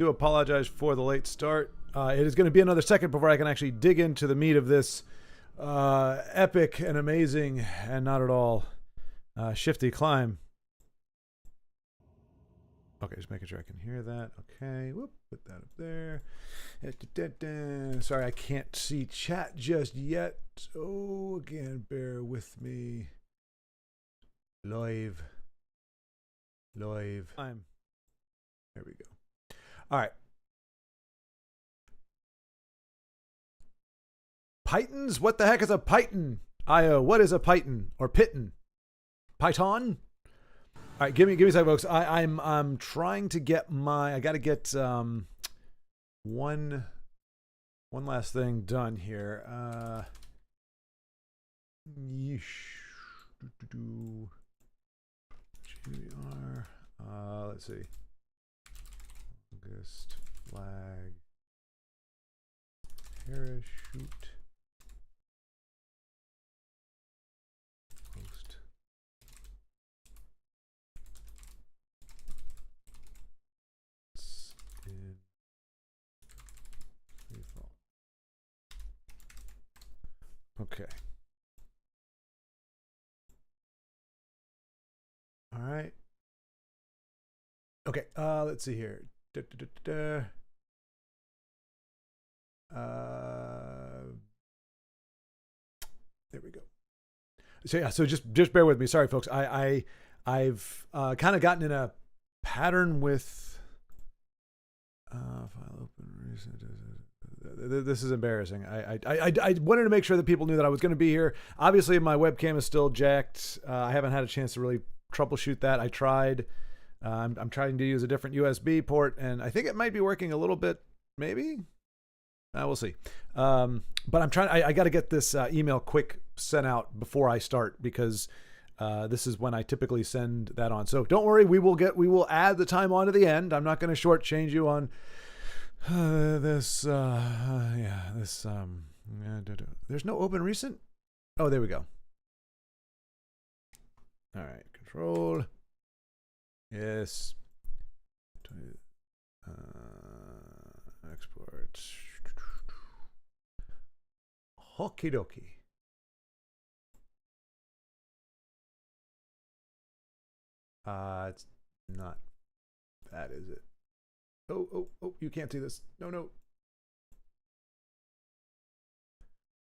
do apologize for the late start. It is going to be another second before I can actually dig into the meat of this epic and amazing and not at all shifty climb. Okay, just making sure I can hear that. Okay, whoop, put that up there. Sorry, I can't see chat just yet. Oh, again, bear with me. Live. There we go. All right. Pythons? What the heck is a Python? Io, what is a Python or Python? Python? All right, give me a second, folks. I'm trying to get my. I got to get one last thing done here. Yeesh. GR. Let's see. August flag. Parachute. Post. In free fall. Okay. All right. Okay. Let's see here. There we go. So yeah. So just bear with me. Sorry, folks. I've kind of gotten in a pattern with file open recent. This is embarrassing. I wanted to make sure that people knew that I was going to be here. Obviously, my webcam is still jacked. I haven't had a chance to really troubleshoot that. I tried. I'm trying to use a different USB port, and I think it might be working a little bit. Maybe. We'll see. But I'm trying. I got to get this email quick sent out before I start because this is when I typically send that on. So don't worry. We will add the time on to the end. I'm not going to shortchange you on this. This. There's no open recent. Oh, there we go. All right. Control. Yes. Export. Okie dokie. It's not that, is it? Oh, you can't see this. No.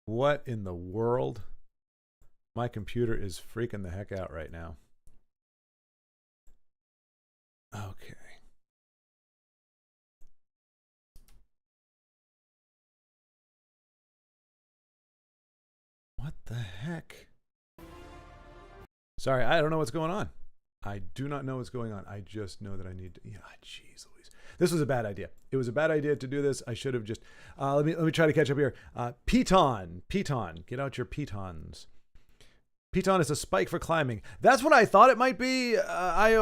What in the world? My computer is freaking the heck out right now. Okay. What the heck? Sorry, I don't know what's going on. I do not know what's going on. I just know that I need to. Yeah, jeez Louise. This was a bad idea. It was a bad idea to do this. I should have just. Let me try to catch up here. Piton. Get out your pitons. Piton is a spike for climbing. That's what I thought it might be. I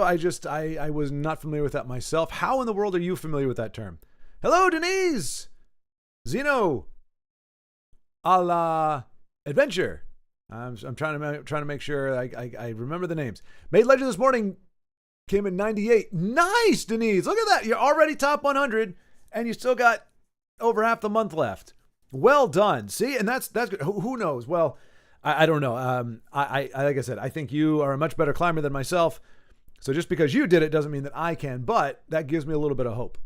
was not familiar with that myself. How in the world are you familiar with that term? Hello, Denise. Zeno. A la adventure. I'm trying to make sure I remember the names. Made Legend this morning. Came in 98. Nice, Denise. Look at that. You're already top 100, and you still got over half the month left. Well done. See, and that's good. Who knows? Well, I don't know. I like I said, I think you are a much better climber than myself. So just because you did it doesn't mean that I can, but that gives me a little bit of hope.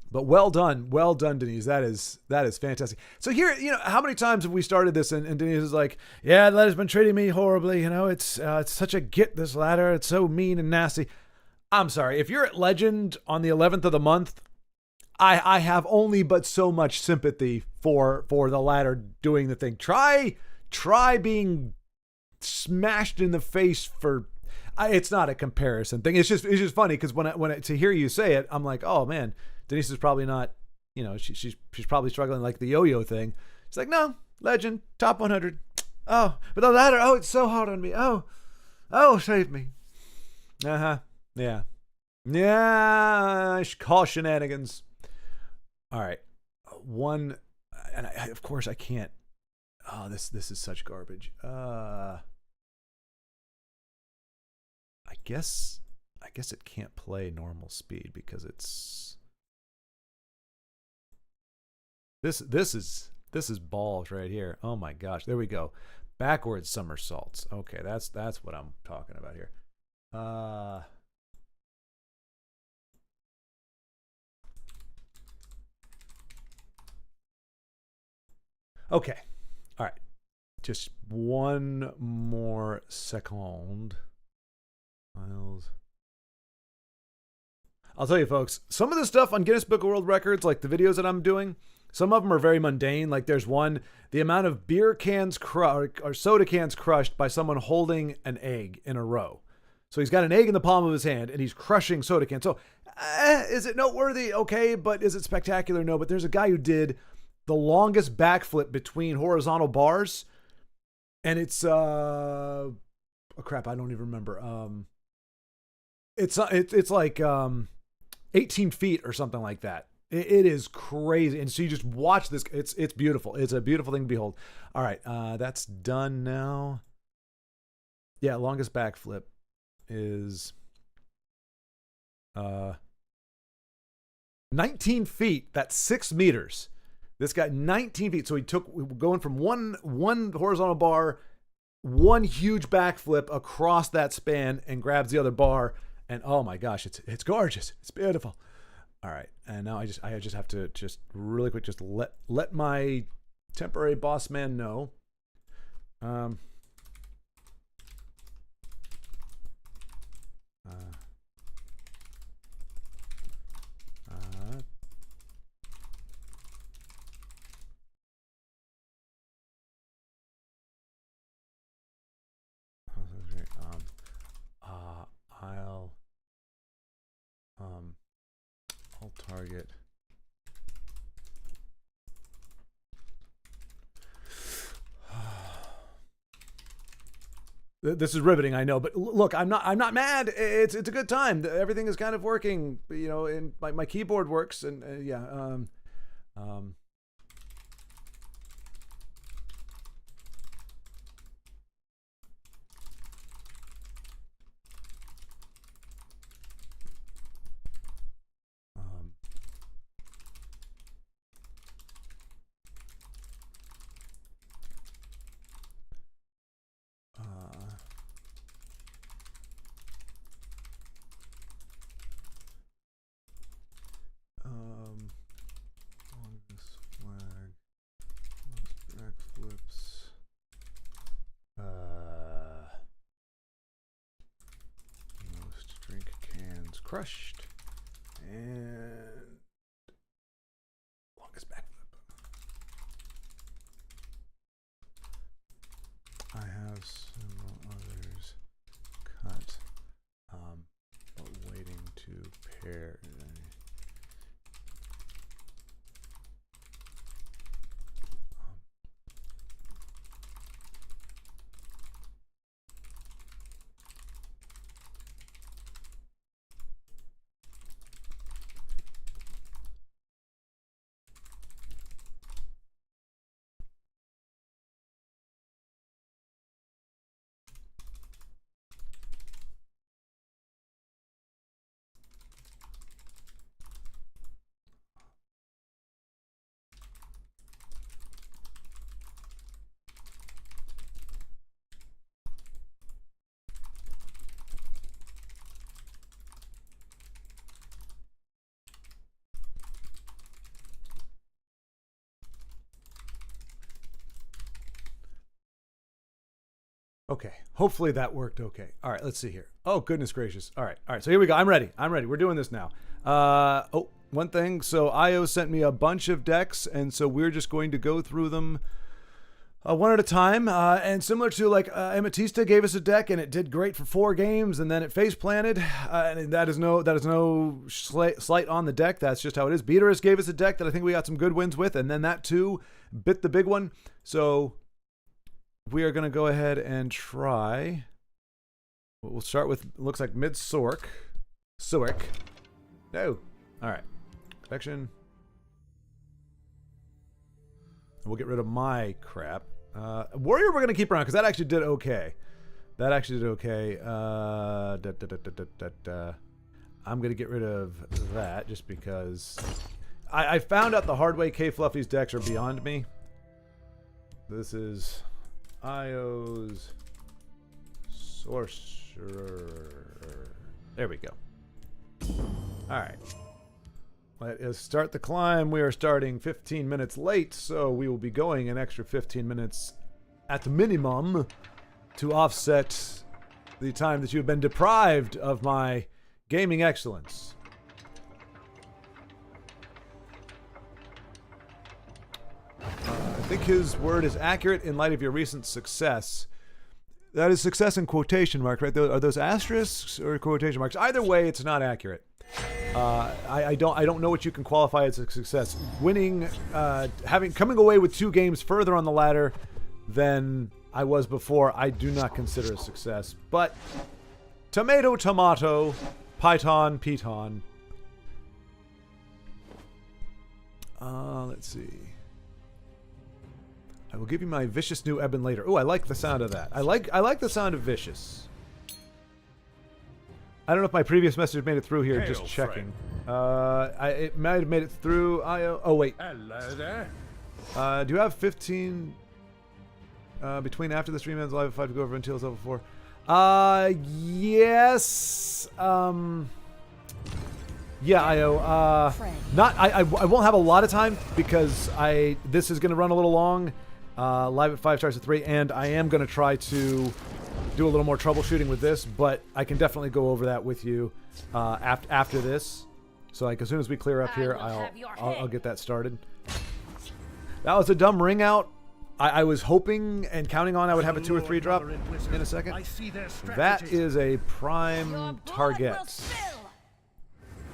But well done, Denise. That is fantastic. So here, how many times have we started this, and Denise is like, "Yeah, the ladder's been treating me horribly. It's such a git, this ladder. It's so mean and nasty." I'm sorry. If you're at Legend on the 11th of the month, I have only but so much sympathy for the ladder doing the thing. Try being smashed in the face for. It's not a comparison thing. It's just funny because when to hear you say it, I'm like, oh man. Denise is probably not, she's probably struggling like the yo-yo thing. She's like, no, Legend, top 100. Oh, but the ladder, it's so hard on me. Oh, save me. Yeah. Call shenanigans. All right. And of course I can't. Oh, this is such garbage. I guess it can't play normal speed because it's This is balls right here. Oh my gosh. There we go. Backwards somersaults. Okay, that's what I'm talking about here. Okay. All right. Just one more second. Files. I'll tell you, folks, some of the stuff on Guinness Book of World Records, like the videos that I'm doing, some of them are very mundane. Like there's one, the amount of beer cans or soda cans crushed by someone holding an egg in a row. So he's got an egg in the palm of his hand and he's crushing soda cans. So is it noteworthy? Okay, but is it spectacular? No, but there's a guy who did the longest backflip between horizontal bars. And it's, oh crap, I don't even remember. It's like 18 feet or something like that. It is crazy. And so you just watch this. It's beautiful. It's a beautiful thing to behold. All right. That's done now. Yeah. Longest backflip is 19 feet. That's 6 meters. This guy, 19 feet. So we took going from one horizontal bar, one huge backflip across that span and grabs the other bar. And oh my gosh, it's gorgeous. It's beautiful. All right. And now I just have to just really quick, just let my temporary boss man know. I'll target. This is riveting, I know, but look, I'm not mad. It's a good time. Everything is kind of working, you know, and my keyboard works, and yeah. Longest flag, most backflips. Most drink cans crushed, and longest backflip. I have several others cut, but waiting to pair. Okay, hopefully that worked okay. All right, let's see here. Oh, goodness gracious. All right, so here we go. I'm ready. We're doing this now. Oh, one thing. So IO sent me a bunch of decks, and so we're just going to go through them one at a time. And similar to like Ametista gave us a deck, and it did great for 4 games, and then it face planted. And that is no slight on the deck. That's just how it is. Beaterus gave us a deck that I think we got some good wins with, and then that too bit the big one. So we are going to go ahead and try. We'll start with, looks like mid Sork. No. All right. Collection. We'll get rid of my crap. Warrior we're going to keep around because that actually did okay. I'm going to get rid of that just because I found out the hard way K Fluffy's decks are beyond me. This is Io's Sorcerer. There we go. Alright. Let us start the climb. We are starting 15 minutes late, so we will be going an extra 15 minutes at the minimum to offset the time that you have been deprived of my gaming excellence. I think his word is accurate in light of your recent success. That is success in quotation marks, right? Are those asterisks or quotation marks? Either way, it's not accurate. I don't know what you can qualify as a success. Winning, coming away with 2 games further on the ladder than I was before, I do not consider a success. But tomato, tomato, python, piton. Let's see. I will give you my vicious new Eben later. Oh, I like the sound of that. I like the sound of vicious. I don't know if my previous message made it through here. Hail, just checking. friend. It might have made it through. Oh wait. Hello there. Do you have 15 between after the stream ends live if I have to go over and TESL level 4? Yes. Yeah, IO. I won't have a lot of time because this is going to run a little long. Live at 5 starts at 3, and I am going to try to do a little more troubleshooting with this, but I can definitely go over that with you after this. So like as soon as we clear up here, I'll get that started. That was a dumb ring out. I was hoping and counting on I would have a 2 or 3 drop in a second. That is a prime target.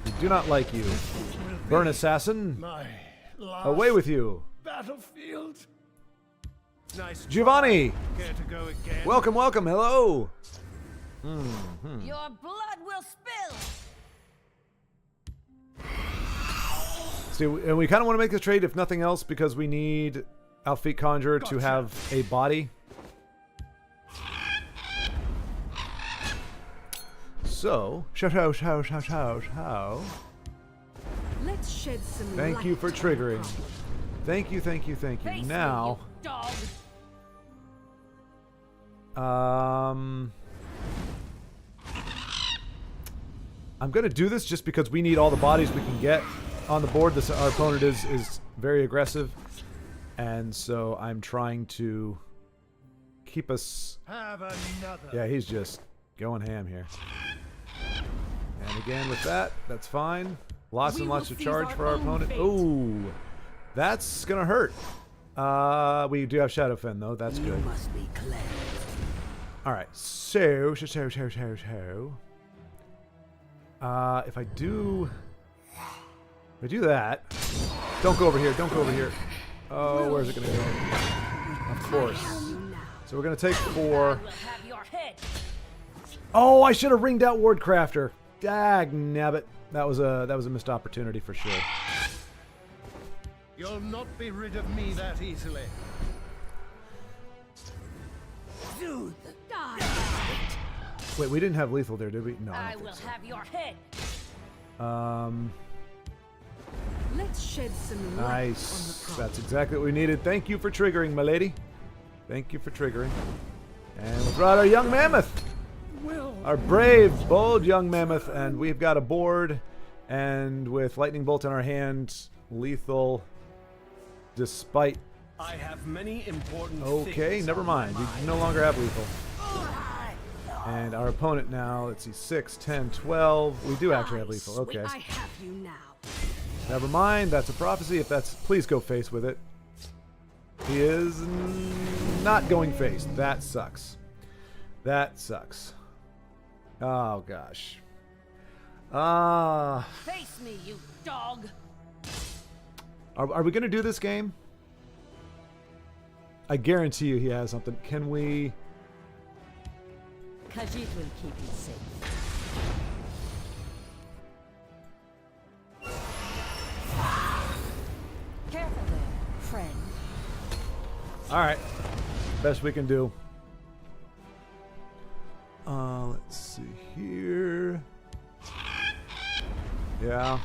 We do not like you. Burn assassin. Away with you. Battlefield. Nice Giovanni. Care to go again? Welcome, welcome. Hello. Your blood will spill. See, and we kind of want to make this trade, if nothing else, because we need Alfik Conjurer to have a body. So, how. Let's shed some Thank light you for on the triggering. problem. Thank you. Face me, Now, you dog. I'm gonna do this just because we need all the bodies we can get on the board. Our opponent is very aggressive, and so I'm trying to keep us. Have another. Yeah, he's just going ham here. And again with that, that's fine. Lots and lots of charge for our opponent. Oh, that's gonna hurt. We do have Shadowfen though. That's You good. must be cleansed. All right. So, if I do that, don't go over here. Don't go over here. Oh, where's it gonna go? Of course. So we're gonna take 4. I will have your head. Oh, I should have ringed out Wardcrafter. Dag nabbit. That was a missed opportunity for sure. You'll not be rid of me that easily. Dude, die. Wait, we didn't have lethal there, did we? No. I don't will think have your head. so. Let's shed some light on the Nice. problem. That's exactly what we needed. Thank you for triggering, my lady. Thank you for triggering. And we brought our young mammoth. Our brave, bold young mammoth. And we've got a board. And with lightning bolt in our hand, lethal. Despite. I have many important Okay, things never on mind. my We mind. no longer have lethal. And our opponent now, let's see, 6, 10, 12. We do actually have lethal. Okay. I have you now. Never mind. That's a prophecy. If that's, please go face with it. He is not going face. That sucks. That sucks. Oh gosh. Face me, you dog. Are we gonna do this game? I guarantee you he has something. Can we? Khajiit will keep you safe. Careful there, friend. All right. Best we can do. Let's see here. Yeah.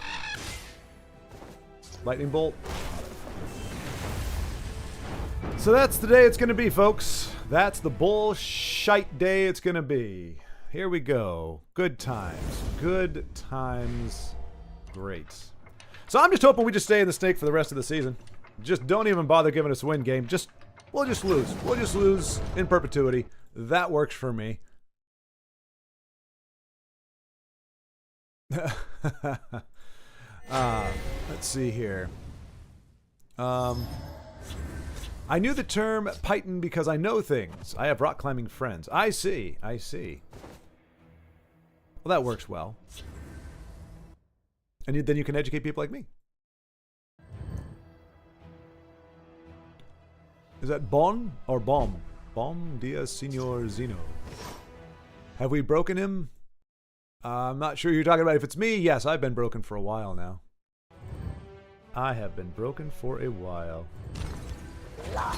Lightning bolt. So that's the day it's going to be, folks. That's the bullshite day it's going to be. Here we go. Good times. Good times. Great. So I'm just hoping we just stay in the snake for the rest of the season. Just don't even bother giving us a win game. We'll just lose. We'll just lose in perpetuity. That works for me. Let's see here. I knew the term Python because I know things. I have rock climbing friends. I see. I see. Well, that works well. And then you can educate people like me. Is that Bon or Bom? Bom Diaz Senor Zeno. Have we broken him? I'm not sure who you're talking about. If it's me, yes, I've been broken for a while now. I have been broken for a while. La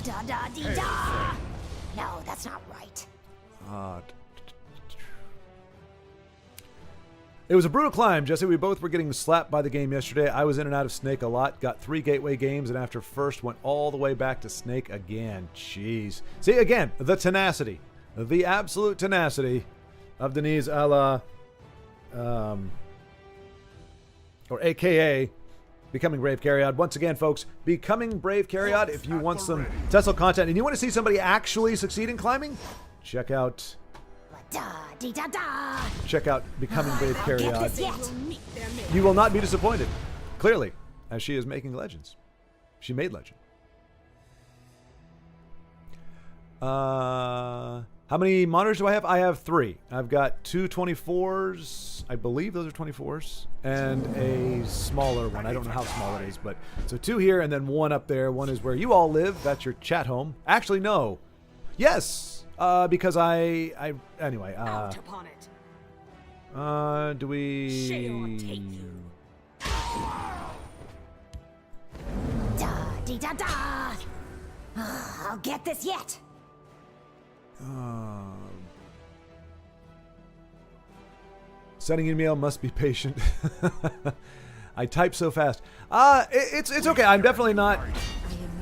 da da dee da. No, that's not right. It was a brutal climb, Jesse. We both were getting slapped by the game yesterday. I was in and out of Snake a lot. Got 3 gateway games, and after first, went all the way back to Snake again. Jeez. See, again, the tenacity. The absolute tenacity of Denise a la... or AKA... Becoming Brave Carriot. Once again, folks, Becoming Brave Carriot. If you want some TESL content and you want to see somebody actually succeed in climbing, check out Becoming Brave Carriot. You will not be disappointed. Clearly, as she is making legends. She made legend. How many monitors do I have? I have 3. I've got 2 24s. I believe those are 24s. And a smaller one. I don't know how small it is, but so 2 here and then 1 up there. 1 is where you all live. That's your chat home. Actually, no. Yes, because I anyway. Out upon it. Do we? Share take you. Da dee da da. I'll get this yet. Sending email must be patient. I type so fast. It's okay. I'm definitely not. I am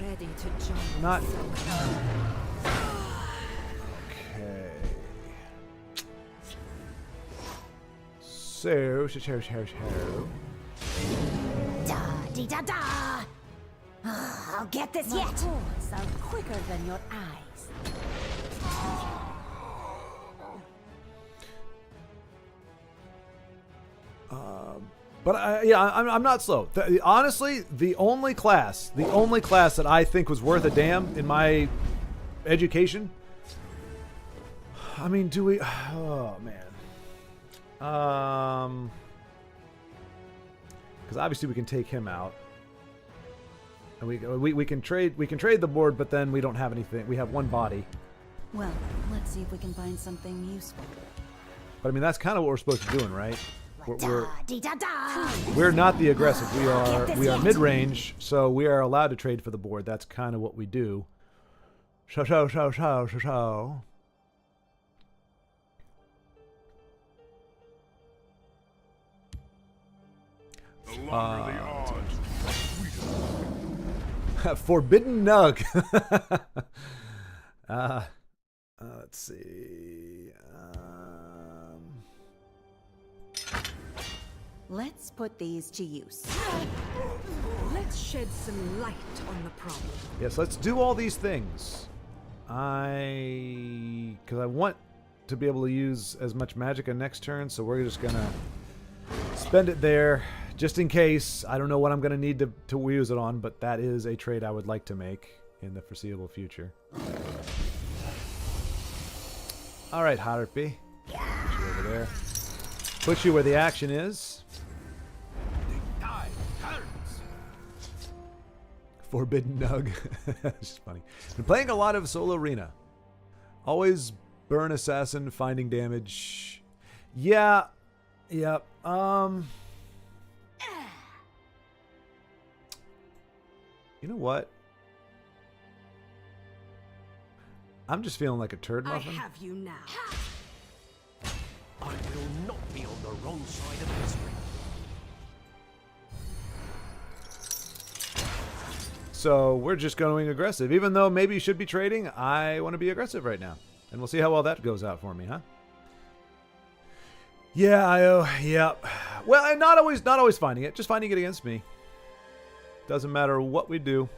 ready to join. Not. Okay. So. Da dee da da. I'll get this My yet. claws are quicker than your eyes. But yeah, I'm not slow. Honestly, the only class that I think was worth a damn in my education. I mean, do we? Oh man. Because obviously we can take him out, and we can trade the board, but then we don't have anything. We have 1 body. Well, let's see if we can find something useful. But I mean, that's kind of what we're supposed to be doing, right? Da dee da da. We're not the aggressive. We are mid-range, so we are allowed to trade for the board. That's kind of what we do. So. The longer the odds, the sweeter. Forbidden Nug. Let's see. Let's put these to use. Let's shed some light on the problem. Yes, let's do all these things. Because I want to be able to use as much magicka next turn, so we're just gonna spend it there, just in case. I don't know what I'm gonna need to use it on, but that is a trade I would like to make in the foreseeable future. All right, Harpy. Put you over there. Put you where the action is. Forbidden Nug. It's just funny. Been playing a lot of Solo Arena. Always burn assassin, finding damage. Yeah. You know what? I'm just feeling like a turd muffin. I have you now. I will not be on the wrong side of history. So we're just going aggressive. Even though maybe you should be trading, I want to be aggressive right now. And we'll see how well that goes out for me, huh? Yeah, Io. Yeah. Well, and not always finding it. Just finding it against me. Doesn't matter what we do.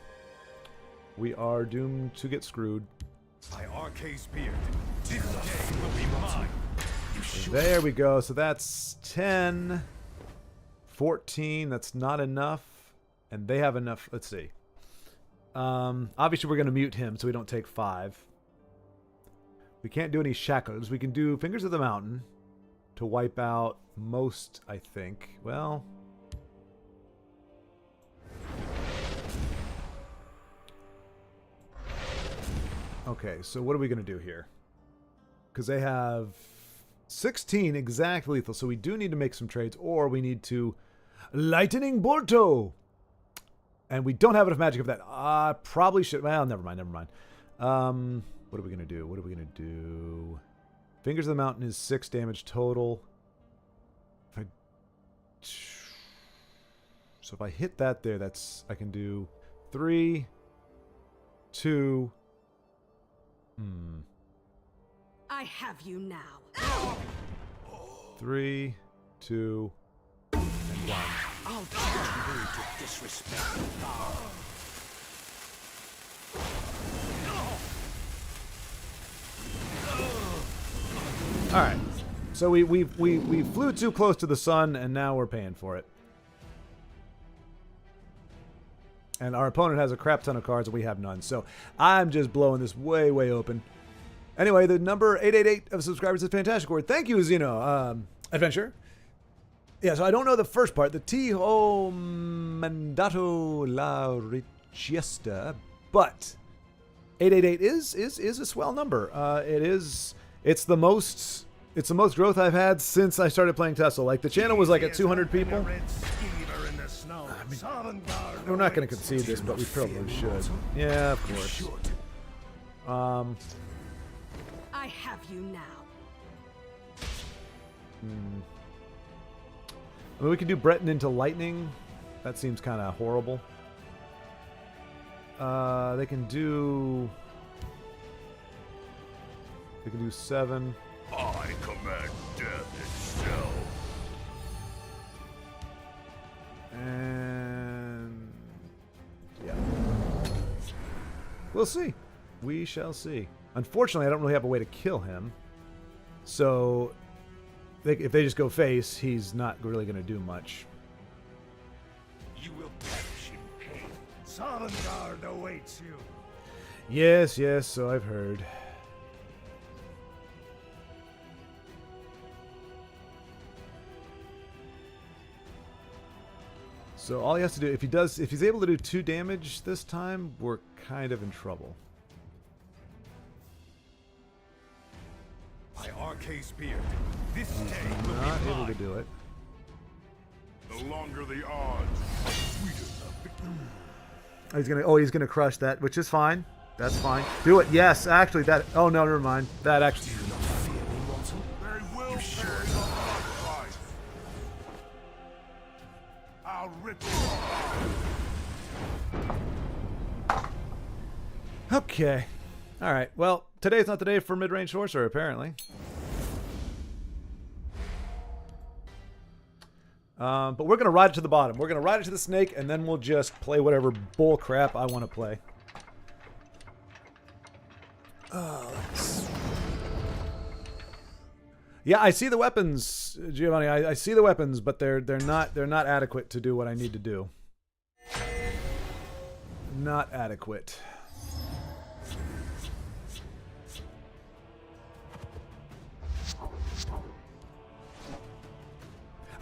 We are doomed to get screwed. By RK's beard, this day will be mine. There we go. So that's 10, 14. That's not enough. And they have enough. Let's see. Obviously, we're going to mute him so we don't take 5. We can't do any shackles. We can do Fingers of the Mountain to wipe out most, I think. Well... Okay, so what are we going to do here? Because they have 16 exact lethal, so we do need to make some trades, or we need to Lightning Bolto. And we don't have enough magic of that. I probably should... Well, never mind. What are we going to do? Fingers of the Mountain is 6 damage total. So if I hit that there, that's... I can do 3, 2... I have you now. 3, 2, and 1. I'll teach you to disrespect power. All right. So we flew too close to the sun, and now we're paying for it. And our opponent has a crap ton of cards, and we have none. So I'm just blowing this way, way open. Anyway, the number 888 of subscribers is fantastic word. Thank you, Zeno. Adventure. Yeah, so I don't know the first part. The Tiho Mandato La Richiesta. But 888 is a swell number. It's the most growth I've had since I started playing TESL. Like, the channel was like at 200 people. We're not going to concede this, but we probably should. Yeah, of course. I have you now. I mean, we could do Breton into lightning. That seems kind of horrible. They can do 7. I command death itself. And yeah, we'll see. We shall see. Unfortunately, I don't really have a way to kill him. So if they just go face, he's not really going to do much. You will perish in pain. Sovngarde awaits you. Yes, so I've heard. So all he has to do, if he's able to do 2 damage this time, we're kind of in trouble. By RK's beard, this day will Not be able mine. to do it. The longer the odds, the sweeter the victory. He's gonna crush that, which is fine. That's fine. Do it. Yes, actually that. Oh no, never mind. That actually. They will pay the price. I'll rip you apart. Okay. All right. Well, today's not the day for mid-range sorcerer, apparently. But we're gonna ride it to the bottom. We're gonna ride it to the snake, and then we'll just play whatever bull crap I want to play. Yeah, I see the weapons, Giovanni. I see the weapons, but they're not adequate to do what I need to do. Not adequate.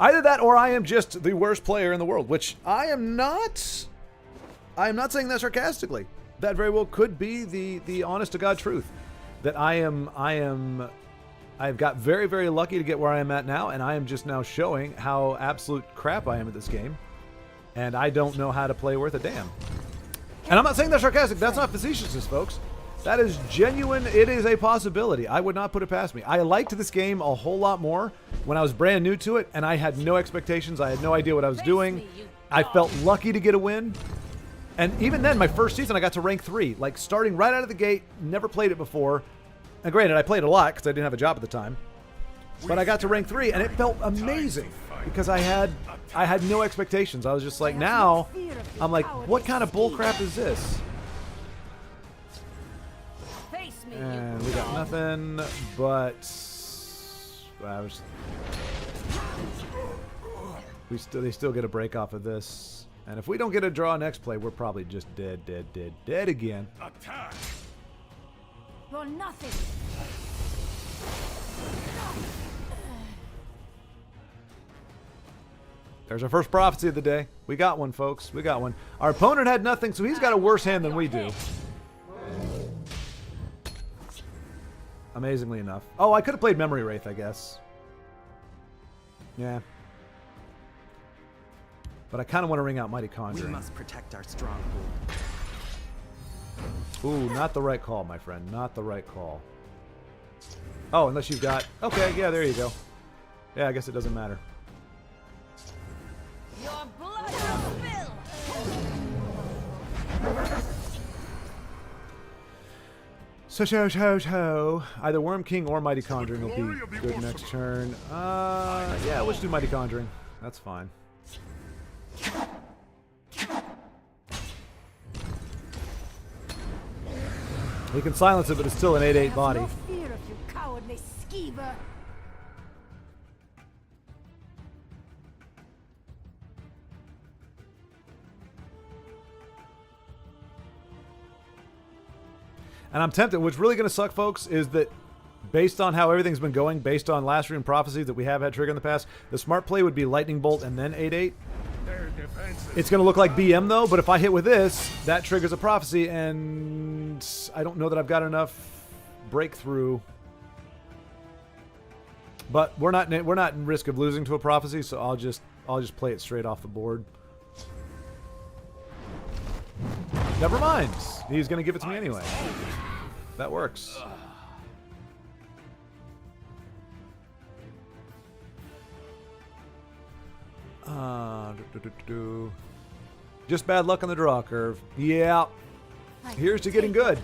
Either that, or I am just the worst player in the world, which I am not. I am not saying that sarcastically. That very well could be the honest to God truth. That I've got very, very lucky to get where I am at now, and I am just now showing how absolute crap I am at this game. And I don't know how to play worth a damn. And I'm not saying that's sarcastic. That's not facetiousness, folks. That is genuine. It is a possibility. I would not put it past me. I liked this game a whole lot more when I was brand new to it, and I had no expectations. I had no idea what I was doing. I felt lucky to get a win. And even then, my first season, I got to rank 3. Like, starting right out of the gate, never played it before. And granted, I played a lot because I didn't have a job at the time. But I got to rank 3, and it felt amazing because I had no expectations. I was just like, now, I'm like, what kind of bullcrap is this? Face me, And we got nothing, but they still get a break off of this. And if we don't get a draw next play, we're probably just dead again. Attack! You're nothing. There's our first prophecy of the day. We got one, folks. We got one. Our opponent had nothing, so he's got a worse hand than we do. Amazingly enough. Oh, I could have played Memory Wraith, I guess. Yeah. But I kind of want to ring out Mighty We Conjuring. must protect our stronghold. Ooh, not the right call, my friend. Not the right call. Oh, unless you've got... Okay, yeah, there you go. Yeah, I guess it doesn't matter. Your blood will spill. So. Either Worm King or Mighty Conjuring will be good next turn. Yeah, let's do Mighty Conjuring. That's fine. We can silence it, but it's still an 8/8 body. No fear of you, cowardly skeever. And I'm tempted. What's really going to suck, folks, is that based on how everything's been going, based on last room prophecies that we have had trigger in the past, the smart play would be Lightning Bolt and then 8/8. Their defenses. It's going to look like BM, though, but if I hit with this, that triggers a prophecy, and I don't know that I've got enough breakthrough. But we're not in risk of losing to a prophecy, so I'll just play it straight off the board. Never mind. He's going to give it to me anyway. That works. Just bad luck on the draw curve. Yeah. Here's to getting good.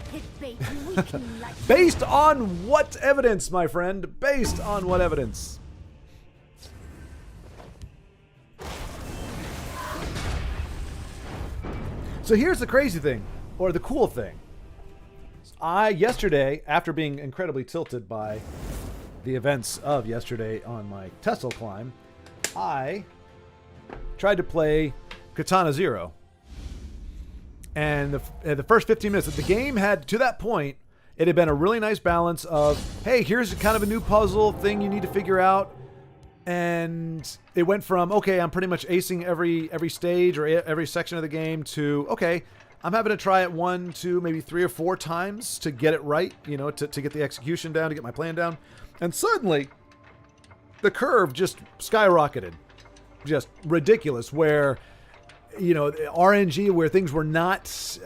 Based on what evidence, my friend? Based on what evidence? So here's the crazy thing, or the cool thing. Yesterday, after being incredibly tilted by the events of yesterday on my TESL climb, I tried to play Katana Zero. And the first 15 minutes, the game had, to that point, it had been a really nice balance of, hey, here's kind of a new puzzle thing you need to figure out. And it went from, okay, I'm pretty much acing every stage or every section of the game to, okay, I'm having to try it 1, 2, maybe 3 or 4 times to get it right, you know, to get the execution down, to get my plan down. And suddenly, the curve just skyrocketed. Just ridiculous, where, you know, RNG, where things were not,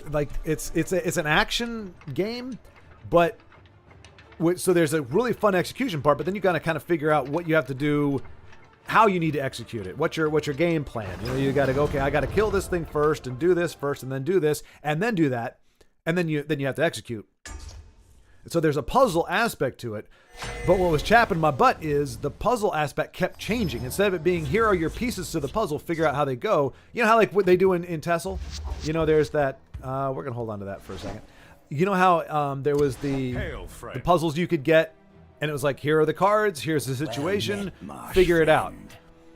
like, it's an action game, but... So there's a really fun execution part, but then you got to kind of figure out what you have to do, how you need to execute it, what's your game plan. You know, you got to go, okay, I got to kill this thing first and do this first and then do this and then do that, and then you have to execute. So there's a puzzle aspect to it, but what was chapping my butt is the puzzle aspect kept changing. Instead of it being, here are your pieces to the puzzle, figure out how they go. You know how, like, what they do in TESL? You know, there's that, we're going to hold on to that for a second. You know how there was the puzzles you could get, and it was like, here are the cards, here's the situation, figure it out.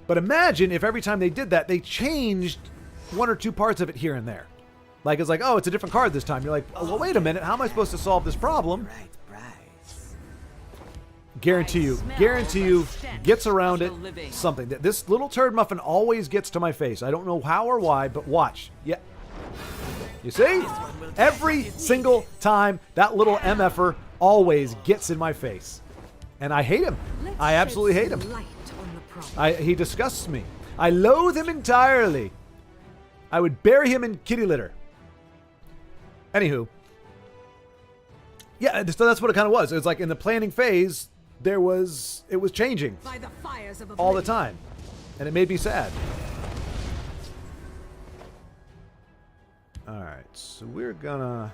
But imagine if every time they did that, they changed 1 or 2 parts of it here and there. Like, it's like, oh, it's a different card this time. You're like, oh, well, wait a minute, how am I supposed to solve this problem? Guarantee you, gets around it something. This little turd muffin always gets to my face. I don't know how or why, but watch. Yeah. You see? Every single time, that little MFer always gets in my face. And I hate him. I absolutely hate him. He disgusts me. I loathe him entirely. I would bury him in kitty litter. Anywho. Yeah, so that's what it kind of was. It was like in the planning phase, it was changing all the time. And it made me sad. Alright, so we're gonna...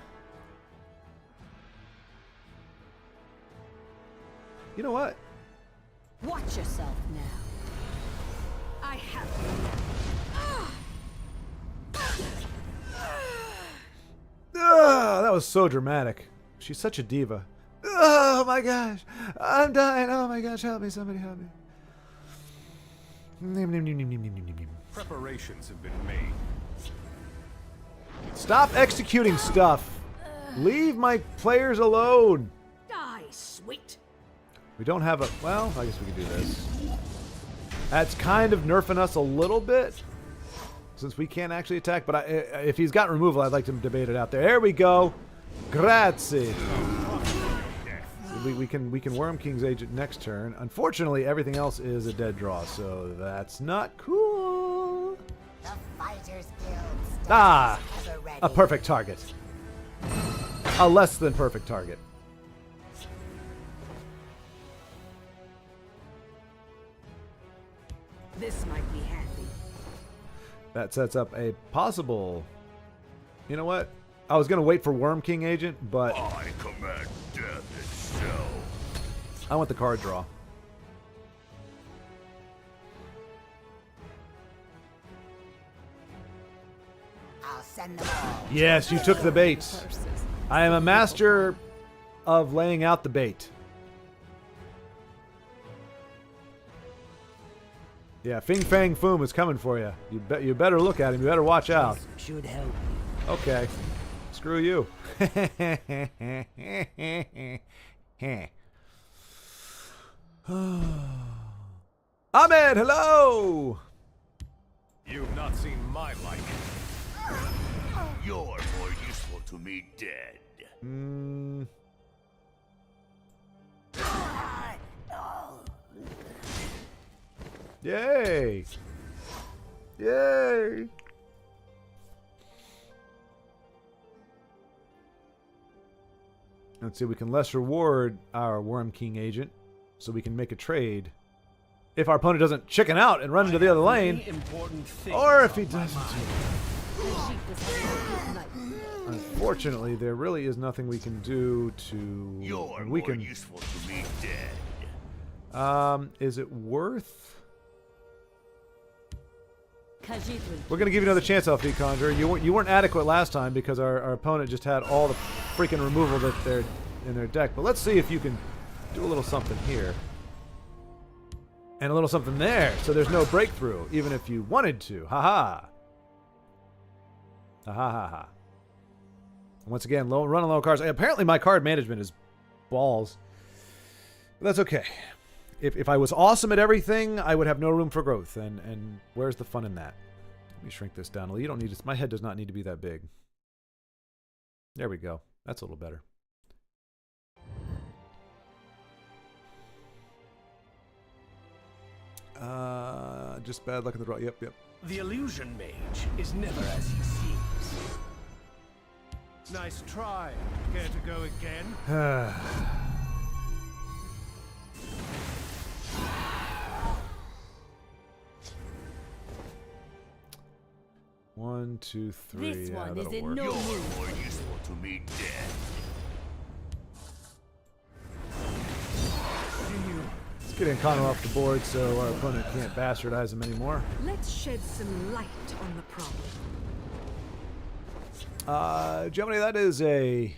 You know what? Watch yourself now. I have That was so dramatic. She's such a diva. Oh my gosh, I'm dying. Oh my gosh, help me, somebody help me. Preparations have been made. Stop executing stuff. Leave my players alone. die, sweet. We don't have a... Well, I guess we can do this. That's kind of nerfing us a little bit, since we can't actually attack. But if he's got removal, I'd like to debate it out there. There we go. Grazie. We can Worm King's Agent next turn. Unfortunately, everything else is a dead draw, so that's not cool. The Fighters Guild Ah, stands ever ready. a perfect target. A less than perfect target. This might be handy. That sets up a possible... You know what? I was going to wait for Worm King Agent, but I command death itself. I want the card draw. I'll send them all. Yes, you took the bait. I am a master of laying out the bait. Yeah, Fing Fang Foom is coming for you. You better look at him. You better watch out. Should help. Okay. Screw you. Ahmed, hello! You've not seen my like. You're more useful to me dead. Yay! Yay! Let's see, we can less reward our Worm King agent, so we can make a trade. If our opponent doesn't chicken out and run into the other lane, or if he doesn't. Unfortunately, there really is nothing we can do to. You're we more can. useful to me dead. Is it worth? We're gonna give you another chance, LP Conjure. You weren't adequate last time because our opponent just had all the freaking removal that they're in their deck. But let's see if you can do a little something here. And a little something there, so there's no breakthrough, even if you wanted to. Ha-ha. Ha-ha-ha-ha. Once again, running low cards. Apparently my card management is balls. But that's okay. If I was awesome at everything, I would have no room for growth. And where's the fun in that? Let me shrink this down a little. You don't need to... My head does not need to be that big. There we go. That's a little better. Just bad luck in the draw. Yep. The illusion mage is never as he seems. Nice try. Care to go again? One, two, three. This Yeah, one is that'll in work. no You're mood. more useful to me dead. Let's get Connor off the board so our opponent can't bastardize him anymore. Let's shed some light on the problem. Gemini, that is a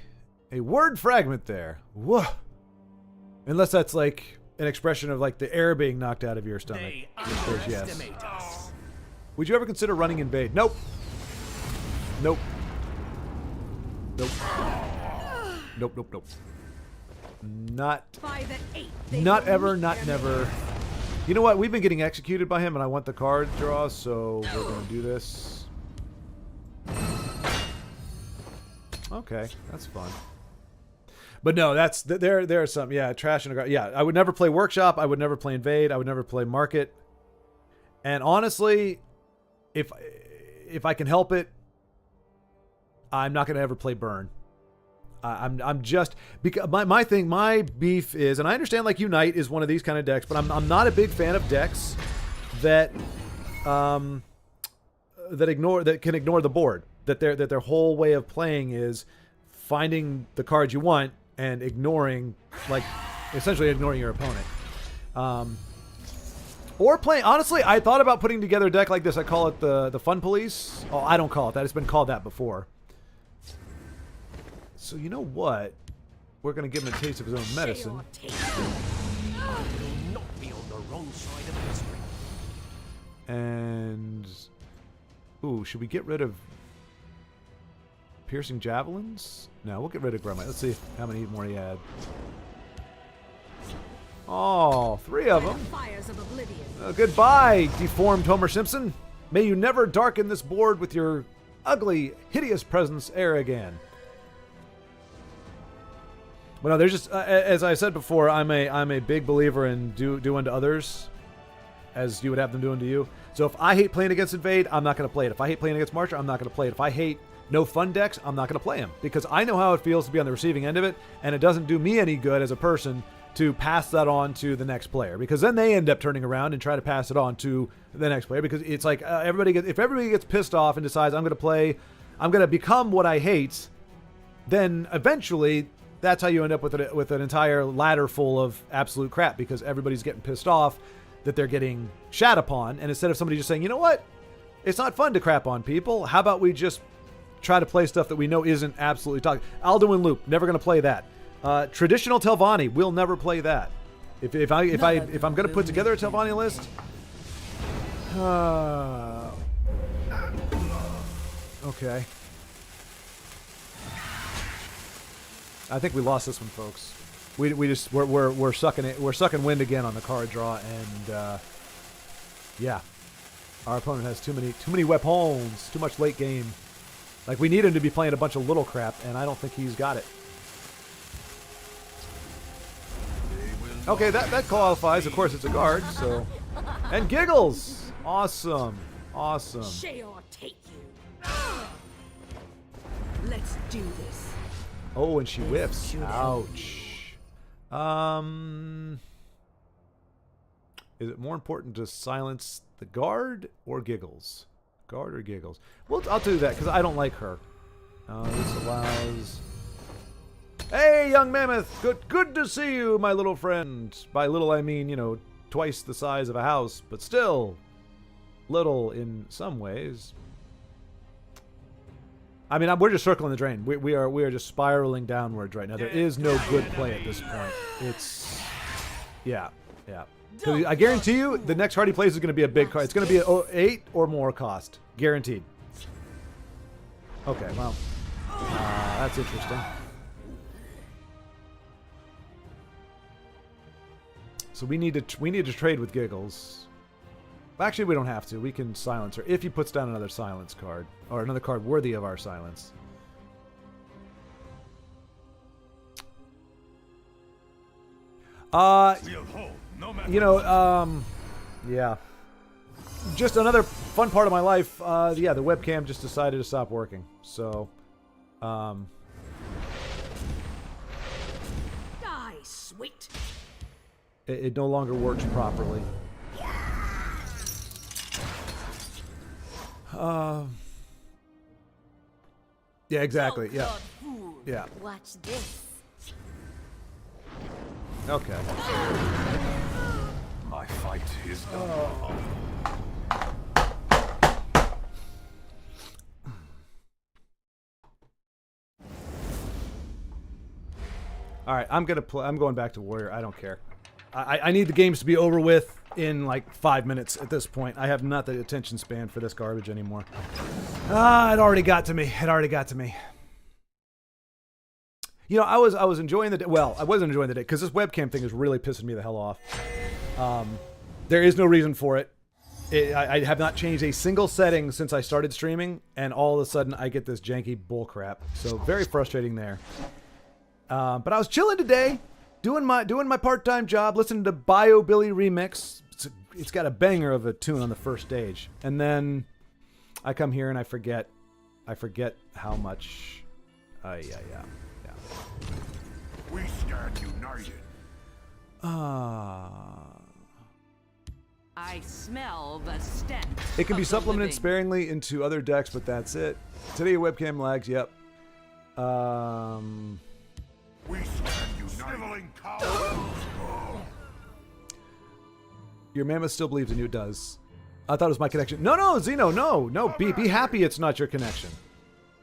word fragment there. Whoa. Unless that's like an expression of like the air being knocked out of your stomach. They In which case, yes. underestimate us. Would you ever consider running invade? Nope. Nope. Nope. Nope. Not By the 8th, they not will ever, meet not their never. maker. You know what? We've been getting executed by him, and I want the card draw, so we're going to do this. Okay, that's fun. But no, that's there are some, yeah, trash and yeah. I would never play Workshop. I would never play Invade. I would never play Market. And honestly, if I can help it, I'm not going to ever play Burn. I'm just because my beef is, and I understand like Unite is one of these kind of decks, but I'm not a big fan of decks that can ignore the board. that their whole way of playing is finding the cards you want and ignoring, like, essentially ignoring your opponent. Or playing, honestly, I thought about putting together a deck like this. I call it the Fun Police. Oh, I don't call it that. It's been called that before. So you know what? We're going to give him a taste of his own medicine. Not be on the wrong side of history. And... Ooh, should we get rid of piercing javelins? No, we'll get rid of Grumite. Let's see how many more he had. Oh, 3 of them. Fires of oblivion. Goodbye, deformed Homer Simpson. May you never darken this board with your ugly, hideous presence e'er again. Well, no, there's just as I said before, I'm a big believer in do unto others as you would have them do unto you. So if I hate playing against Invade, I'm not going to play it. If I hate playing against Marcher, I'm not going to play it. If I hate no fun decks, I'm not going to play them because I know how it feels to be on the receiving end of it, and it doesn't do me any good as a person to pass that on to the next player, because then they end up turning around and try to pass it on to the next player, because it's like if everybody gets pissed off and decides I'm going to become what I hate, then eventually that's how you end up with an entire ladder full of absolute crap, because everybody's getting pissed off that they're getting shat upon, and instead of somebody just saying, you know what, it's not fun to crap on people, how about we just try to play stuff that we know isn't absolutely toxic. Alduin Loop, never going to play that. Traditional Telvanni, we'll never play that. If I'm going to put together a Telvanni list, okay. I think we lost this one, folks. We're sucking wind again on the card draw, and yeah, our opponent has too many weapons, too much late game. Like, we need him to be playing a bunch of little crap, and I don't think he's got it. Okay, that qualifies. Of course, it's a guard, so. And Giggles! Awesome. Awesome. Sheor take you. Let's do this. Oh, and she whiffs. Ouch. Is it more important to silence the guard or Giggles? Guard or Giggles? Well, I'll do that, because I don't like her. This allows... Hey, young mammoth! Good to see you, my little friend. By little, I mean, you know, twice the size of a house, but still little in some ways. I mean, we're just circling the drain. We are just spiraling downwards right now. There is no good play at this point. It's... Yeah. 'Cause I guarantee you, the next card he plays is going to be a big card. It's going to be an 8 or more cost. Guaranteed. Okay, well. That's interesting. So we need to trade with Giggles. Actually, we don't have to. We can silence her if he puts down another silence card, or another card worthy of our silence. You know, yeah. Just another fun part of my life. Yeah, the webcam just decided to stop working. So, Die, sweet. it no longer works properly. Yeah, exactly. Yeah. Yeah. Watch this. Okay. My fight is done. All right, I'm going back to Warrior. I don't care. I need the games to be over with in like 5 minutes at this point. I have not the attention span for this garbage anymore. It already got to me. You know, I was enjoying the day. Well, I wasn't enjoying the day because this webcam thing is really pissing me the hell off. There is no reason for it. I have not changed a single setting since I started streaming, and all of a sudden I get this janky bullcrap. So very frustrating there. But I was chilling today, doing my part-time job, listening to Bio Billy Remix. It's got a banger of a tune on the first stage, and then I come here and I forget how much. Yeah. We stand united. I smell the stench. It can be of the supplemented living. sparingly into other decks, but that's it. Today your webcam lags. Yep. We stand united. Coward. Your mammoth still believes in you. It does. I thought it was my connection. No, Zeno, no. Be happy it's not your connection.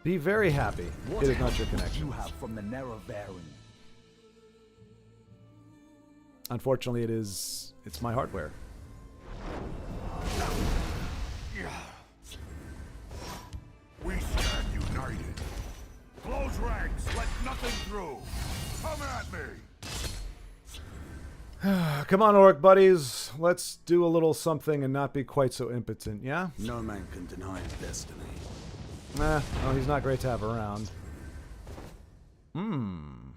Be very happy it is not your connection. You have from the Nerevarine. Unfortunately, it's my hardware. We stand united. Close ranks. Let nothing through. Come at me. Come on, orc buddies. Let's do a little something and not be quite so impotent, yeah? No man can deny his destiny. Well, he's not great to have around. You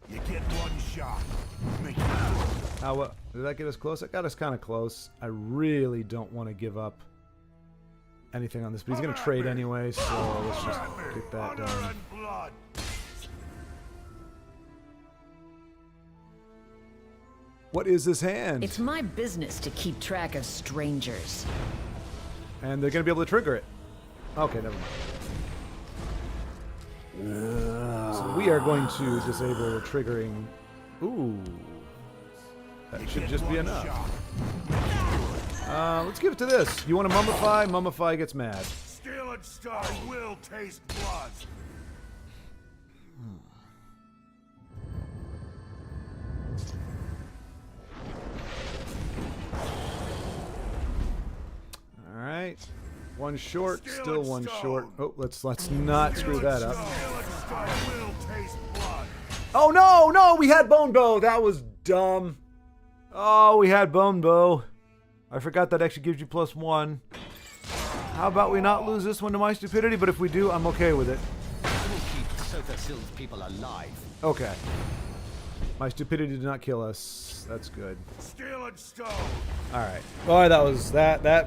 get one shot. Make it What? Did that get us close? That got us kind of close. I really don't want to give up anything on this, but he's going to trade anyway, so let's just get that honor done. and blood. What is this hand? It's my business to keep track of strangers. And they're going to be able to trigger it. Okay, never mind. So we are going to disable triggering. Ooh. That should just be enough. Let's give it to this. You want to mummify? Mummify gets mad. Steel and stone will taste blood. All right. One short, Steel still and one stone. short. Oh, let's not screw that up. Steel and stone will taste blood. Oh no, we had bone bow. That was dumb. Oh, we had bone bow. I forgot that actually gives you +1. How about we not lose this one to my stupidity? But if we do, I'm okay with it. I will keep Sothasyl's people alive. Okay. My stupidity did not kill us. That's good. Steel and stone. All right. Boy, that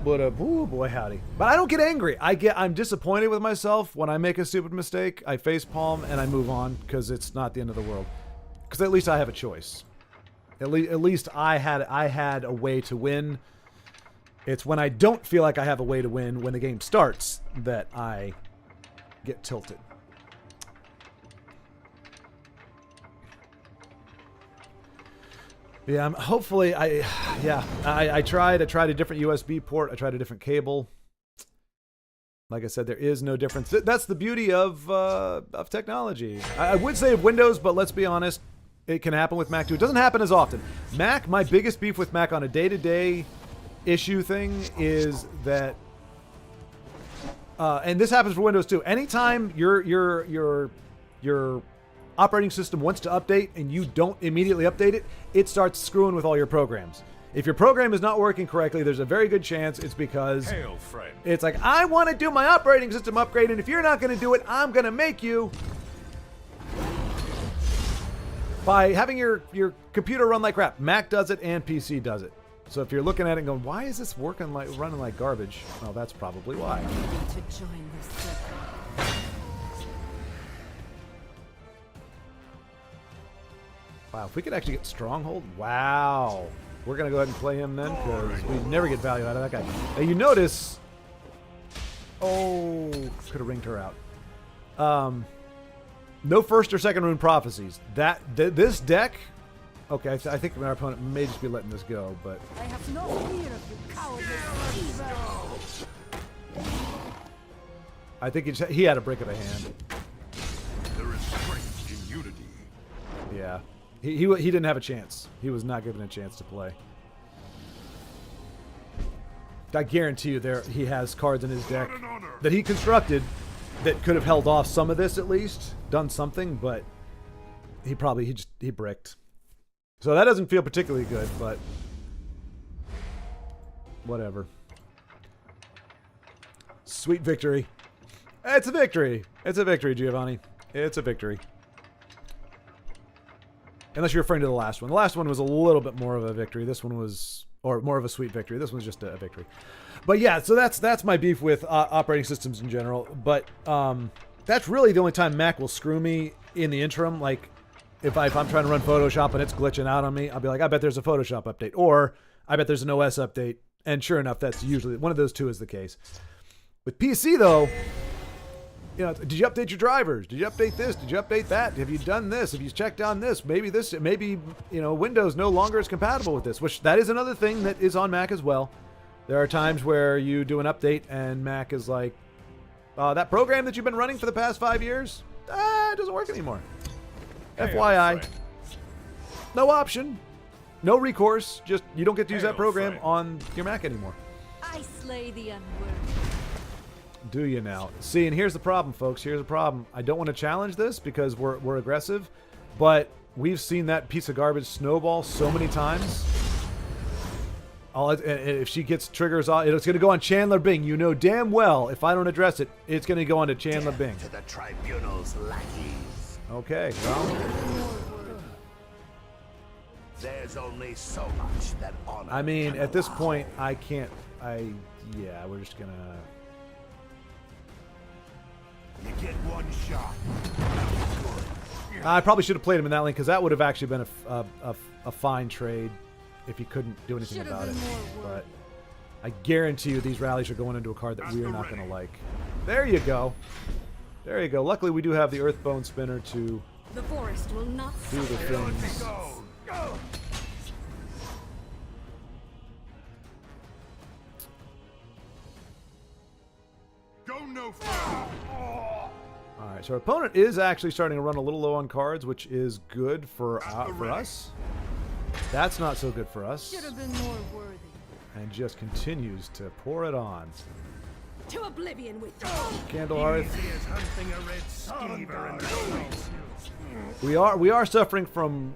would have. Ooh, boy, howdy. But I don't get angry. I'm disappointed with myself when I make a stupid mistake. I face palm and I move on because it's not the end of the world. Because at least I have a choice. At least I had a way to win. It's when I don't feel like I have a way to win when the game starts that I get tilted. Yeah, hopefully I tried a different USB port. I tried a different cable. Like I said, there is no difference. That's the beauty of technology. I would say of Windows, but let's be honest, it can happen with Mac too. It doesn't happen as often. Mac, my biggest beef with Mac on a day-to-day issue thing is that, and this happens for Windows too. Anytime your operating system wants to update and you don't immediately update it, it starts screwing with all your programs. If your program is not working correctly, there's a very good chance it's because Hail, friend. it's like, I want to do my operating system upgrade, and if you're not going to do it, I'm going to make you. By having your computer run like crap. Mac does it and PC does it. So if you're looking at it and going, why is this running like garbage? Well, that's probably why. To join this circle. Wow, if we could actually get Stronghold, wow. We're going to go ahead and play him then, because we never get value out of that guy. Now, you notice... Oh, could have ringed her out. No first or second rune prophecies. This deck... Okay, I think our opponent may just be letting this go, but... I have no fear of your cowardly evil. I think he had a brick of a hand. There is strength in unity. Yeah. He didn't have a chance. He was not given a chance to play. I guarantee you he has cards in his deck that he constructed that could have held off some of this at least, done something, but he bricked. So that doesn't feel particularly good, but whatever. Sweet victory. It's a victory. It's a victory, Giovanni. It's a victory. Unless you're referring to the last one. The last one was a little bit more of a victory. This one was, or more of a sweet victory. This one's just a victory. But yeah, so that's my beef with operating systems in general. But that's really the only time Mac will screw me in the interim. Like, if I'm trying to run Photoshop and it's glitching out on me, I'll be like, I bet there's a Photoshop update. Or I bet there's an OS update. And sure enough, that's usually one of those two is the case. With PC though, you know, did you update your drivers? Did you update this? Did you update that? Have you done this? Have you checked on this? Maybe you know, Windows no longer is compatible with this, which that is another thing that is on Mac as well. There are times where you do an update and Mac is like, that program that you've been running for the past 5 years, it doesn't work anymore. FYI. No option. No recourse. Just, you don't get to use that program on your Mac anymore. I slay the unworthy. Do you now? See, and here's the problem, folks. Here's the problem. I don't want to challenge this because we're aggressive, but we've seen that piece of garbage snowball so many times. If she gets triggers on, it's going to go on Chandler Bing. You know damn well if I don't address it, it's going to go on to Chandler Bing. To the tribunal's lackeys. Okay, well, There's only so much that honor I mean, can at this allow. point, I can't. Yeah, we're just gonna. You get one shot. Good. I probably should have played him in that lane because that would have actually been a fine trade if he couldn't do anything Should have about it. been more But worthy. I guarantee you these rallies are going into a card that we are not going to like. There you go. There you go. Luckily, we do have the Earthbone Spinner to The forest will not do the suffer. things. Go. Go no further. All right, so our opponent is actually starting to run a little low on cards, which is good for us. That's not so good for us. Should have been more worthy. And just continues to pour it on. To oblivion with you. Candlehearth. Easy as hunting a red skeever in the streets. We are suffering from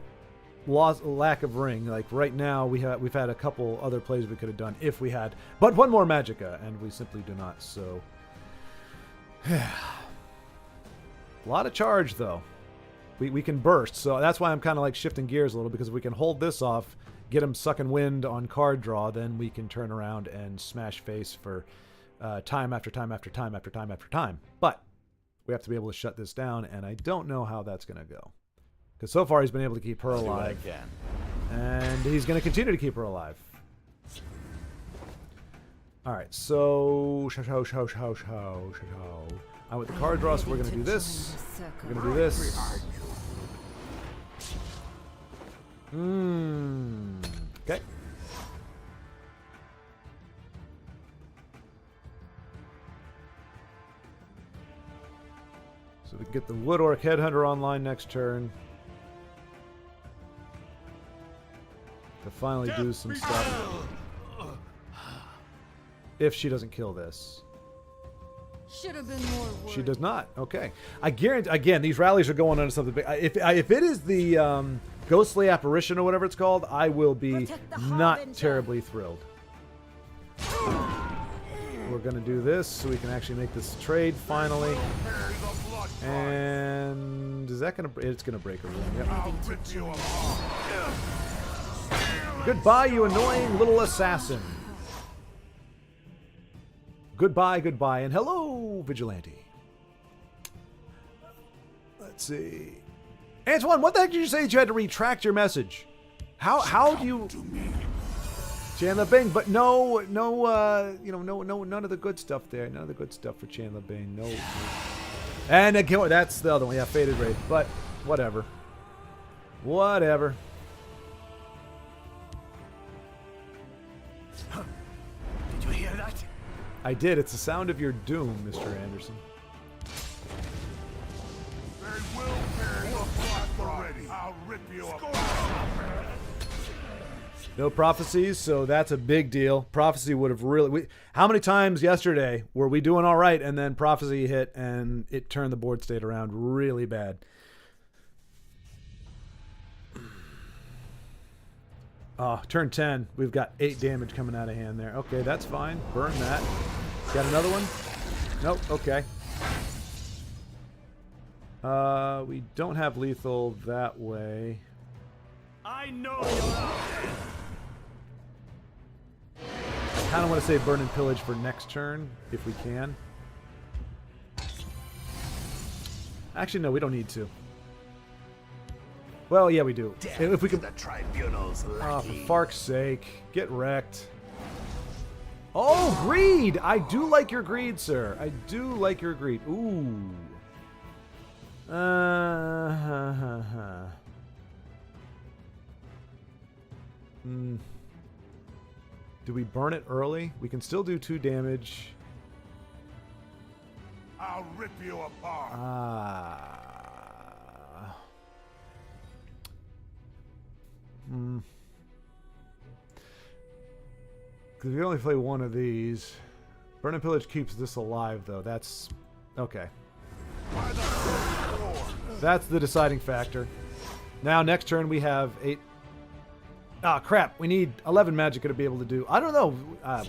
lack of ring. Like right now, we've had a couple other plays we could have done if we had, but one more Magicka, and we simply do not. So, a lot of charge though. We can burst, so that's why I'm kind of like shifting gears a little, because if we can hold this off, get him sucking wind on card draw, then we can turn around and smash face for time after time after time after time after time. But we have to be able to shut this down, and I don't know how that's going to go. Because so far he's been able to keep her alive. And he's going to continue to keep her alive. Alright, so... I want the card draw, so we're going to do this. We're going to do this. Okay. So we can get the Wood Orc Headhunter online next turn. To finally do some stuff. If she doesn't kill this. Should have been more worthy. She does not. Okay. I guarantee, again, these rallies are going on to something big. If it is the Ghostly Apparition or whatever it's called, I will be Protect the not Harbinger. terribly thrilled. We're going to do this so we can actually make this trade finally. And is that going to... It's going to break a rune. Yep. I'll rip you apart. Goodbye, you annoying little assassin. Goodbye, goodbye, and hello, Vigilante. Let's see. Antoine, what the heck did you say that you had to retract your message? How do you... Chandler Bing, but no, none of the good stuff there. None of the good stuff for Chandler Bing. No. And again, that's the other one. Yeah, Faded Wraith, but whatever. Whatever. Did you hear that? I did. It's the sound of your doom, Mr. Anderson. They will pay the price already. I'll rip you apart. No prophecies, so that's a big deal. Prophecy would have really... how many times yesterday were we doing all right, and then prophecy hit, and it turned the board state around really bad? Turn 10. We've got 8 damage coming out of hand there. Okay, that's fine. Burn that. Got another one? Nope, okay. We don't have lethal that way. I know you're out there. I kind of want to say burn and pillage for next turn, if we can. Actually, no, we don't need to. Well, yeah, we do. If we To could. the tribunal's Oh, lackey. for fark's sake. Get wrecked. Oh, greed! I do like your greed, sir. I do like your greed. Ooh. Do we burn it early? We can still do 2 damage. I'll rip you apart. Because we only play one of these. Burn and Pillage keeps this alive, though. That's... okay. By the first forge. That's the deciding factor. Now, next turn, we have 8... Ah, crap. We need 11 Magicka to be able to do... I don't know.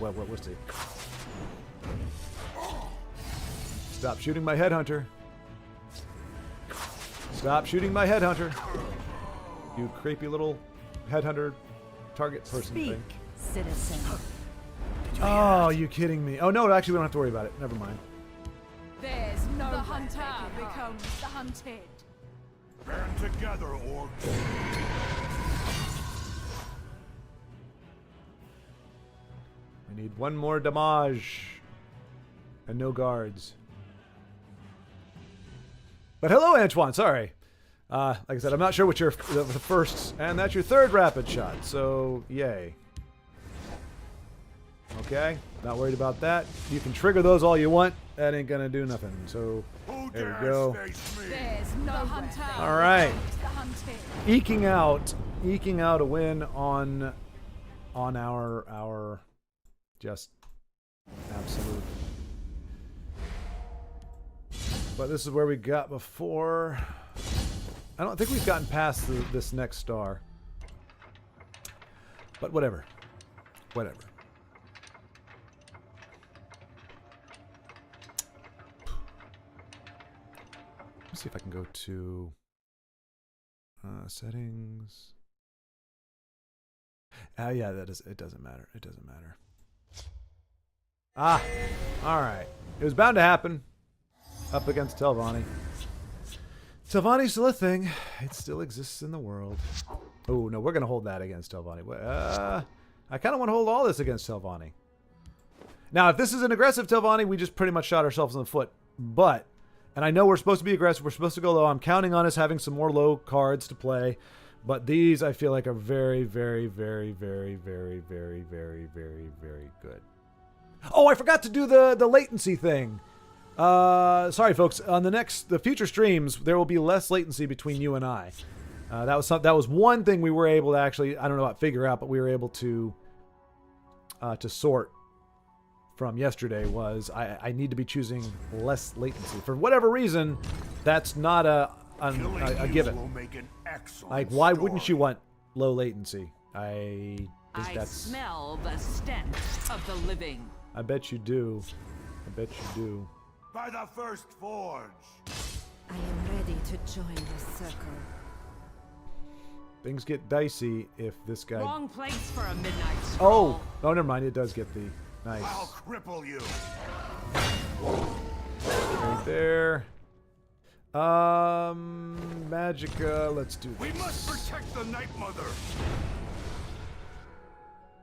Well, we'll see. Stop shooting my headhunter. Stop shooting my headhunter. You creepy little headhunter target person Speak, thing. citizen. Oh, you kidding me? Oh, no, actually, we don't have to worry about it. Never mind. There's no the hunter becomes the hunted. Band together, orcs. We need 1 more damage. And no guards. But hello, Antoine. Sorry. Like I said, I'm not sure what your the first, and that's your 3rd rapid shot. So, yay. Okay, not worried about that. You can trigger those all you want. That ain't gonna do nothing. So, Who there we dares go. face me? There's no hunter. All right. The hunted. Eking out a win on our just absolute. But this is where we got before. I don't think we've gotten past this next star. But whatever. Whatever. Let's see if I can go to settings. Yeah, that is. It doesn't matter. It doesn't matter. Ah, all right. It was bound to happen. Up against Telvanni. Telvanni's still a thing. It still exists in the world. Oh no, we're gonna hold that against Telvanni. I kind of want to hold all this against Telvanni. Now, if this is an aggressive Telvanni, we just pretty much shot ourselves in the foot. But, and I know we're supposed to be aggressive. We're supposed to go low. I'm counting on us having some more low cards to play. But these, I feel like, are very, very, very, very, very, very, very, very, very good. Oh, I forgot to do the latency thing. Sorry, folks. On the future streams, there will be less latency between you and I. That was one thing we were able to actually, I don't know about figure out, but we were able to sort from yesterday. Was I need to be choosing less latency for whatever reason? That's not a given. Will make an excellent Like, why wouldn't story. you want low latency? I think I that's. smell the stench of the living. I bet you do. I bet you do. By the first forge. I am ready to join the circle. Things get dicey if this guy. Wrong place for a midnight Oh, stroll. oh, never mind. It does get the nice I'll cripple you. right there. Magicka. Let's do We this. must protect the Night Mother.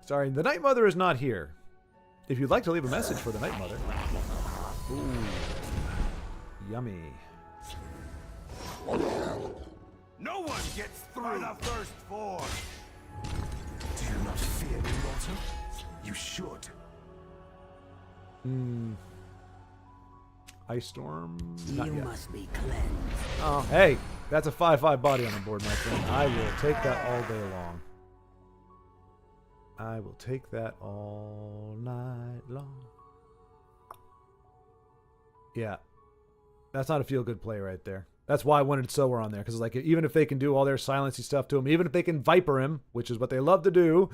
Sorry, the Night Mother is not here. If you'd like to leave a message for the Night Mother. Ooh, yummy. No one gets through. By the first forge. Do you not fear me, mortal? You should. Ice Storm. Not You yet. must be cleansed. Oh, hey, that's a 5/5 body on the board, my friend. I will take that all day long. I will take that all night long. Yeah. That's not a feel-good play right there. That's why I wanted Sower on there, because like even if they can do all their silency stuff to him, even if they can Viper him, which is what they love to do,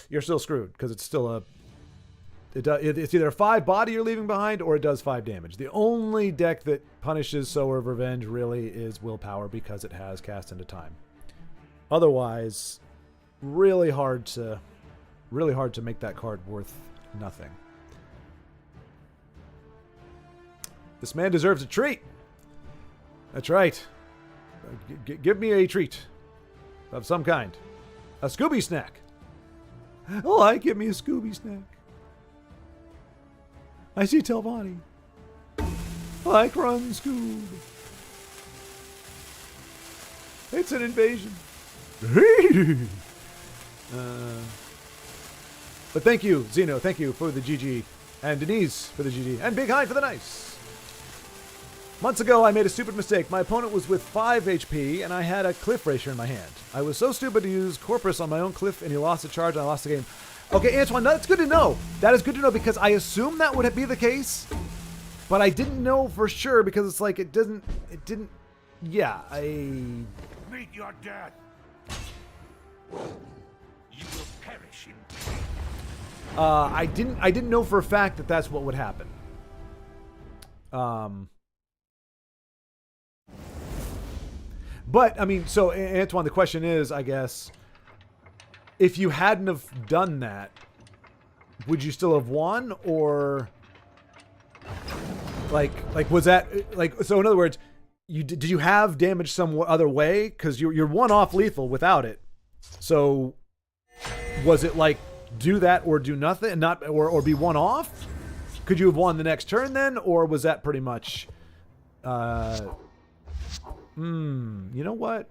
you're still screwed, because it's still a... It's either a 5 body you're leaving behind, or it does 5 damage. The only deck that punishes Sower of Revenge really is Willpower, because it has Cast into Time. Otherwise, really hard to make that card worth nothing. This man deserves a treat. That's right. Give me a treat. of some kind. A Scooby snack. Oh, give me a Scooby snack. I see Telvani. Like run, Scoob. It's an invasion. But thank you, Zeno. Thank you for the GG. And Denise for the GG. And Big High for the nice. Months ago, I made a stupid mistake. My opponent was with 5 HP, and I had a Cliff Racer in my hand. I was so stupid to use Corpus on my own Cliff, and he lost the charge, and I lost the game. Okay, Antoine, that's good to know. That is good to know, because I assumed that would be the case, but I didn't know for sure, because it's like, it didn't, yeah, Meet your death. You will perish in pain. I didn't know for a fact that that's what would happen. But, I mean, so, Antoine, the question is, I guess, if you hadn't have done that, would you still have won? Or, like was that, like, so in other words, did you have damage some other way? Because you're one off lethal without it. So, was it like, do that or do nothing, and not, or be one off? Could you have won the next turn then? Or was that pretty much, you know what?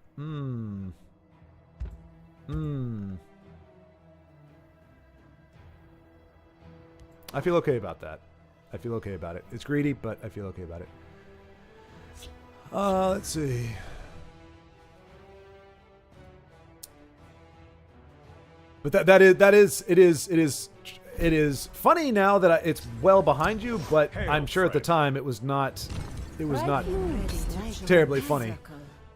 I feel okay about that. I feel okay about it. It's greedy, but I feel okay about it. Let's see. But it is funny now that it's well behind you, but I'm sure at the time it was not terribly funny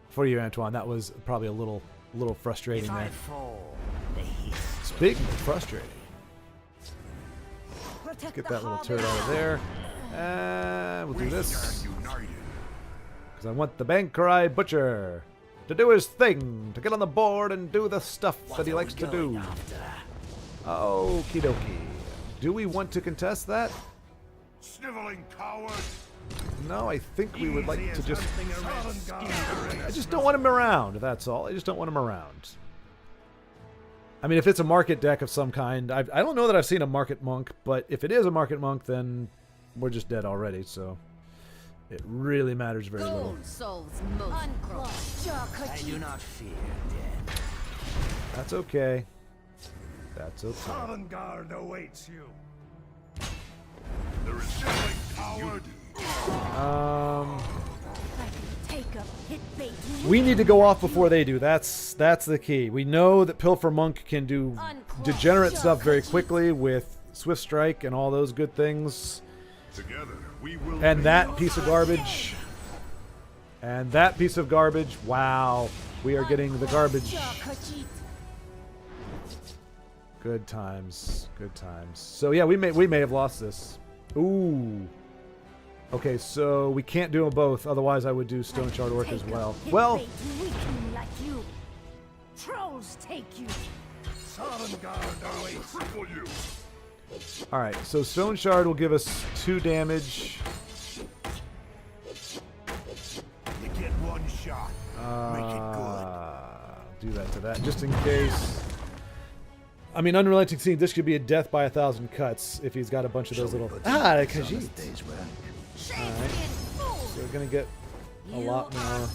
for you, Antoine. That was probably a little frustrating there. Speaking of frustrating, let's get that little turret out of there. And we'll do this. Because I want the Bankarai Butcher to do his thing, to get on the board and do the stuff that he likes to do. Okie dokie. Do we want to contest that? Sniveling coward. No, I think we would like to just... I just don't want him around, that's all. I just don't want him around. I mean, if it's a market deck of some kind, I don't know that I've seen a market monk, but if it is a market monk, then we're just dead already, so it really matters very little. Solves most I do not fear death. That's okay. That's okay. Avant-garde awaits you. There is sniveling coward. We need to go off before they do. That's the key. We know that Pilfer Monk can do degenerate stuff very quickly with Swift Strike and all those good things. Together, we will. And that piece of garbage. And that piece of garbage. Wow. We are getting the garbage. Good times. Good times. So yeah, we may have lost this. Ooh. Okay, so we can't do them both. Otherwise, I would do Stone Shard Orc as well. Well, Trolls take you. Triple you. all right. So Stone Shard will give us 2 damage. You get one shot. Make it good. Do that to that, just in case. I mean, Unrelenting Scene, this could be a death by 1,000 cuts if he's got a bunch of those little... Khajiit. Alright, so we're going to get a lot more.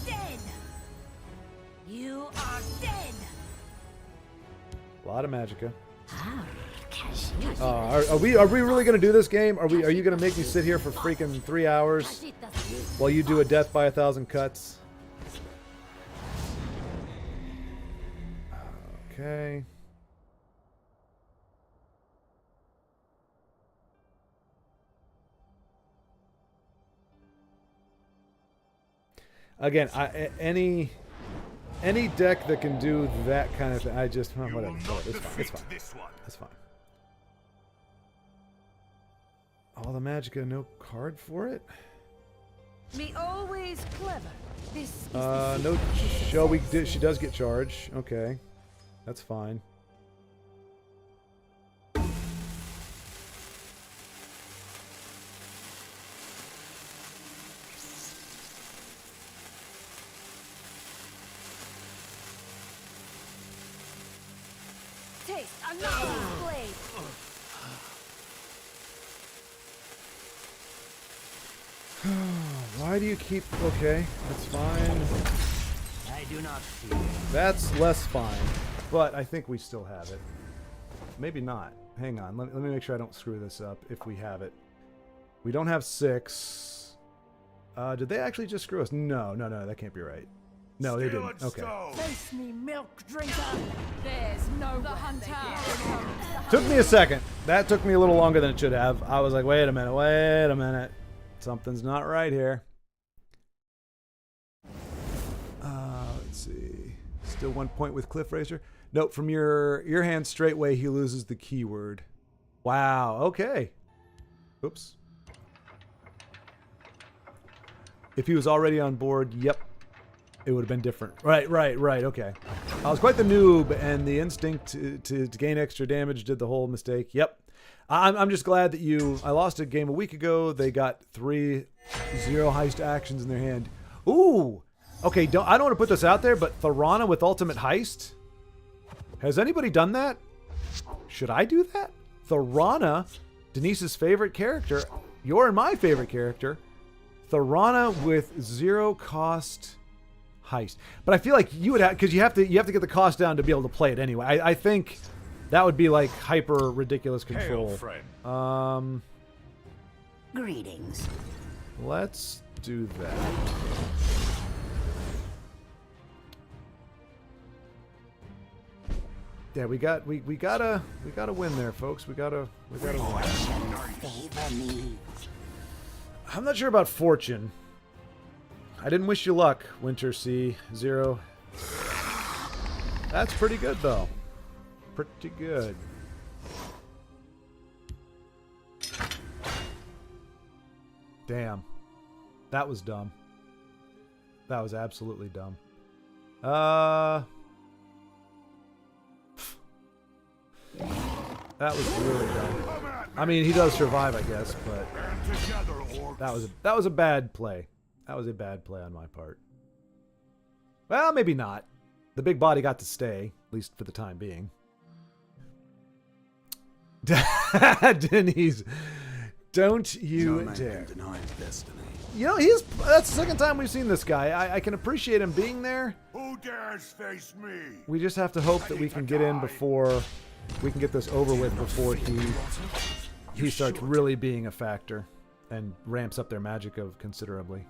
You are dead. A lot of magicka. Are we really going to do this game? Are you going to make me sit here for freaking 3 hours while you do a death by 1,000 cuts? Okay. Again, any deck that can do that kind of thing, I just whatever. It's fine. It's fine. All the magicka, no card for it. Me always clever. This is No. She does get charge. Okay, that's fine. Taste another blade. Why do you keep... Okay, that's fine. I do not fear. That's less fine. But I think we still have it. Maybe not. Hang on. Let me make sure I don't screw this up if we have it. We don't have 6. Did they actually just screw us? No, that can't be right. No, they Steel didn't. and Okay. stone. Face me, milk drinker. There's no the hunter. Took me a second. That took me a little longer than it should have. I was like, wait a minute. Something's not right here. Let's see. Still 1 point with Cliff Racer. Note from your hand straightway he loses the keyword. Wow. Okay. Oops. If he was already on board, yep, it would have been different. Right. Okay. I was quite the noob, and the instinct to gain extra damage did the whole mistake. Yep. I'm just glad that I lost a game a week ago. They got 3 zero heist actions in their hand. Ooh. Okay, I don't want to put this out there, but Tharana with ultimate heist? Has anybody done that? Should I do that? Tharana, Denise's favorite character, your and my favorite character. Tharana with 0 cost heist. But I feel like you would have, because you have to get the cost down to be able to play it anyway. I think that would be like hyper ridiculous control. Hail, friend. Greetings. Let's do that. Yeah, we gotta win there, folks. We gotta win. Favor me. I'm not sure about fortune. I didn't wish you luck, Winter Sea 0. That's pretty good, though. Pretty good. Damn. That was dumb. That was absolutely dumb. That was really dumb. I mean, he does survive, I guess, but Band together, orcs. that was a bad play. That was a bad play on my part. Well, maybe not. The big body got to stay, at least for the time being. Denise, don't you dare. Deny destiny. You know, that's the second time we've seen this guy. I can appreciate him being there. Who dares face me? We just have to hope that we can get in before we can get this over with before he starts really being a factor and ramps up their magic of considerably.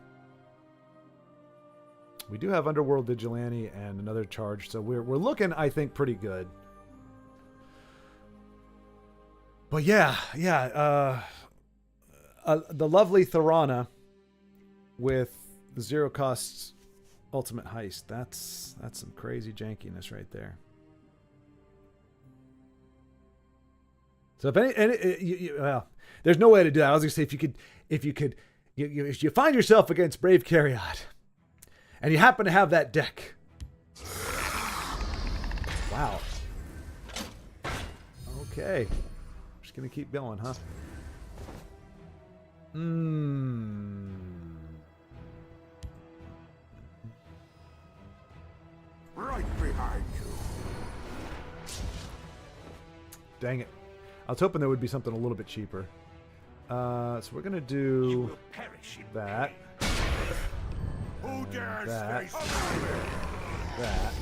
We do have Underworld Vigilante and another charge, so we're looking, I think, pretty good. But yeah, the lovely Tharana with the 0 costs ultimate heist. That's some crazy jankiness right there. So well, there's no way to do that. I was gonna say if you find yourself against Brave Carriot, and you happen to have that deck. Wow. Okay. Just gonna keep going, huh? Right behind you. Dang it. I was hoping there would be something a little bit cheaper. So we're gonna do that. Who dares That. face me? That.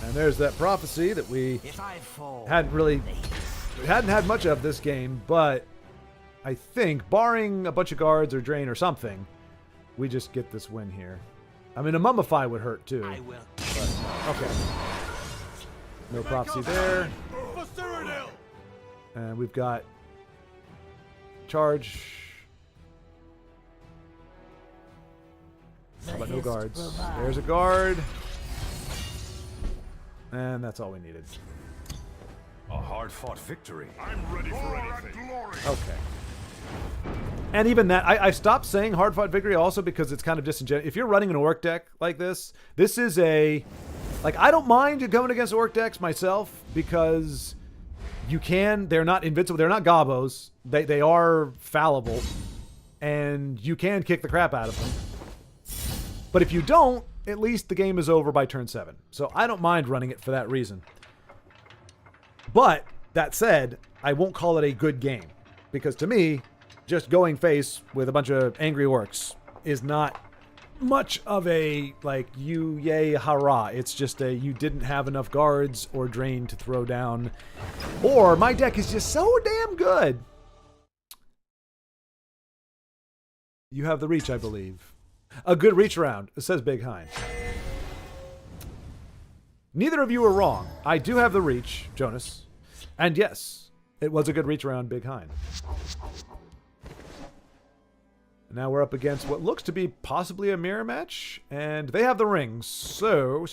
And there's that prophecy that we If I fall, hadn't had much of this game, but I think, barring a bunch of guards or drain or something, we just get this win here. I mean, a mummify would hurt too. I will. But, okay. No prophecy there. For Cyrodiil! And we've got charge. But no guards. There's a guard. And that's all we needed. A hard-fought victory. I'm ready for anything. Glory. Okay. And even that, I stopped saying hard-fought victory also because it's kind of disingenuous. If you're running an orc deck like this is a... Like, I don't mind going against orc decks myself because you can... They're not invincible. They're not gobos. They are fallible. And you can kick the crap out of them. But if you don't, at least the game is over by turn 7. So I don't mind running it for that reason. But that said, I won't call it a good game. Because to me, just going face with a bunch of angry orcs is not much of a, like, you yay hurrah. It's just a you didn't have enough guards or drain to throw down. Or my deck is just so damn good. You have the reach, I believe. A good reach round, says Big Hein. Neither of you are wrong. I do have the reach, Jonas. And yes, it was a good reach round, Big Hein. Now we're up against what looks to be possibly a mirror match. And they have the rings. So.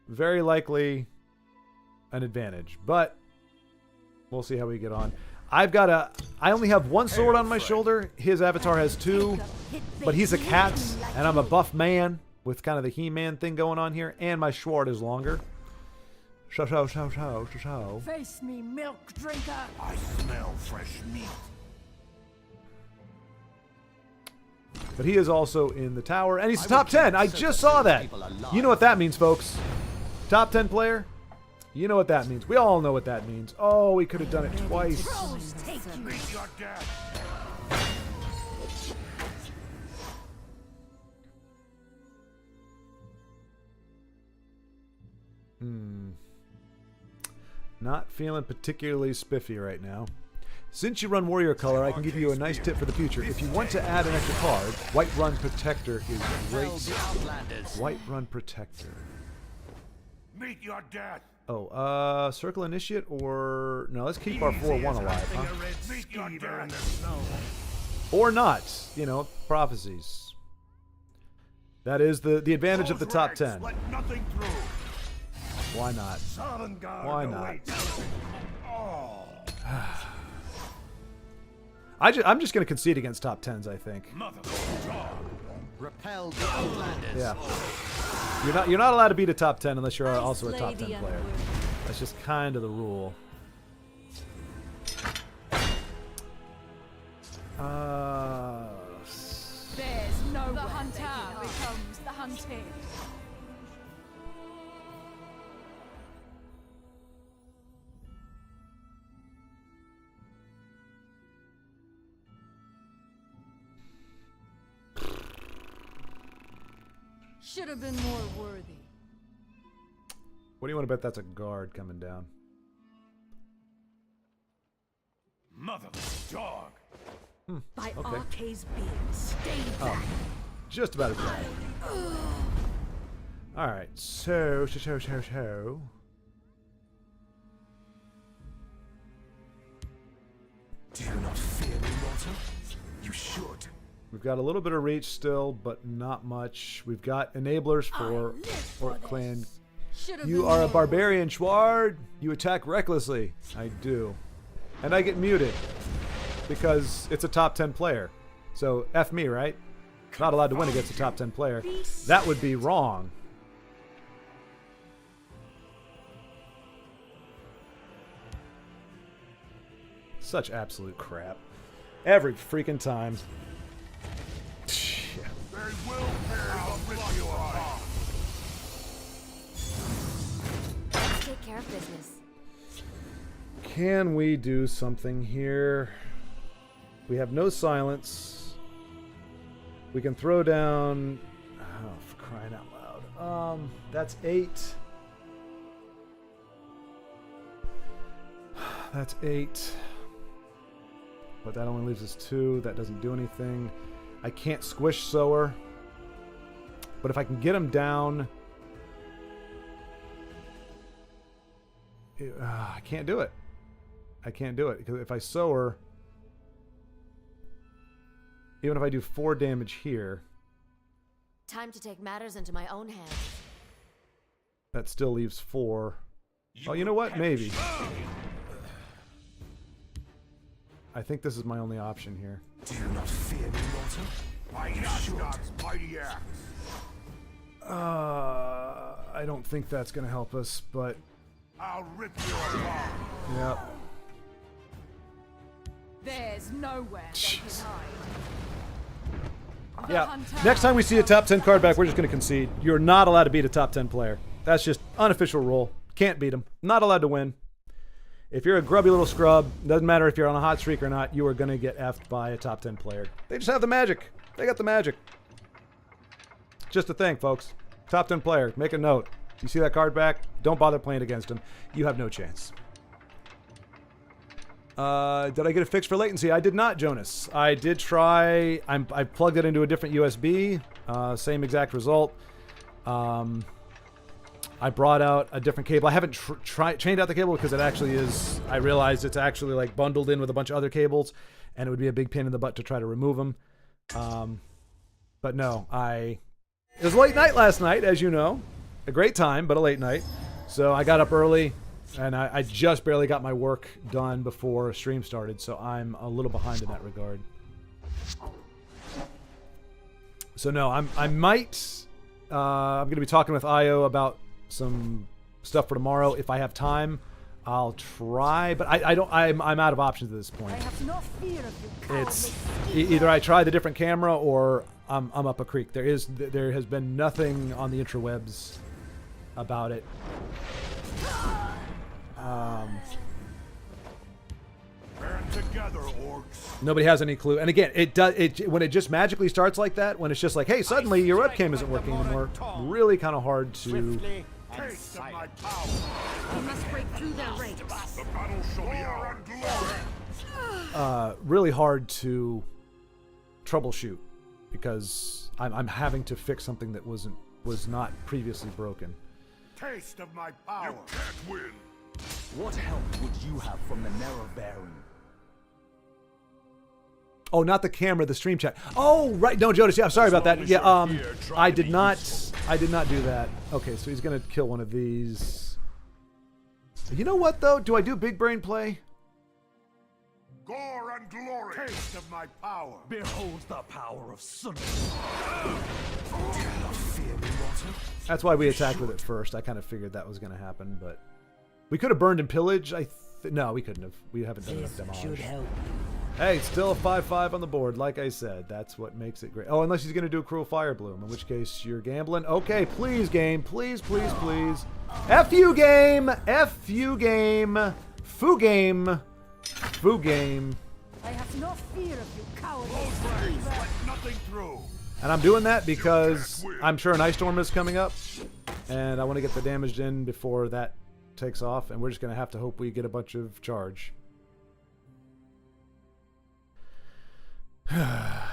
Very likely an advantage. But we'll see how we get on. I only have one sword on my shoulder. His avatar has two. But he's a cat. And I'm a buff man with kind of the He-Man thing going on here. And my sword is longer. Face me, milk drinker. I smell fresh meat. But he is also in the tower, and he's top 10. I just saw that. You know what that means, folks. Top 10 player. You know what that means. We all know what that means. Oh, we could have done it twice. Meet your death. Not feeling particularly spiffy right now. Since you run Warrior Color, I can give you a nice tip for the future. If you want to add an extra card, Whiterun Protector is great. Whiterun Protector. Meet your death. Oh, Circle Initiate or... No, let's keep our 4-1 alive, huh? Meet your death. Or not. You know, prophecies. That is the advantage of the top 10. Let nothing through. Why not? Why not? I'm just going to concede against top 10s, I think. Repel the Outlanders. Yeah. You're not allowed to beat a top 10 unless you're also a top 10 player. That's just kind of the rule. There's no the hunter becomes the hunted. Should have been more worthy. What do you want to bet that's a guard coming down? Motherless dog. By Okay. Arcade's beard, stay back. Just about as bad. Alright, so. Do you not fear me, mortal? You should. We've got a little bit of reach still, but not much. We've got enablers for Orc Clan. You are a barbarian, Schward. You attack recklessly. I do. And I get muted because it's a top 10 player. So F me, right? Not allowed to win against a top 10 player. That would be wrong. Such absolute crap. Every freaking time. They will rip you apart. Take care of business. Can we do something here? We have no silence. We can throw down... Oh, for crying out loud. That's 8. That's 8. But that only leaves us 2. That doesn't do anything. I can't squish Sower. But if I can get him down... I can't do it. I can't do it. Because if I Sower... Even if I do 4 damage here... Time to take matters into my own hands. That still leaves 4. Oh, you know what? Maybe. I think this is my only option here. Do you not fear me, mortal? My Yashdog's mighty axe. I don't think that's going to help us, but... I'll rip you apart. Yeah. There's nowhere they can hide. The Yeah. hunter Next time we see a top 10 card back, we're just going to concede. You're not allowed to beat a top 10 player. That's just unofficial rule. Can't beat them. Not allowed to win. If you're a grubby little scrub, doesn't matter if you're on a hot streak or not, you are going to get effed by a top 10 player. They just have the magic. They got the magic. Just a thing, folks. Top 10 player. Make a note. You see that card back? Don't bother playing against him. You have no chance. Did I get a fix for latency? I did not, Jonas. I did try. I plugged it into a different USB. Same exact result. I brought out a different cable. I haven't chained out the cable because it actually is. I realized it's actually like bundled in with a bunch of other cables, and it would be a big pain in the butt to try to remove them. But no, it was a late night last night, as you know. A great time, but a late night. So I got up early, and I just barely got my work done before stream started, so I'm a little behind in that regard. So no, I'm going to be talking with Io about some stuff for tomorrow. If I have time, I'll try, but I'm out of options at this point. I have no fear of you, It's either I try the different camera or I'm up a creek. There has been nothing on the interwebs about it. Band together, orcs. Nobody has any clue. And again, when it just magically starts like that, when it's just like, hey, suddenly your webcam isn't working anymore, really kind of hard to. Taste of my power. We must break through their ranks. The battle shall be ours. Really hard to troubleshoot because I'm having to fix something that was not previously broken. Taste of my power. You can't win. What help would you have from the Narrow Baron? Oh, not the camera, the stream chat. Oh, right. No, Jonas. Yeah, sorry about that. Yeah, I did not do that. Okay, so he's gonna kill one of these. You know what though? Do I do big brain play? Gore and glory. Taste of my power. Behold the power of Sun. Do you not fear me, mortal? That's why we attacked with it first. I kind of figured that was gonna happen, but we could have burned and pillaged. No, we couldn't have. We haven't done enough demolish. Hey, still a 5-5 on the board, like I said. That's what makes it great. Oh, unless he's going to do a Cruel Fire Bloom, in which case you're gambling. Okay, please, game. Please, please, please. F you, game. F you, game. Foo game. Foo game. I have no fear of you, cowardly Ranks, let nothing through. And I'm doing that because I'm sure an ice storm is coming up, and I want to get the damage in before that takes off, and we're just going to have to hope we get a bunch of charge. I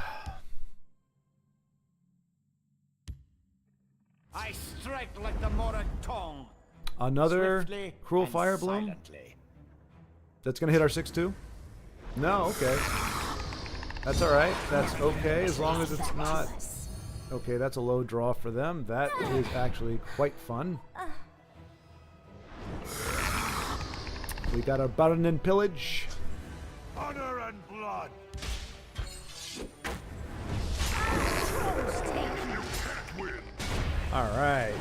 strike like the Morag tongue. Another Swiftly Cruel and Fire Bloom? silently. That's going to hit our 6-2? No, okay. That's alright. That's okay as long as it's not... Okay, that's a low draw for them. That is actually quite fun. We got a Baron and Pillage. Honor and blood. Alright.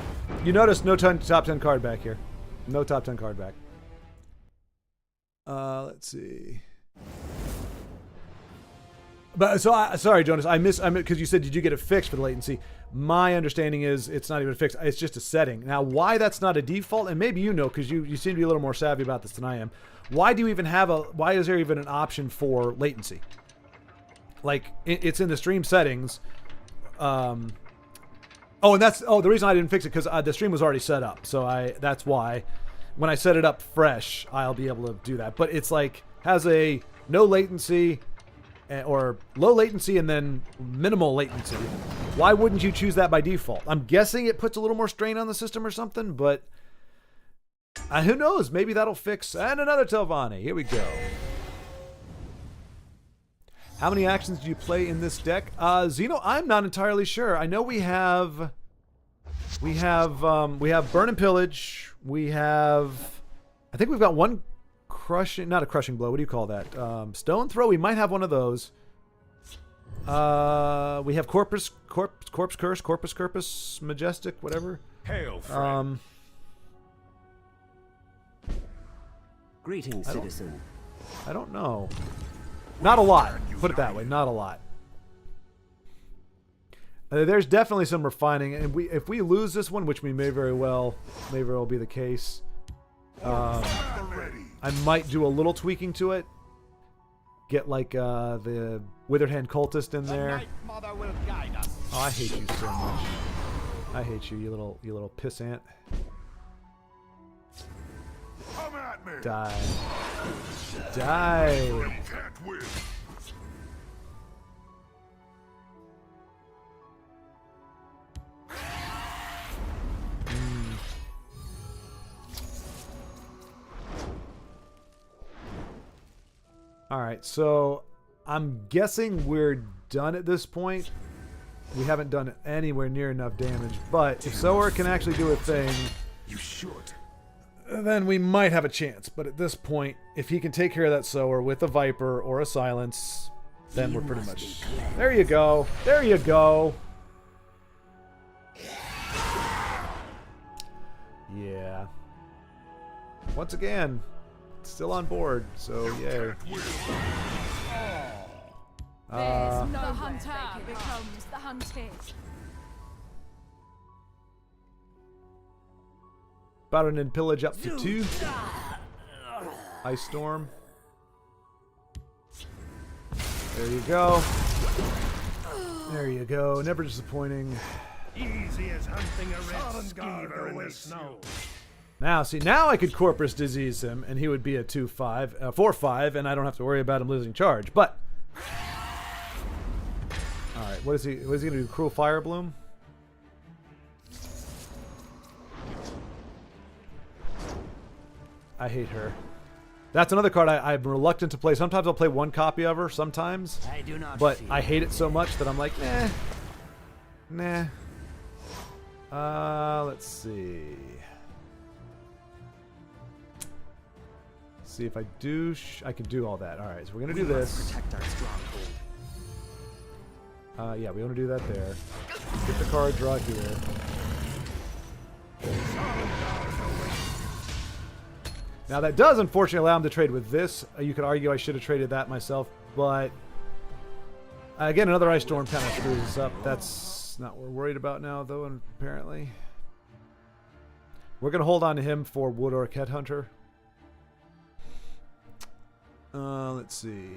You notice no top 10 card back here. No top 10 card back. Let's see. But so sorry, Jonas. I because you said did you get it fixed for the latency? My understanding is it's not even fixed. It's just a setting. Now, why that's not a default, and maybe you know because you seem to be a little more savvy about this than I am. Why do you even have why is there even an option for latency? Like it's in the stream settings. Oh, and that's the reason I didn't fix it because the stream was already set up. So that's why when I set it up fresh, I'll be able to do that. But it's like has a no latency or low latency and then minimal latency. Why wouldn't you choose that by default? I'm guessing it puts a little more strain on the system or something, but who knows? Maybe that'll fix. And another Telvanni. Here we go. How many actions do you play in this deck? Zeno, I'm not entirely sure. I know we have Burn and Pillage. We have, I think we've got one crushing, not a crushing blow. What do you call that? Stone Throw. We might have one of those. We have Corpus Curse, Corpus Majestic, whatever. Hail, friend. Greetings, citizen. I don't know. Not a lot. Put it that way. Not a lot. There's definitely some refining, and if we lose this one, which we may very well be the case, Ready. I might do a little tweaking to it. Get like the Withered Hand Cultist in there. Oh, I hate you so much. I hate you, you little pissant. Come at me. Die. Die. You can't win. Alright, so I'm guessing we're done at this point. We haven't done anywhere near enough damage, but if Sower can actually do a thing, You should. then we might have a chance. But at this point, if he can take care of that Sower with a Viper or a Silence, then we're pretty much... There you go. There you go. Yeah. Once again, still on board, so yay. There's no hunter becomes the hunted. Baron and Pillage up to 2. Ice Storm. There you go. There you go. Never disappointing. Easy as hunting a red skeever in the snow. Now, see, now I could Corpus Disease him, and he would be a 2-5, 4-5, and I don't have to worry about him losing charge. But, all right, what is he gonna do? Cruel Fire Bloom? I hate her. That's another card I'm reluctant to play. Sometimes I'll play one copy of her, sometimes, but I hate it so much that I'm like, nah. Let's see. See if I do. I can do all that. All right, so we're gonna do this. Protect our stronghold. Yeah, we want to do that there. Get the card draw here. Now that does unfortunately allow him to trade with this. You could argue I should have traded that myself, but again, another Ice Storm kind of screws us up. That's not what we're worried about now, though. And apparently, we're gonna hold on to him for Wood Orc Headhunter. Let's see.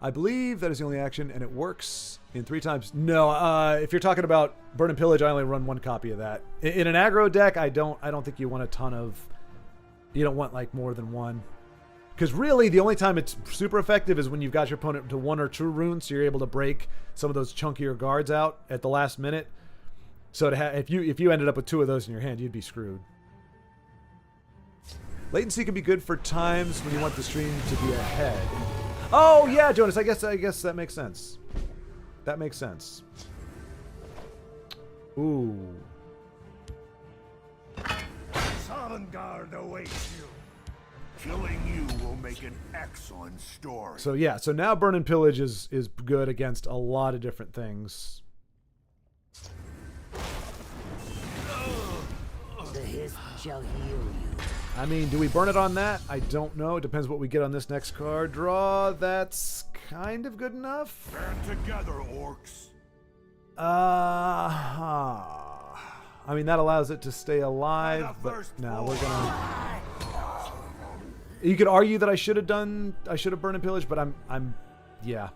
I believe that is the only action, and it works in 3 times. No, if you're talking about Burn and Pillage, I only run 1 copy of that. In an aggro deck, I don't think you want a ton of. You don't want like more than 1, because really the only time it's super effective is when you've got your opponent to 1 or 2 runes, so you're able to break some of those chunkier guards out at the last minute. So if you ended up with 2 of those in your hand, you'd be screwed. Latency can be good for times when you want the stream to be ahead. Oh yeah, Jonas. I guess that makes sense. That makes sense. Ooh. Sovngarde awaits you. Killing you will make an excellent story. So yeah, so now Burn and Pillage is good against a lot of different things. The hiss shall heal you. I mean, do we burn it on that? I don't know. It depends what we get on this next card draw. That's kind of good enough. Band together, orcs. I mean, that allows it to stay alive, but no, we're gonna. You could argue that I should have Burn and Pillage, but I'm, yeah.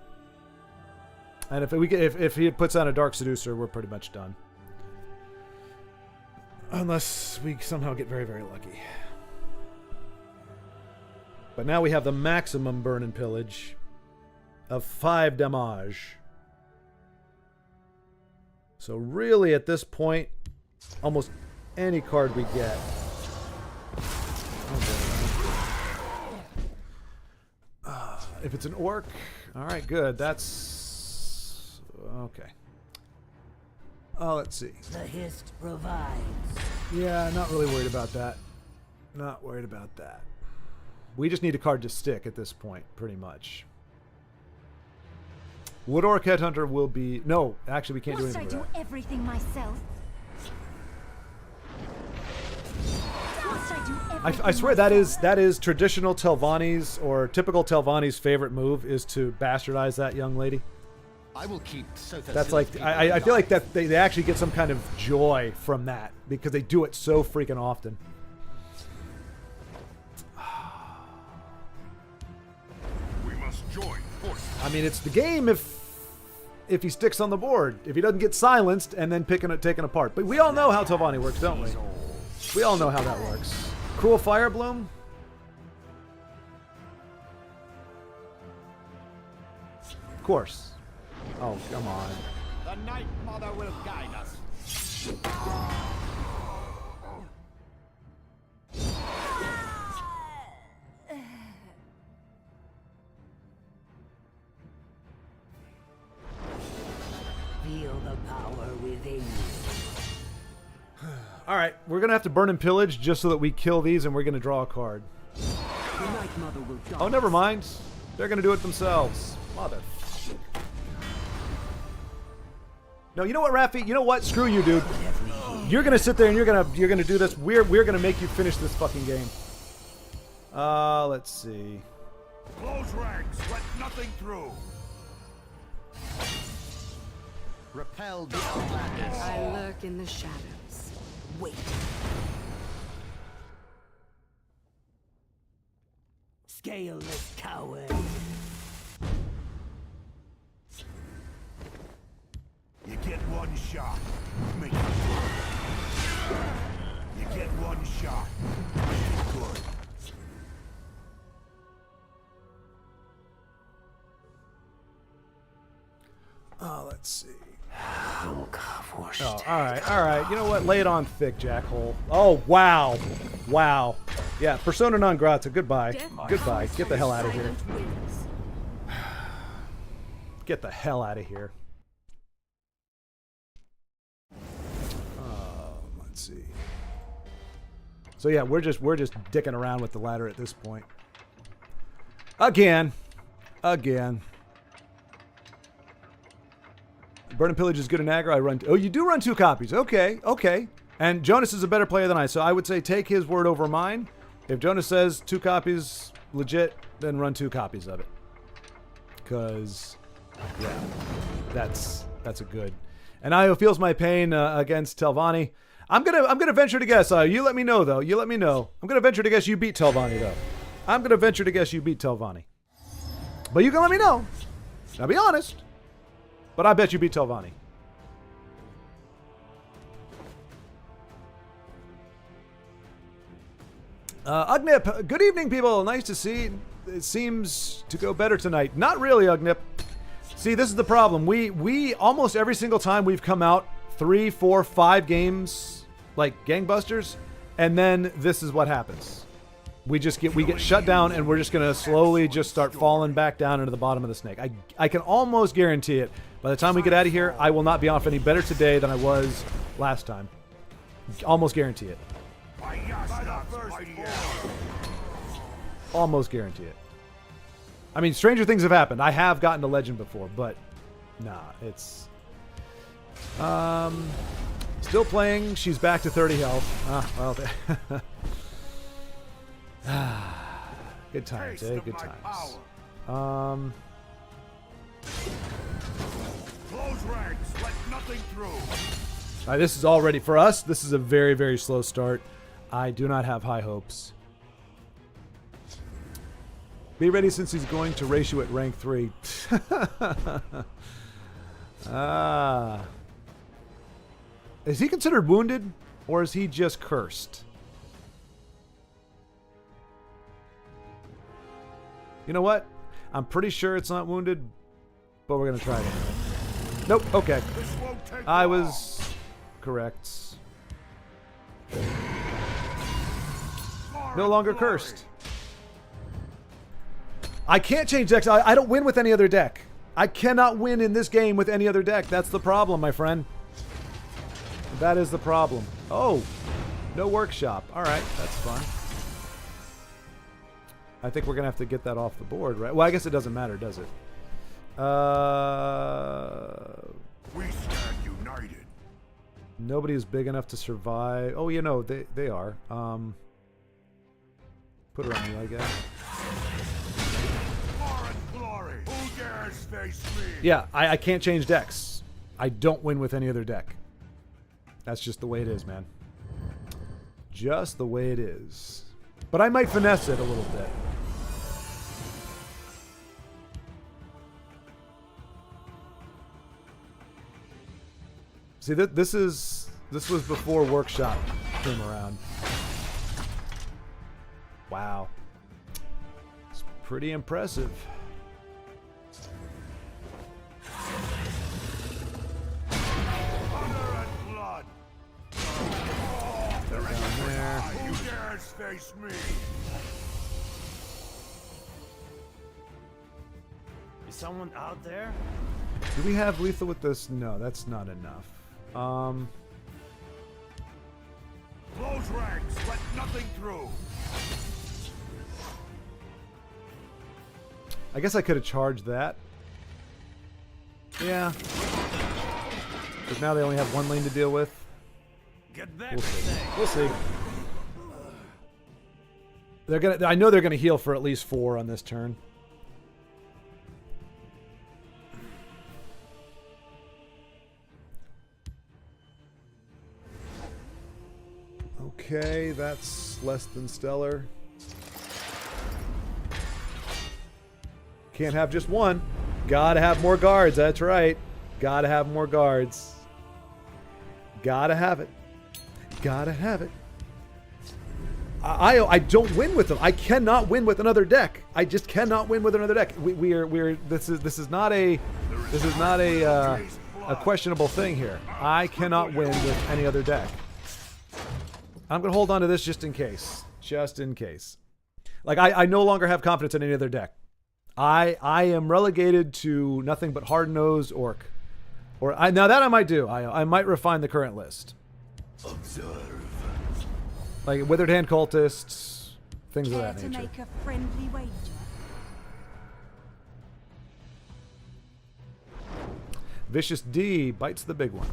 And if he puts on a Dark Seducer, we're pretty much done. Unless we somehow get very, very lucky. But now we have the maximum Burn and Pillage of 5 damage. So really, at this point, almost any card we get. If it's an orc, all right, good. That's okay. Let's see. The hist provides. Yeah, not really worried about that. Not worried about that. We just need a card to stick at this point, pretty much. Wood Orc Headhunter will be... No, actually, we can't do anything with that. Must I do everything myself? Must I do everything I swear that is traditional Telvanni's or typical Telvanni's favorite move is to bastardize that young lady. I will keep That's like I feel like that they actually get some kind of joy from that because they do it so freaking often. I mean, it's the game if he sticks on the board, if he doesn't get silenced and then taken apart. But we all know how Telvanni works, don't we? We all know how that works. Cruel Fire Bloom. Of course. Oh, come on. The Night Mother will guide us. Feel the power within you. All right, we're going to have to burn and pillage just so that we kill these and we're going to draw a card. The Night Mother will guide Oh, never mind. They're going to do it themselves. Mother. No, you know what, Rafi? You know what? Screw you, dude. You're going to sit there and you're going to do this. We're going to make you finish this fucking game. Let's see. Close ranks. Let nothing through. Repel the outlanders. I lurk in the shadows. Wait. Scaleless coward. You get one shot. Make it good. You get one shot. Make it good. Let's see. Oh, all right. You know what? Lay it on thick, Jackhole. Oh, wow. Wow. Yeah, persona non grata. Goodbye. Goodbye. Get the hell out of here. Get the hell out of here. Let's see. So yeah, we're just dicking around with the ladder at this point. Again. Burn and Pillage is good in aggro. I run. Oh, you do run 2 copies. Okay. And Jonas is a better player than I, so I would say take his word over mine. If Jonas says 2 copies legit, then run 2 copies of it. Cause, yeah, that's a good. And Io feels my pain against Telvanni. I'm gonna venture to guess. You let me know though. You let me know. I'm gonna venture to guess you beat Telvanni though. I'm gonna venture to guess you beat Telvanni. But you can let me know. Now be honest. But I bet you beat Telvanni. Ugnip, good evening, people. Nice to see. It seems to go better tonight. Not really, Ugnip. See, this is the problem. We almost every single time we've come out 3, 4, 5 games like gangbusters, and then this is what happens. We get shut down, and we're just gonna slowly just start falling back down into the bottom of the snake. I can almost guarantee it. By the time we get out of here, I will not be off any better today than I was last time. Almost guarantee it. Almost guarantee it. I mean, stranger things have happened. I have gotten to legend before, but nah, it's still playing. She's back to 30 health. Good times, eh? Good times. Close ranks. Let nothing through. All right, this is already for us. This is a very, very slow start. I do not have high hopes. Be ready since he's going to race you at rank 3. Is he considered wounded, or is he just cursed? You know what? I'm pretty sure it's not wounded, but we're going to try it anyway. Nope, okay. I was correct. No longer cursed. I can't change decks. I don't win with any other deck. I cannot win in this game with any other deck. That's the problem, my friend. That is the problem. Oh, no workshop. All right, that's fine. I think we're going to have to get that off the board, right? Well, I guess it doesn't matter, does it? We stand united. Nobody is big enough to survive. Oh, you know, they are. Put her on me, I guess. Foreign glory. Who dares face me? Yeah, I can't change decks. I don't win with any other deck. That's just the way it is, man. Just the way it is. But I might finesse it a little bit. See, this was before Workshop came around. Wow. It's pretty impressive. Honor and blood. They're down there. You dare face me? Is someone out there? Do we have lethal with this? No, that's not enough. Close ranks. Let nothing through. I guess I could have charged that. Yeah. But now they only have one lane to deal with. Get back, We'll see. thing. We'll see. They're gonna. I know they're gonna heal for at least 4 on this turn. Okay, that's less than stellar. Can't have just one. Gotta have more guards. That's right. Gotta have more guards. Gotta have it. Gotta have it. I don't win with them. I cannot win with another deck. I just cannot win with another deck. This is not a questionable thing here. I cannot win with any other deck. I'm gonna hold on to this just in case. Just in case. Like I no longer have confidence in any other deck. I am relegated to nothing but hard-nosed orc. Now that I might do. I might refine the current list. Observe. Like Withered Hand Cultists, things of Care that to nature. make a friendly wager? Vicious D bites the big one.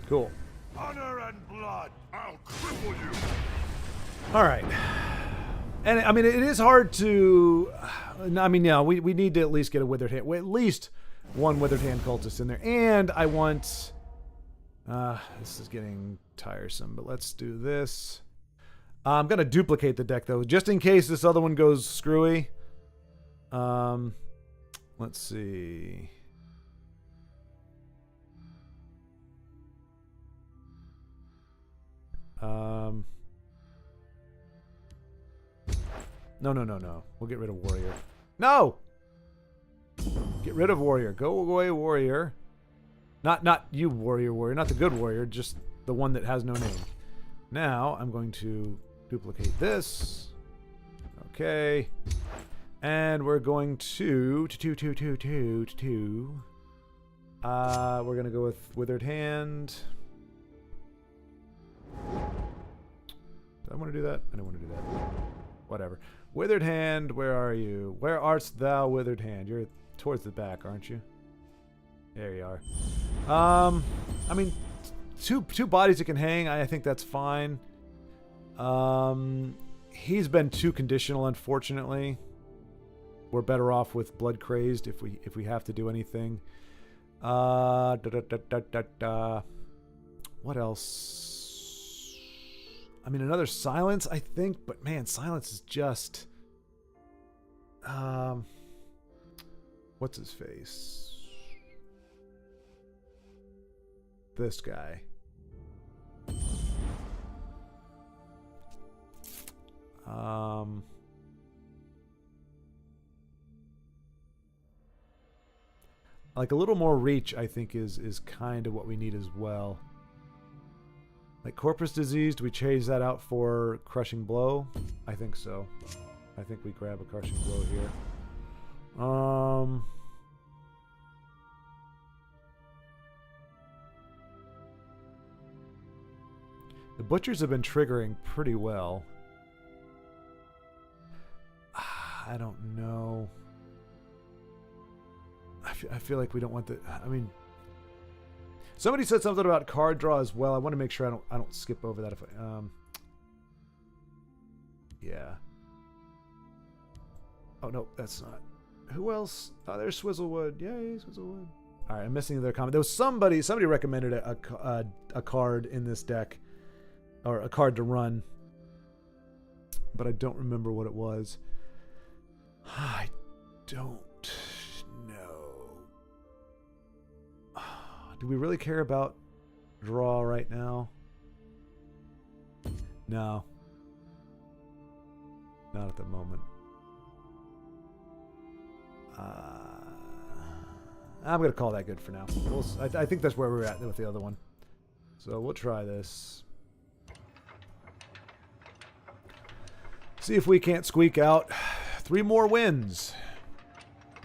Cool. Honor and blood. I'll cripple you. All right. And I mean, it is hard to. I mean, yeah, we need to at least get a Withered Hand. At least one Withered Hand Cultist in there. And I want. This is getting tiresome, but let's do this. I'm going to duplicate the deck, though, just in case this other one goes screwy. Let's see. No. We'll get rid of Warrior. No! Get rid of Warrior. Go away, Warrior. Not you, Warrior. Not the good Warrior, just the one that has no name. Now, I'm going to duplicate this. Okay. And we're going to... we're going to go with Withered Hand. Did I want to do that? I didn't want to do that. Whatever. Withered Hand, where are you? Where art thou, Withered Hand? You're towards the back, aren't you? There you are. I mean, two bodies that can hang. I think that's fine. He's been too conditional, unfortunately. We're better off with Blood Crazed if we have to do anything. What else? I mean, another Silence, I think, but man, Silence is just... what's his face? This guy. Like a little more reach, I think, is kind of what we need as well. Like Corpus Disease, do we change that out for Crushing Blow? I think so. I think we grab a Crushing Blow here. The Butchers have been triggering pretty well. I don't know. I feel like we don't want the... I mean... Somebody said something about card draw as well. I want to make sure I don't skip over that if I... yeah. Oh, no, that's not... Who else? Oh, there's Swizzlewood. Yay, Swizzlewood. All right, I'm missing their comment. There was somebody recommended a card in this deck, or a card to run, but I don't remember what it was. I don't know. Do we really care about draw right now? No. Not at the moment. I'm going to call that good for now. I think that's where we're at with the other one. So we'll try this. See if we can't squeak out 3 more wins.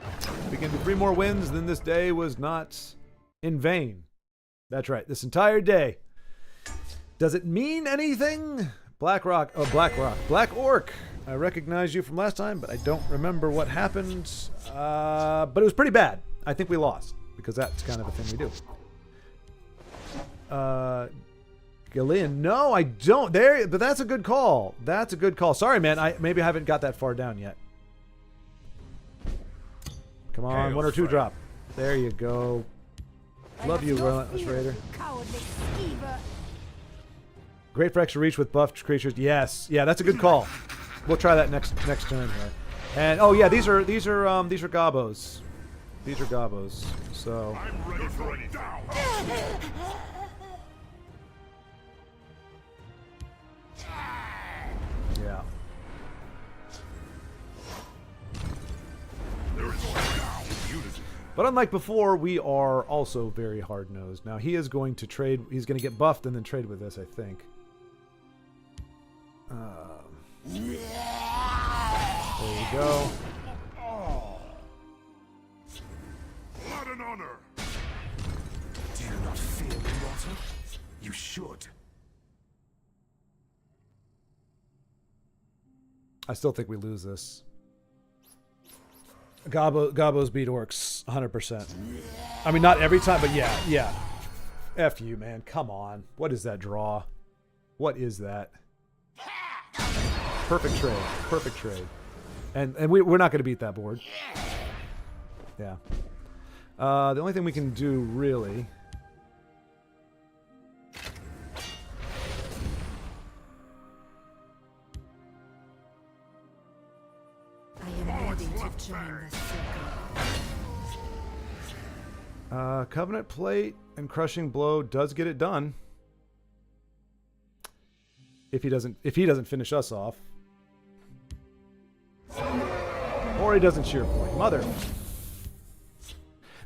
If we can do 3 more wins, then this day was not in vain. That's right. This entire day. Does it mean anything? Black Orc. I recognize you from last time, but I don't remember what happened. But it was pretty bad. I think we lost, because that's kind of a thing we do. Gillian, no, I don't. There, but that's a good call. That's a good call. Sorry, man. Maybe I haven't got that far down yet. Come on, Hail 1 or 2 Frank. drop. There you go. Love you, Relentless Raider. Cowardly skeever. Great for extra reach with buffed creatures. Yes, yeah, that's a good call. We'll try that next turn here. And oh yeah, these are gobos. These are gobos. So I'm ready for it down. yeah. There is no down unity. But unlike before, we are also very hard-nosed. Now he is going to trade. He's going to get buffed and then trade with this, I think. There you go. Blood and honor. Do you not fear me, Rotter? You should. I still think we lose this. Gobos beat orcs 100%. I mean, not every time, but yeah. F you, man. Come on. What is that draw? What is that? Perfect trade. Perfect trade. And we're not going to beat that board. Yeah. The only thing we can do, really... I am ready to join the circle. Covenant Plate and Crushing Blow does get it done. If he doesn't finish us off. Or he doesn't shear point. Mother.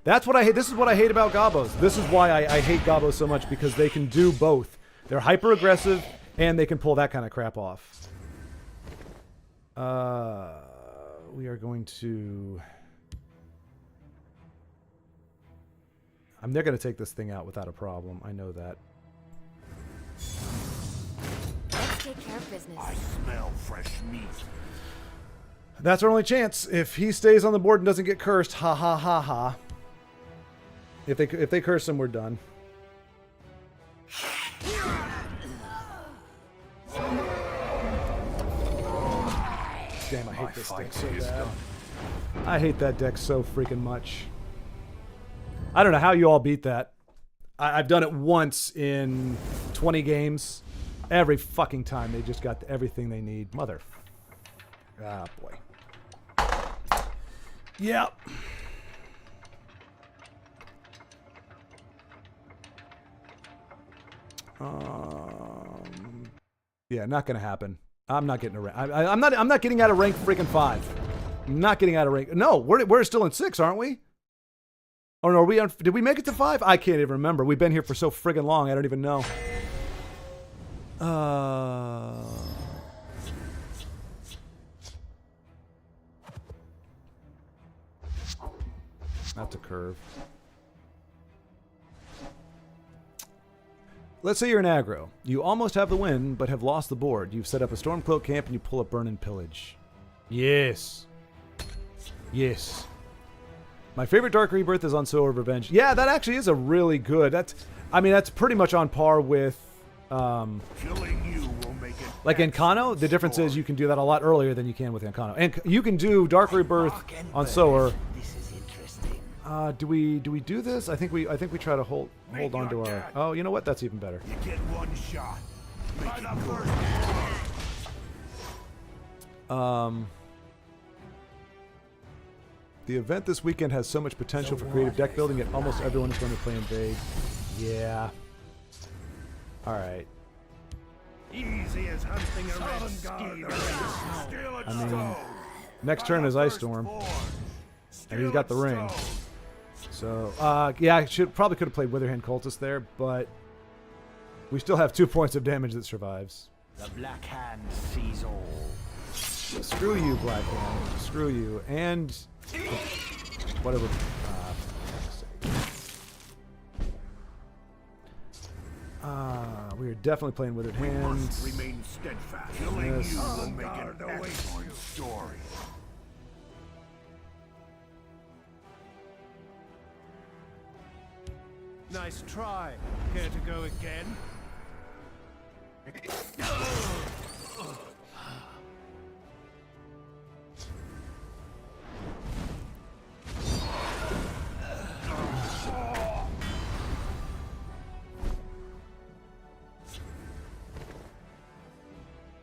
That's what I hate. This is what I hate about Gobos. This is why I hate Gobos so much, because they can do both. They're hyper aggressive and they can pull that kind of crap off. We are going to... they're going to take this thing out without a problem. I know that. Let's take care of business. I smell fresh meat. That's our only chance. If he stays on the board and doesn't get cursed, ha ha ha ha. If they curse him, we're done. Damn, I hate this deck so bad. I hate that deck so freaking much. I don't know how you all beat that. I've done it once in 20 games. Every fucking time they just got everything they need. Mother. Ah, boy. Yep. Yeah, not gonna happen. I'm not getting a rank. I'm not getting out of rank freaking 5. I'm not getting out of rank. No, we're still in 6, aren't we? Or no, did we make it to 5? I can't even remember. We've been here for so friggin' long. I don't even know. That's a curve. Let's say you're an aggro. You almost have the win, but have lost the board. You've set up a Stormcloak camp and you pull a Burn and Pillage. Yes. Yes. My favorite Dark Rebirth is on Soul of Revenge. Yeah, that actually is a really good... That's pretty much on par with... Killing you will make it. like Encano, the difference is you can do that a lot earlier than you can with Encano. And you can do Dark Rebirth on Sower. This is interesting. Do we do this? I think we try to hold on to our... Oh, you know what? That's even better. You get one shot. Make it good. The event this weekend has so much potential for creative deck building, yet almost everyone is going to play Invade. Yeah. Alright. Easy as hunting a red skeever. Steal its I mean, stone. next turn is Ice Storm, and he's got the ring. So, yeah, I probably could have played Witherhand Cultist there, but we still have 2 points of damage that survives. The Black Hand sees all. Screw you, Black Hand. Screw you. And whatever. We are definitely playing Withered Hands. Remain steadfast. Killing Yes. you will make an excellent story. Nice try. Care to go again?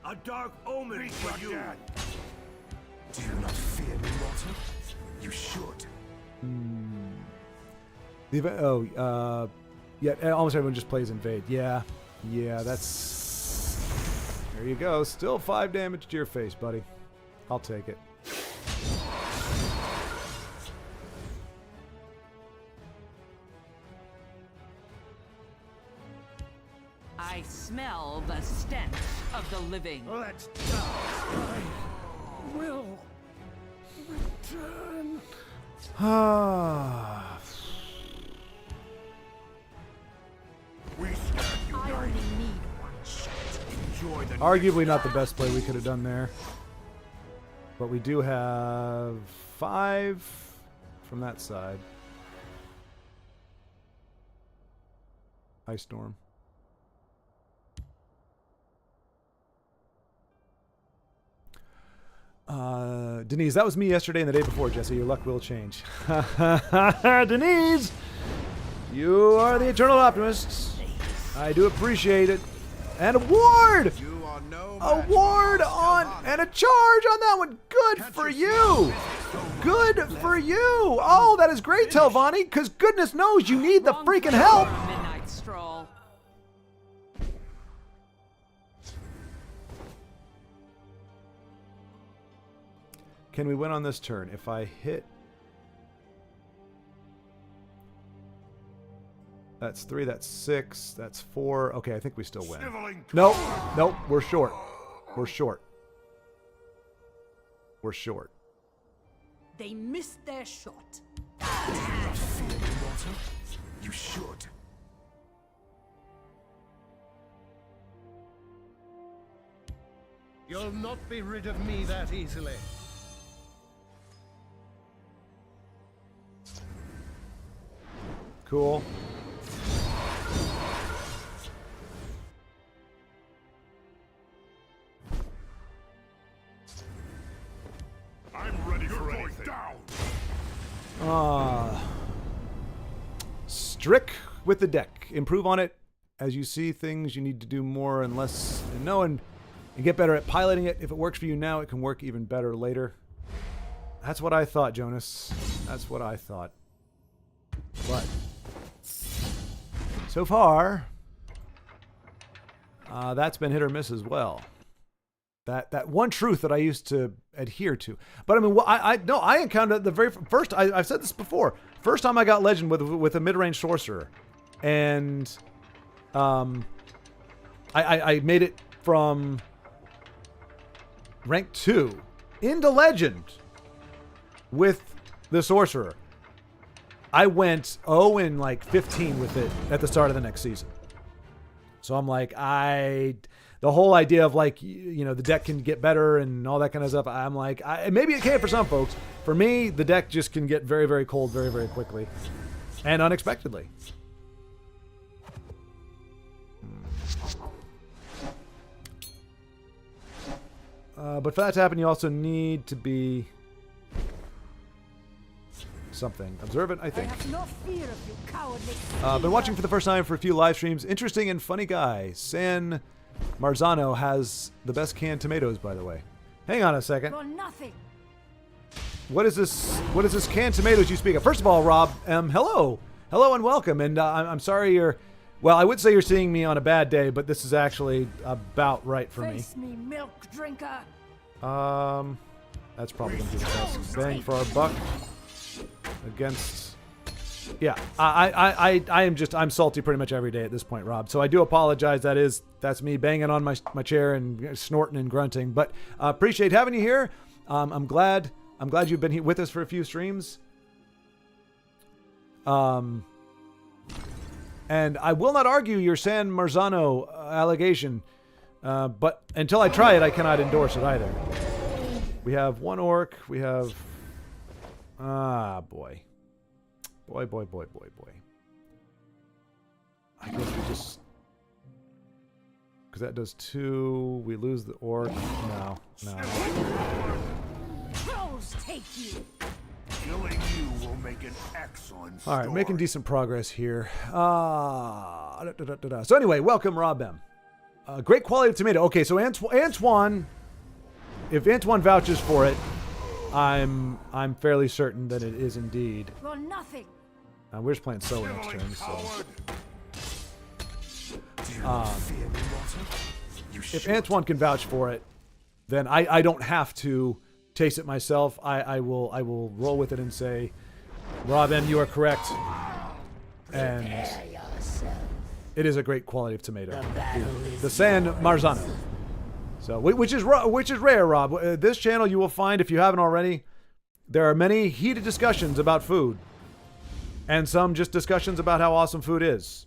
A dark omen for you. Do you not fear me, Walter? You should. The event, yeah, almost everyone just plays Invade. Yeah, that's... There you go. Still 5 damage to your face, buddy. I'll take it. I smell the stench of the living. Let's die. Will return. Ah. We stand I united. only need one shot. Enjoy the Arguably not the best play we could have done there. But we do have 5 from that side. Ice Storm. Denise, that was me yesterday and the day before, Jesse. Your luck will change. Denise! You are the eternal optimist. I do appreciate it. And award! You are no Award on and a charge on that one. Good for you. Good for you. Oh, that is great, Telvani, because goodness knows you need the freaking help. Midnight stroll. Can we win on this turn? If I hit... That's 3, that's 6, that's 4. Okay, I think we still win. sniveling. Nope, nope, we're short. We're short. We're short. They missed their shot. Do you not fear me, Walter? You should. You'll not be rid of me that easily. Cool. I'm ready for anything. Down. Strict with the deck. Improve on it as you see things you need to do more and less and know and get better at piloting it. If it works for you now, it can work even better later. That's what I thought, Jonas. That's what I thought. But so far, that's been hit or miss as well. That one truth that I used to adhere to. But I mean, I encountered the very first. I've said this before. First time I got legend with a mid-range sorcerer, and I made it from rank 2 into legend with the sorcerer. I went 0 and like 15 with it at the start of the next season. So I'm like, the whole idea of like, you know, the deck can get better and all that kind of stuff. I'm like, maybe it can for some folks. For me, the deck just can get very, very cold very, very quickly and unexpectedly. But for that to happen, you also need to be something observant, I think. I have no fear of you, cowardly. Been watching for the first time for a few live streams. Interesting and funny guy. San Marzano has the best canned tomatoes, by the way. Hang on a second. For nothing. What is this? What is this canned tomatoes you speak of? First of all, Rob, hello, hello, and welcome. And I'm sorry you're. Well, I would say you're seeing me on a bad day, but this is actually about right for me. Face me, milk drinker. That's probably gonna be the best bang for our buck against. Yeah, I'm salty pretty much every day at this point, Rob. So I do apologize. That's me banging on my chair and snorting and grunting. But appreciate having you here. I'm glad you've been here with us for a few streams. And I will not argue your San Marzano allegation, but until I try it, I cannot endorse it either. We have one orc. We have boy. Boy. I guess we just... Because that does 2. We lose the orc. No. Trolls take you. Killing you will make an excellent story. All right, making decent progress here. So anyway, welcome, Rob M. Great quality of tomato. Okay, so Antoine... If Antoine vouches for it, I'm fairly certain that it is indeed. You're nothing. We're just playing solo next turn, so... If Antoine can vouch for it, then I don't have to taste it myself. I will roll with it and say, Rob M, you are correct. And it is a great quality of tomato. The San Marzano. So, which is rare, Rob. This channel you will find, if you haven't already, there are many heated discussions about food. And some just discussions about how awesome food is.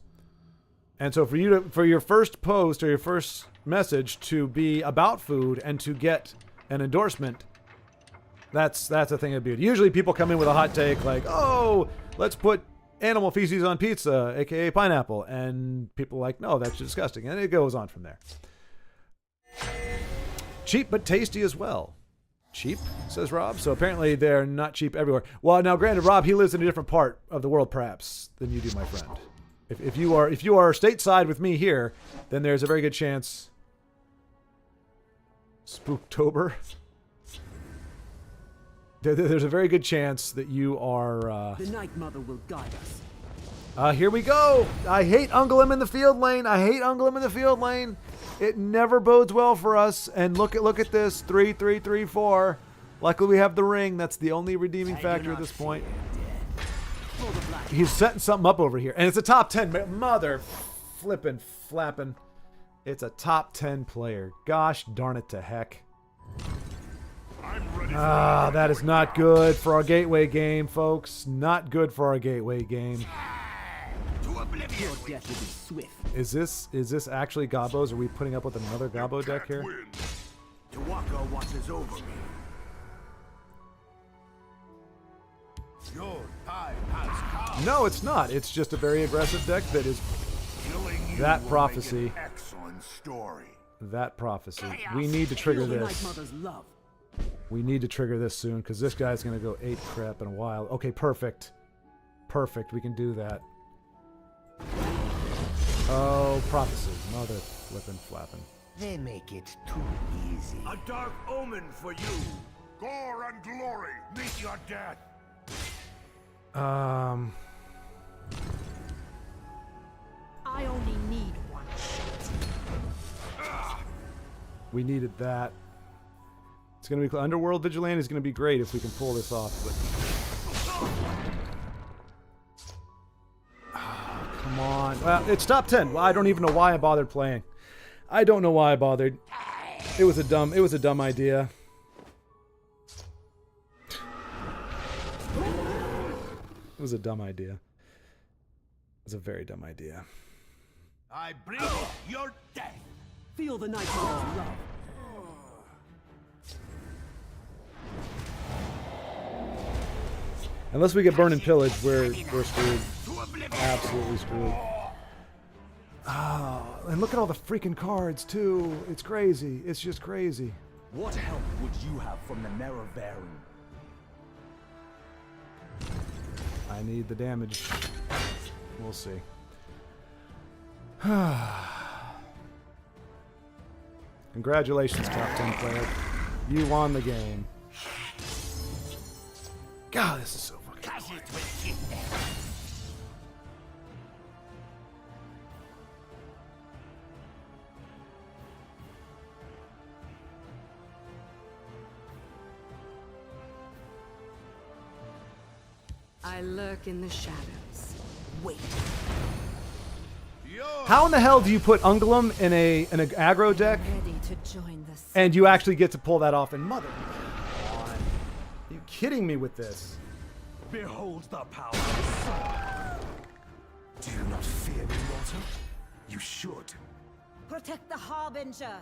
And so for your first post or your first message to be about food and to get an endorsement, that's a thing of beauty. Usually people come in with a hot take like, oh, let's put animal feces on pizza, aka pineapple. And people are like, no, that's disgusting. And it goes on from there. Cheap but tasty as well. Cheap, says Rob. So apparently they're not cheap everywhere. Well, now granted, Rob, he lives in a different part of the world, perhaps, than you do, my friend. If you are stateside with me here, then there's a very good chance. Spooktober. There's a very good chance that you are. The Night Mother will guide us. Here we go. I hate Ungolem in the field lane. It never bodes well for us. And look at this. 3, 3, 3, 4. Luckily we have the ring. That's the only redeeming factor at this point. He's setting something up over here. And it's a top 10. Mother flippin' flappin'. It's a top 10 player. Gosh darn it to heck. That is not good for our gateway game, folks. Not good for our gateway game. Your death will be swift. Is this actually Gobbo's? Are we putting up with another Gobbo deck here? Tawaka watches over me. Your time has come. No, it's not. It's just a very aggressive deck that is that prophecy. Excellent story. That prophecy. We need to trigger Feel the Night this. Mother's love. We need to trigger this soon because this guy's going to go 8 crap in a while. Okay, perfect. Perfect. We can do that. Oh, prophecy. Mother flippin' flappin'. They make it too easy. A dark omen for you. Gore and glory. Meet your death. I only need one. We needed that. It's going to be Underworld Vigilante is going to be great if we can pull this off, but come on. Well, it's top 10. Well, I don't even know why I bothered playing. I don't know why I bothered. It was a dumb idea. It was a dumb idea. It was a very dumb idea. I bring your death. Feel the Night Mother's love. Unless we get burned and pillaged, we're screwed. Absolutely screwed. Oh, and look at all the freaking cards too. It's crazy. It's just crazy. What help would you have from the Nerevarine? I need the damage. We'll see. Congratulations, top 10 player. You won the game. God, this is so fucking annoying. I lurk in the shadows. Wait. How in the hell do you put Ungulum in an aggro deck Ready to join the and you actually get to pull that off in mother? Come on. Are you kidding me with this? Behold the power of the sun. Do you not fear me, mortal? You should. Protect the Harbinger.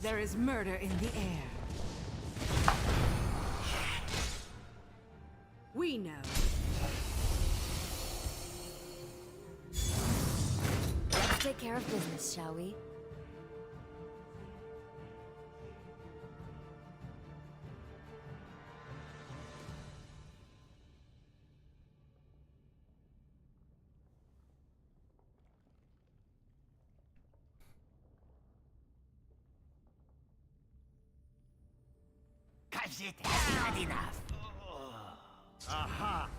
There is murder in the air. We know. Let's take care of business, shall we? Not enough. Aha!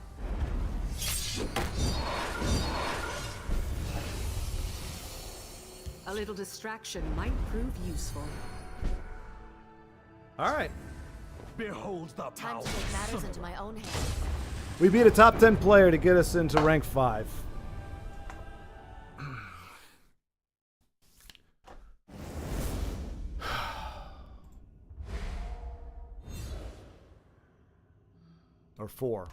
A little distraction might prove useful. All right. Behold the Time power to of take the matters sun. into my own hands. We beat a top 10 player to get us into rank 5. Or 4.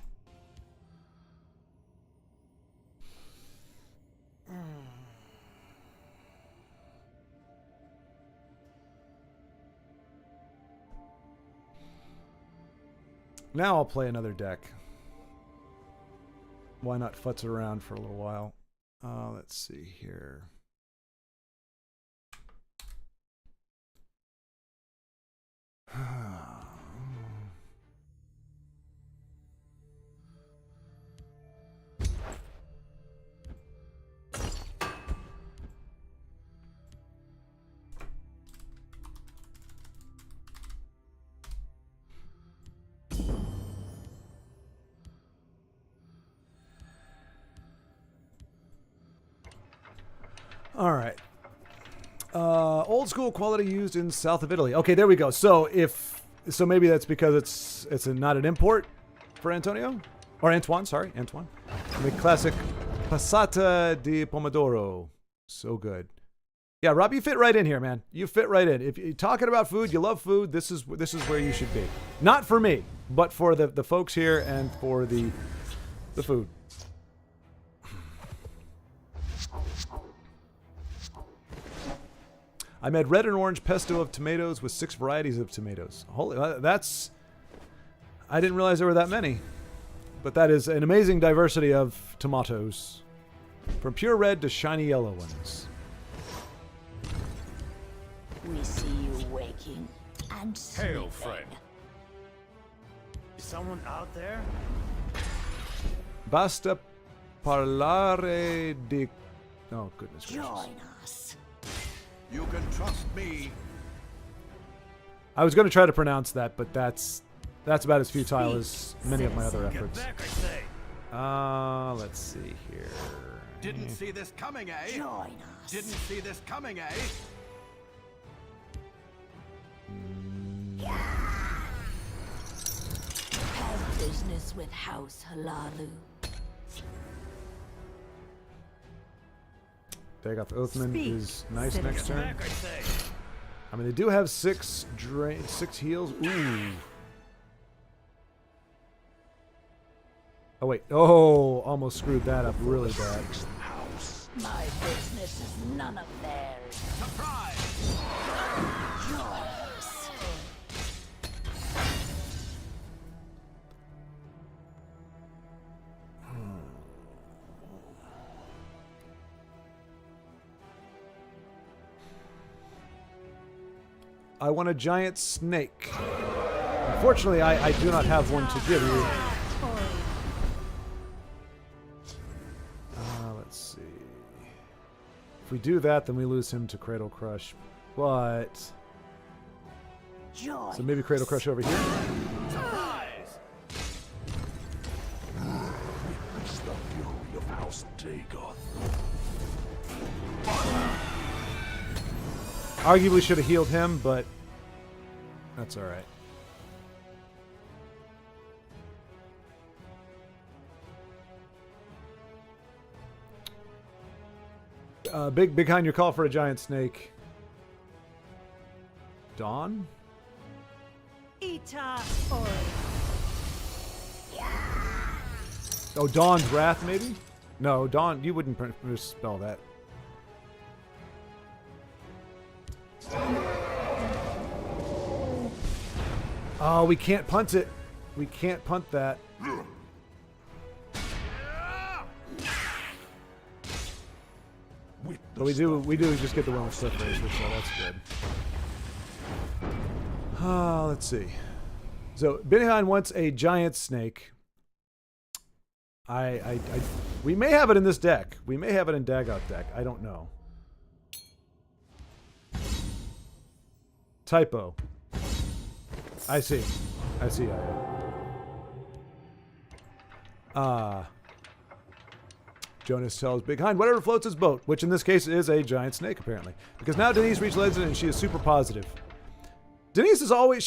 Now I'll play another deck. Why not futz around for a little while? Let's see here. All right. Old school quality used in south of Italy. Okay, there we go. So maybe that's because it's not an import for Antonio or Antoine. Sorry, Antoine. The classic passata di pomodoro. So good. Yeah, Rob, you fit right in here, man. You fit right in. If you're talking about food, you love food. This is where you should be. Not for me, but for the folks here and for the food. I made red and orange pesto of tomatoes with 6 varieties of tomatoes. Holy, that's... I didn't realize there were that many. But that is an amazing diversity of tomatoes. From pure red to shiny yellow ones. We see you waking and Hail, sleeping. friend. Is someone out there? Basta parlare di... Oh, goodness gracious. Join us. You can trust me. I was going to try to pronounce that, but that's about as futile as many of my other Get efforts. back, I say. Let's see here. Didn't see this coming, eh? Join us. Didn't see this coming, eh? Have business with House Halalu. Dagoth Oathman Speak, is nice citizen. next turn. Back, I say. I mean, they do have 6 heals. Ooh. Oh, wait. Oh, almost screwed that up really bad. My business is none of theirs. Surprise! Join us. I want a giant snake. Unfortunately, I do not have one to give you. Let's see. If we do that, then we lose him to Cradle Crush. But Joy. so maybe Cradle Crush over here. Witness the fury of House Dagoth. Arguably should have healed him, but that's all right. Big behind your call for a giant snake. Dawn? Ita. Oh, Dawn's Wrath, maybe? No, Dawn, you wouldn't spell that. Oh, we can't punt it. We can't punt that. But we do just get the one with Cliff Razor, so that's good. Let's see. So Binihan wants a giant snake. We may have it in this deck. We may have it in Dagoth deck. I don't know. Typo. I see. Jonas tells Big Hind, whatever floats his boat, which in this case is a giant snake, apparently. Because now Denise reached Legend and she is super positive. Denise is always,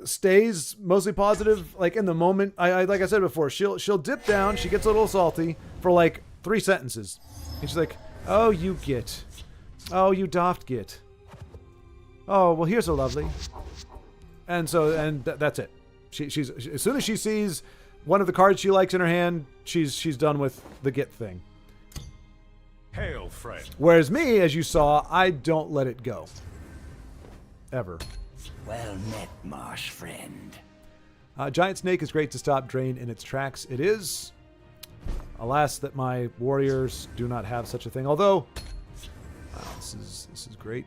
stays mostly positive, like in the moment. Like I said before, she'll dip down, she gets a little salty for like 3 sentences. And she's like, oh, you get. Oh, you doft get. Oh, well, here's a lovely. And so, that's it. She's as soon as she sees one of the cards she likes in her hand, she's done with the get thing. Hail, friend. Whereas me, as you saw, I don't let it go. Ever. Well met, marsh friend. Giant Snake is great to stop Drain in its tracks. It is. Alas, that my warriors do not have such a thing. Although, this is great.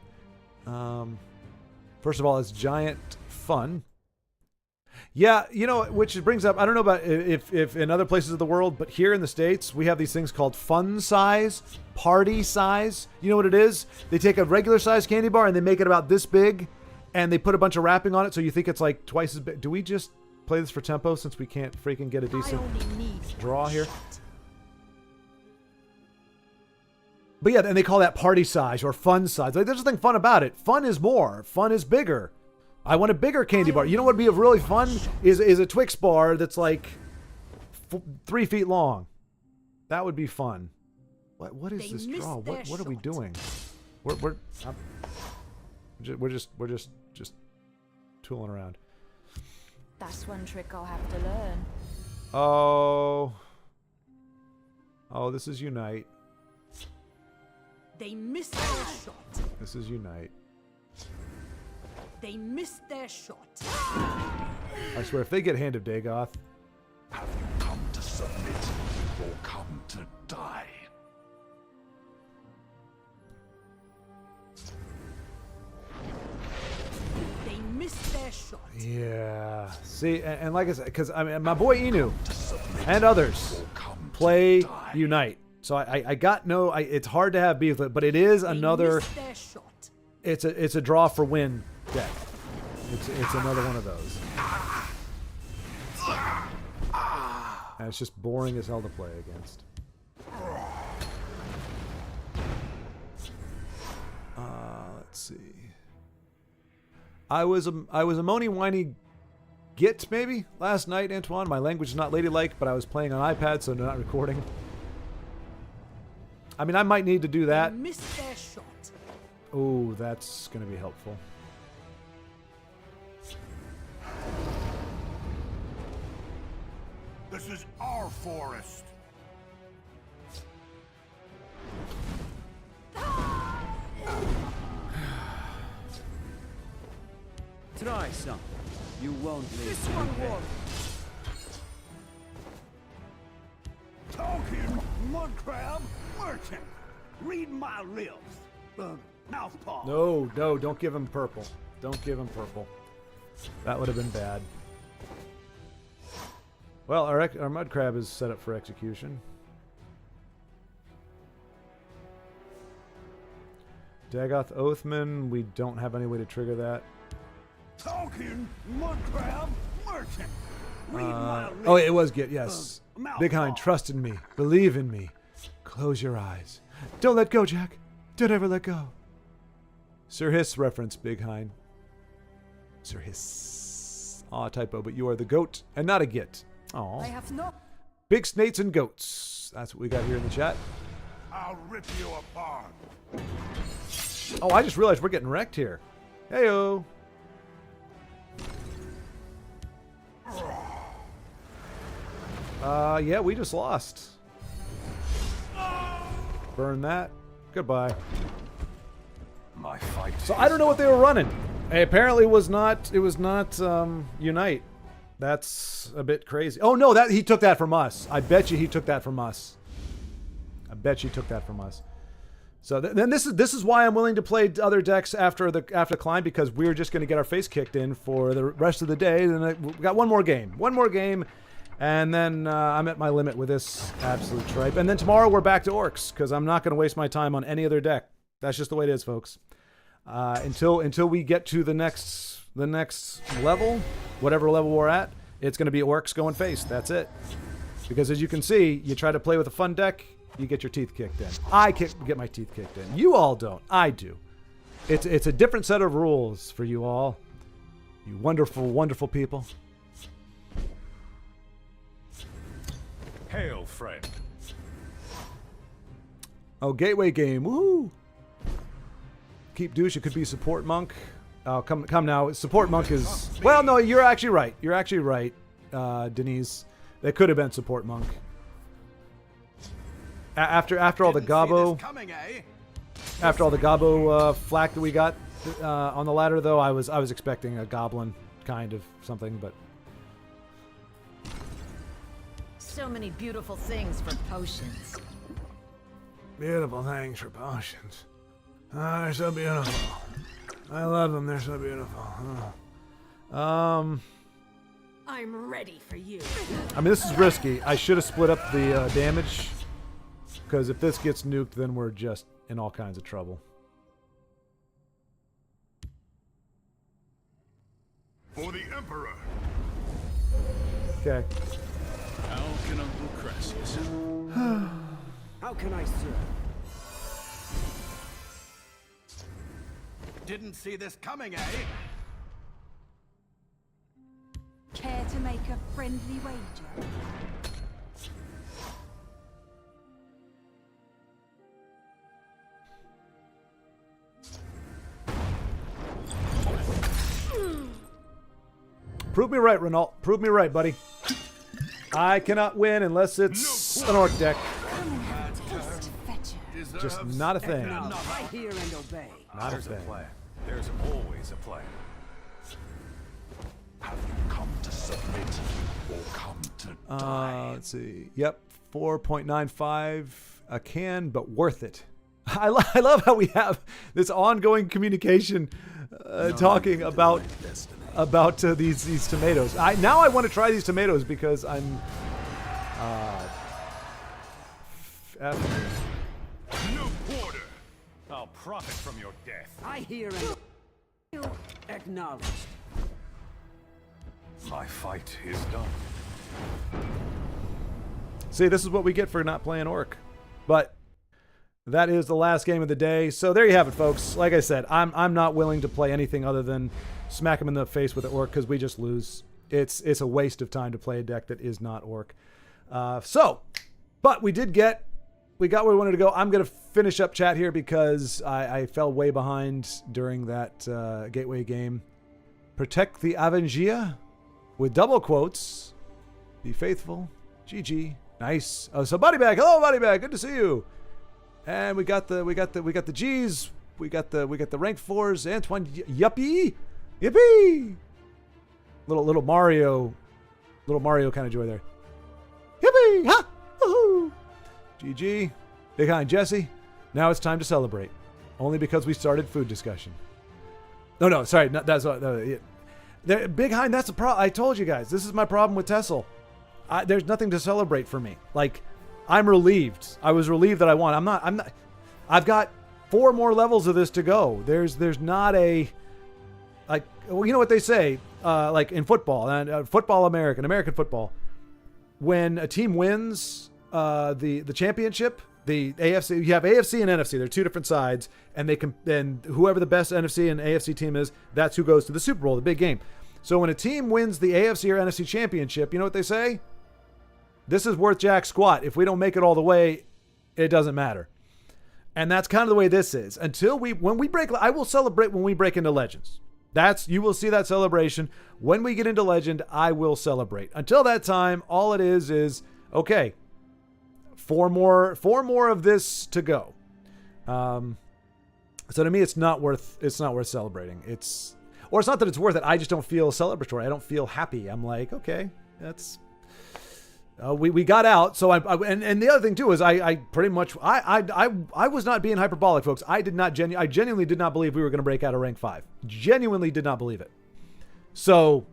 First of all, it's giant fun. Yeah, you know, which brings up, I don't know about if in other places of the world, but here in the States, we have these things called fun size, party size. You know what it is? They take a regular size candy bar and they make it about this big, and they put a bunch of wrapping on it so you think it's like twice as big. Do we just play this for tempo since we can't freaking get a decent draw here? But yeah, and they call that party size or fun size. Like, there's nothing fun about it. Fun is more. Fun is bigger. I want a bigger candy bar. You know what would be really fun is a Twix bar that's like 3 feet long. That would be fun. What is this draw? What are we doing? We're just tooling around. That's one trick I'll have to learn. Oh, this is Unite. They missed their shot. This is Unite. They missed their shot. I swear, if they get Hand of Dagoth. Have you come to submit or come to die? They missed their shot. Yeah. See, and like I said, because I mean, my boy Inu and others play Unite. So I got no. It's hard to have beef with it, but it is another. It's a draw for win deck. It's another one of those. And it's just boring as hell to play against. Let's see. I was a moany whiny git maybe last night, Antoine. My language is not ladylike, but I was playing on iPad, so not recording. I mean, I might need to do that. Missed their shot. Oh, that's going to be helpful. This is our forest. Try something. You won't live. This one won. Talking mud crab merchant. Read my lips. Mouthpaw. No, don't give him purple. Don't give him purple. That would have been bad. Well, our mud crab is set up for execution. Dagoth Oathman, we don't have any way to trigger that. Talking mud crab merchant. Oh, it was Git, yes. Big Hind, trust in me. Believe in me. Close your eyes. Don't let go, Jack. Don't ever let go. Sir Hiss reference, Big Hind. Sir Hiss. Aw, typo, but you are the goat and not a Git. Aw. I have no. Big snates and goats. That's what we got here in the chat. I'll rip you apart. Oh, I just realized we're getting wrecked here. Heyo. Yeah, we just lost. Burn that. Goodbye. My fight. So I don't know what they were running. Apparently it was not Unite. That's a bit crazy. Oh no, that he took that from us. I bet you he took that from us. I bet you took that from us. So then this is why I'm willing to play other decks after climb, because we're just going to get our face kicked in for the rest of the day. Then we got one more game, and then I'm at my limit with this absolute tripe. And then tomorrow we're back to orcs, because I'm not going to waste my time on any other deck. That's just the way it is, folks. Until we get to the next level, whatever level we're at, it's going to be orcs going face. That's it. Because as you can see, you try to play with a fun deck, you get your teeth kicked in. I get my teeth kicked in. You all don't. I do. It's a different set of rules for you all. You wonderful, wonderful people. Hail, friend. Oh, gateway game. Woohoo! Keep douche. It could be support monk. Oh, come now. Support monk is... Well, no, you're actually right. You're actually right, Denise. That could have been support monk. After all the Gobbo... After all the Gobbo flack that we got on the ladder, though, I was expecting a goblin kind of something, but... So many beautiful things for potions. Beautiful things for potions. Ah, they're so beautiful. I love them. They're so beautiful. Oh. I'm ready for you. I mean, this is risky. I should have split up the damage, because if this gets nuked, then we're just in all kinds of trouble. For the Emperor. Okay. How can Uncle Crassus? How can I serve? Didn't see this coming, eh? Care to make a friendly wager? Prove me right, Renault. Prove me right, buddy. I cannot win unless it's an orc deck. Just not a thing. I hear and obey. Not a There's a thing. plan. There's always a plan. Have you come to submit or come to die? Let's see. Yep, 4.95 a can, but worth it. I love how we have this ongoing communication talking about these tomatoes. Now I want to try these tomatoes because I'm New order. I'll profit from your death. I hear and acknowledged. My fight is done. See, this is what we get for not playing orc. But that is the last game of the day. So there you have it, folks. Like I said, I'm not willing to play anything other than smack him in the face with the orc, because we just lose. It's a waste of time to play a deck that is not orc. But we got where we wanted to go. I'm going to finish up chat here because I fell way behind during that gateway game. Protect the Avengia with double quotes. Be faithful. GG. Nice. Oh, so Buddy Bag. Hello, Buddy Bag. Good to see you. And we got the G's. We got the ranked 4s. Antoine Yuppie. Yippee. Little Mario kind of joy there. Yippee. Ha. Woohoo. GG. Big Hind Jesse. Now it's time to celebrate. Only because we started food discussion. No, sorry. No, that's Big Hind, that's the problem. I told you guys, this is my problem with TESL. There's nothing to celebrate for me. Like, I'm relieved. I was relieved that I won. I'm not. I've got 4 more levels of this to go. There's not a, like, well, you know what they say, like in football and football, American football, when a team wins the championship, the AFC, you have AFC and NFC. They're 2 different sides, and then whoever the best NFC and AFC team is, that's who goes to the Super Bowl, the big game. So when a team wins the AFC or NFC championship, you know what they say? This is worth jack squat. If we don't make it all the way, it doesn't matter. And that's kind of the way this is. When we break, I will celebrate when we break into Legends. You will see that celebration. When we get into Legend, I will celebrate. Until that time, all it is okay, 4 more of this to go. So to me, it's not worth celebrating. It's not that it's worth it. I just don't feel celebratory. I don't feel happy. I'm like, okay, that's we got out. So and the other thing too is I pretty much I was not being hyperbolic, folks. I genuinely did not believe we were going to break out of rank 5. Genuinely did not believe it. So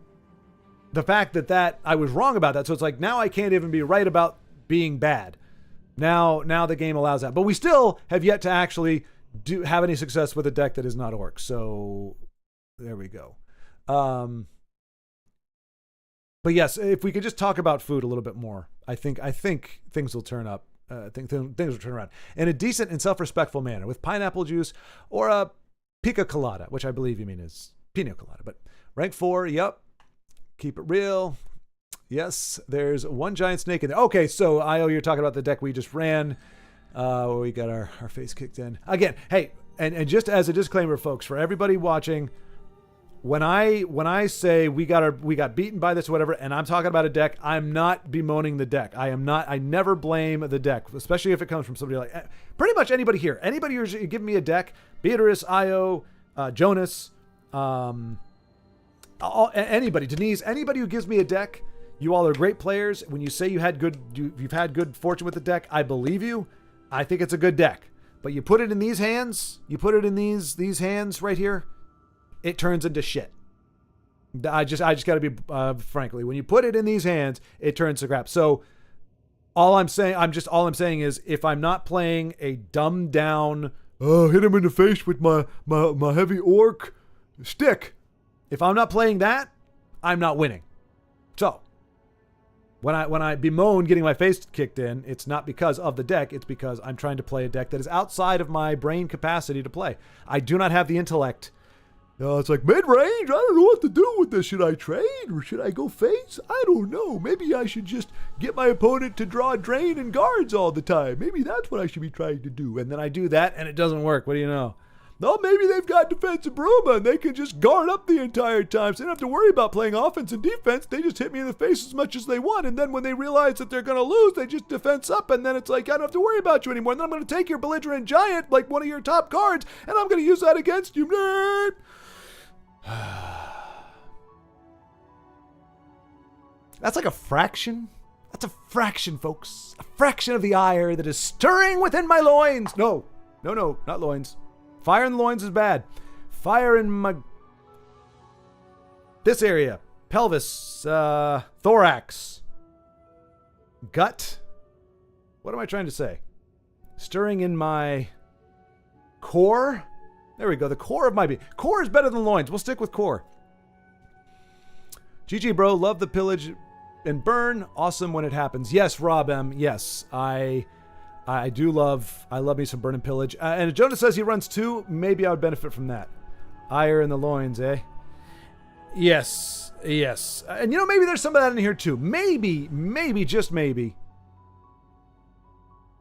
the fact that I was wrong about that. So it's like now I can't even be right about being bad. Now the game allows that. But we still have yet to actually have any success with a deck that is not Orc. So there we go. But yes, if we could just talk about food a little bit more, I think things will turn up. Things will turn around in a decent and self-respectful manner with pineapple juice or a pica colada, which I believe you mean is pina colada. But rank 4, yep. Keep it real. Yes, there's one giant snake in there. Okay, so Io, you're talking about the deck we just ran. We got our face kicked in. Again, hey, and just as a disclaimer, folks, for everybody watching, when I say we got beaten by this or whatever, and I'm talking about a deck, I'm not bemoaning the deck. I never blame the deck, especially if it comes from somebody like pretty much anybody here. Anybody who's giving me a deck, Beatrice, Io, Jonas, anybody, Denise, anybody who gives me a deck, you all are great players. When you say you've had good fortune with the deck, I believe you. I think it's a good deck. But you put it in these hands, you put it in these hands right here, it turns into shit. I just got to be frankly, when you put it in these hands, it turns to crap. So all I'm saying is if I'm not playing a dumbed down, hit him in the face with my heavy orc stick. If I'm not playing that, I'm not winning. So when I bemoan getting my face kicked in, it's not because of the deck. It's because I'm trying to play a deck that is outside of my brain capacity to play. I do not have the intellect. It's like mid-range. I don't know what to do with this. Should I trade or should I go face? I don't know. Maybe I should just get my opponent to draw drain and guards all the time. Maybe that's what I should be trying to do. And then I do that and it doesn't work. What do you know? No, maybe they've got defensive Bruma and they can just guard up the entire time. So they don't have to worry about playing offense and defense. They just hit me in the face as much as they want. And then when they realize that they're going to lose, they just defense up. And then it's like, I don't have to worry about you anymore. And then I'm going to take your belligerent giant, like one of your top cards, and I'm going to use that against you. Nerd. That's like a fraction. That's a fraction, folks. A fraction of the ire that is stirring within my loins. No, not loins. Fire in the loins is bad. Fire in my... this area. Pelvis. Thorax. Gut. What am I trying to say? Stirring in my core. There we go. The core of my being. Core is better than loins. We'll stick with core. GG, bro. Love the pillage and burn. Awesome when it happens. Yes, Rob M. Yes, I love me some burn and pillage. And Jonas says he runs 2. Maybe I would benefit from that. Ire in the loins, eh? Yes. And maybe there's some of that in here too. Maybe, just maybe.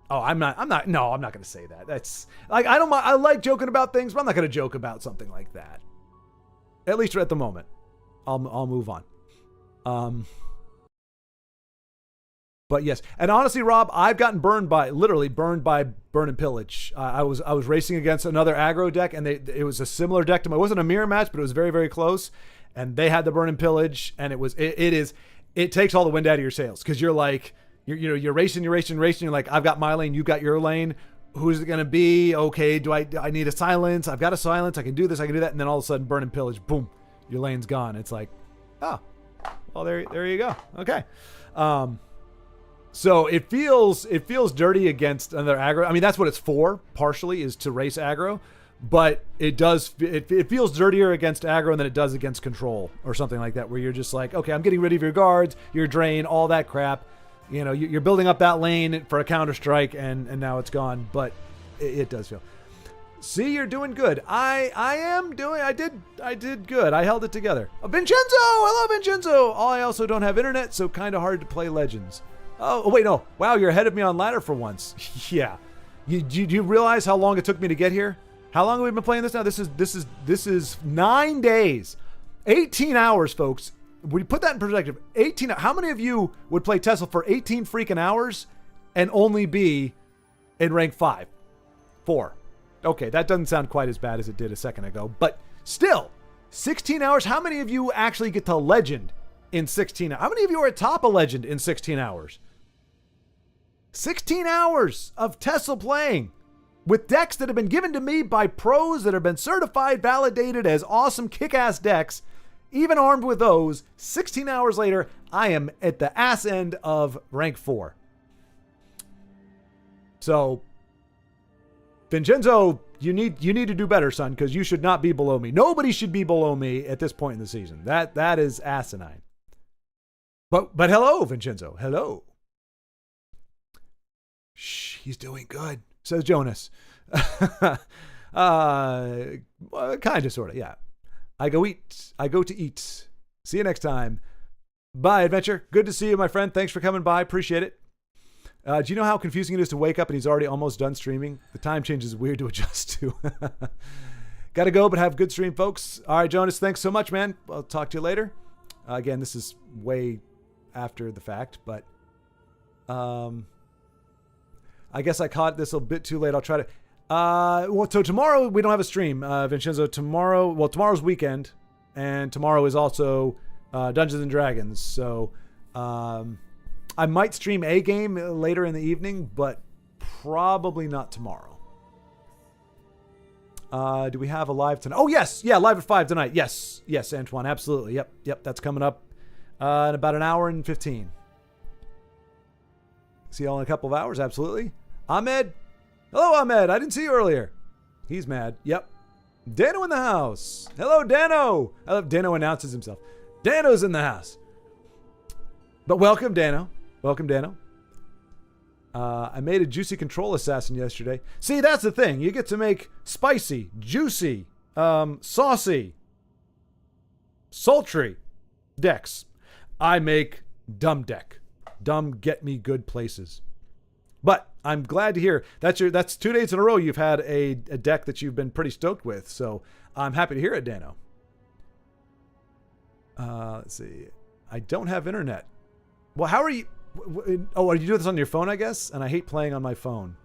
Oh, I'm not going to say that. That's like, I like joking about things, but I'm not going to joke about something like that. At least at the moment. I'll move on. But yes, and honestly, Rob, I've gotten literally burned by burn and pillage. I was racing against another aggro deck, and it was a similar deck to mine. It wasn't a mirror match, but it was very, very close. And they had the burn and pillage, and it takes all the wind out of your sails because you're like, you're racing. You're like, I've got my lane, you got your lane. Who's it gonna be? Okay, do I need a silence? I've got a silence. I can do this. I can do that. And then all of a sudden, burn and pillage, boom, your lane's gone. It's like, oh, well, there you go. Okay. So it feels dirty against another aggro. I mean, that's what it's for, partially, is to race aggro. But it feels dirtier against aggro than it does against control or something like that, where you're just like, okay, I'm getting rid of your guards, your drain, all that crap. You know, you're building up that lane for a counter strike, and now it's gone. But it does feel. See, you're doing good. I did good. I held it together. Vincenzo! Hello, Vincenzo! I also don't have internet, so kind of hard to play Legends. Oh, wait, no. Wow, you're ahead of me on ladder for once. Yeah. Do you realize how long it took me to get here? How long have we been playing this now? This is 9 days. 18 hours, folks. When you put that in perspective, 18. How many of you would play TESL for 18 freaking hours and only be in rank 5? 4. Okay, that doesn't sound quite as bad as it did a second ago, but still, 16 hours. How many of you actually get to Legend in 16 hours? How many of you are at top of Legend in 16 hours? 16 hours of TESL playing with decks that have been given to me by pros that have been certified, validated as awesome kick-ass decks. Even armed with those, 16 hours later, I am at the ass end of rank 4. So, Vincenzo, you need to do better, son, because you should not be below me. Nobody should be below me at this point in the season. That is asinine. But hello, Vincenzo. Hello. Shh, he's doing good, says Jonas. Kind of, sort of, yeah. I go to eat. See you next time. Bye, Adventure. Good to see you, my friend. Thanks for coming by. Appreciate it. Do you know how confusing it is to wake up and he's already almost done streaming? The time change is weird to adjust to. Gotta go, but have a good stream, folks. All right, Jonas, thanks so much, man. I'll talk to you later. Again, this is way after the fact, but I guess I caught this a bit too late. I'll try to... so tomorrow we don't have a stream, Vincenzo. Tomorrow's weekend, and tomorrow is also Dungeons and Dragons. So I might stream a game later in the evening, but probably not tomorrow. Do we have a live tonight? Oh, yes. Yeah, live at 5 tonight. Yes, Antoine. Absolutely. Yep. That's coming up in about an hour and 15. See y'all in a couple of hours. Absolutely. Ahmed. Hello, Ahmed. I didn't see you earlier. He's mad. Yep. Dano in the house. Hello, Dano. I love Dano announces himself. Dano's in the house. But welcome, Dano. Welcome, Dano. I made a juicy control assassin yesterday. See, that's the thing. You get to make spicy, juicy, saucy, sultry decks. I make dumb deck. Dumb get me good places. But I'm glad to hear that's 2 days in a row you've had a deck that you've been pretty stoked with. So I'm happy to hear it, Dano. Let's see. I don't have internet. Well, how are you? Oh, are you doing this on your phone, I guess? And I hate playing on my phone.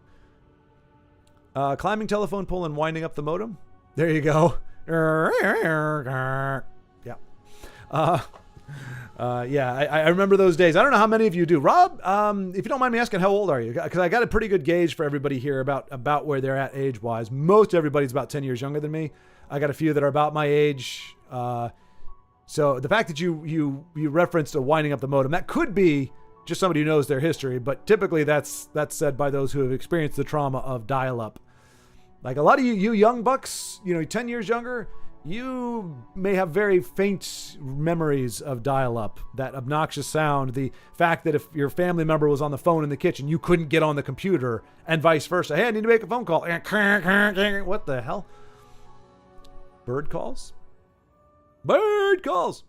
Climbing telephone pole and winding up the modem. There you go. Yeah. Yeah, I remember those days. I don't know how many of you do. Rob, if you don't mind me asking, how old are you? Because I got a pretty good gauge for everybody here about where they're at age-wise. Most everybody's about 10 years younger than me. I got a few that are about my age. So the fact that you referenced a winding up the modem, that could be just somebody who knows their history, but typically that's said by those who have experienced the trauma of dial-up. Like a lot of you young bucks, 10 years younger, you may have very faint memories of dial-up, that obnoxious sound, the fact that if your family member was on the phone in the kitchen, you couldn't get on the computer, and vice versa. Hey, I need to make a phone call. What the hell? Bird calls? Bird calls.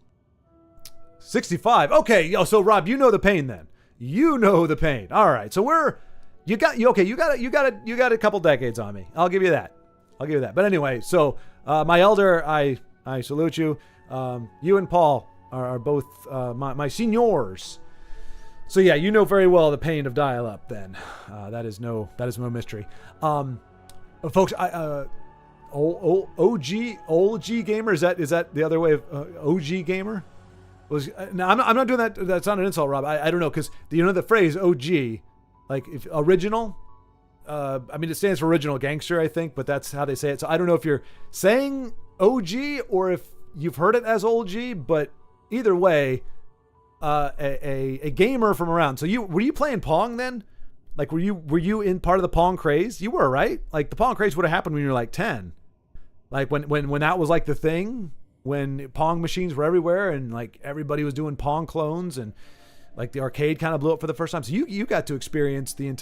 65. Okay, so Rob, you know the pain then. You know the pain. All right, so you got a couple decades on me. I'll give you that. But anyway, so my elder, I salute you. You and Paul are both my seniors. So yeah, you know very well the pain of dial-up. Then that is no mystery. Folks, OG gamer, is that the other way of OG gamer? No, I'm not doing that. That's not an insult, Rob. I don't know, because the phrase OG, like if original. It stands for original gangster, I think, but that's how they say it. So I don't know if you're saying OG or if you've heard it as OG, but either way, a gamer from around. So were you playing Pong then? Like, were you in part of the Pong craze? You were, right? Like, the Pong craze would have happened when you were like 10. Like when that was like the thing, when Pong machines were everywhere and like everybody was doing Pong clones and like the arcade kind of blew up for the first time. So you got to experience the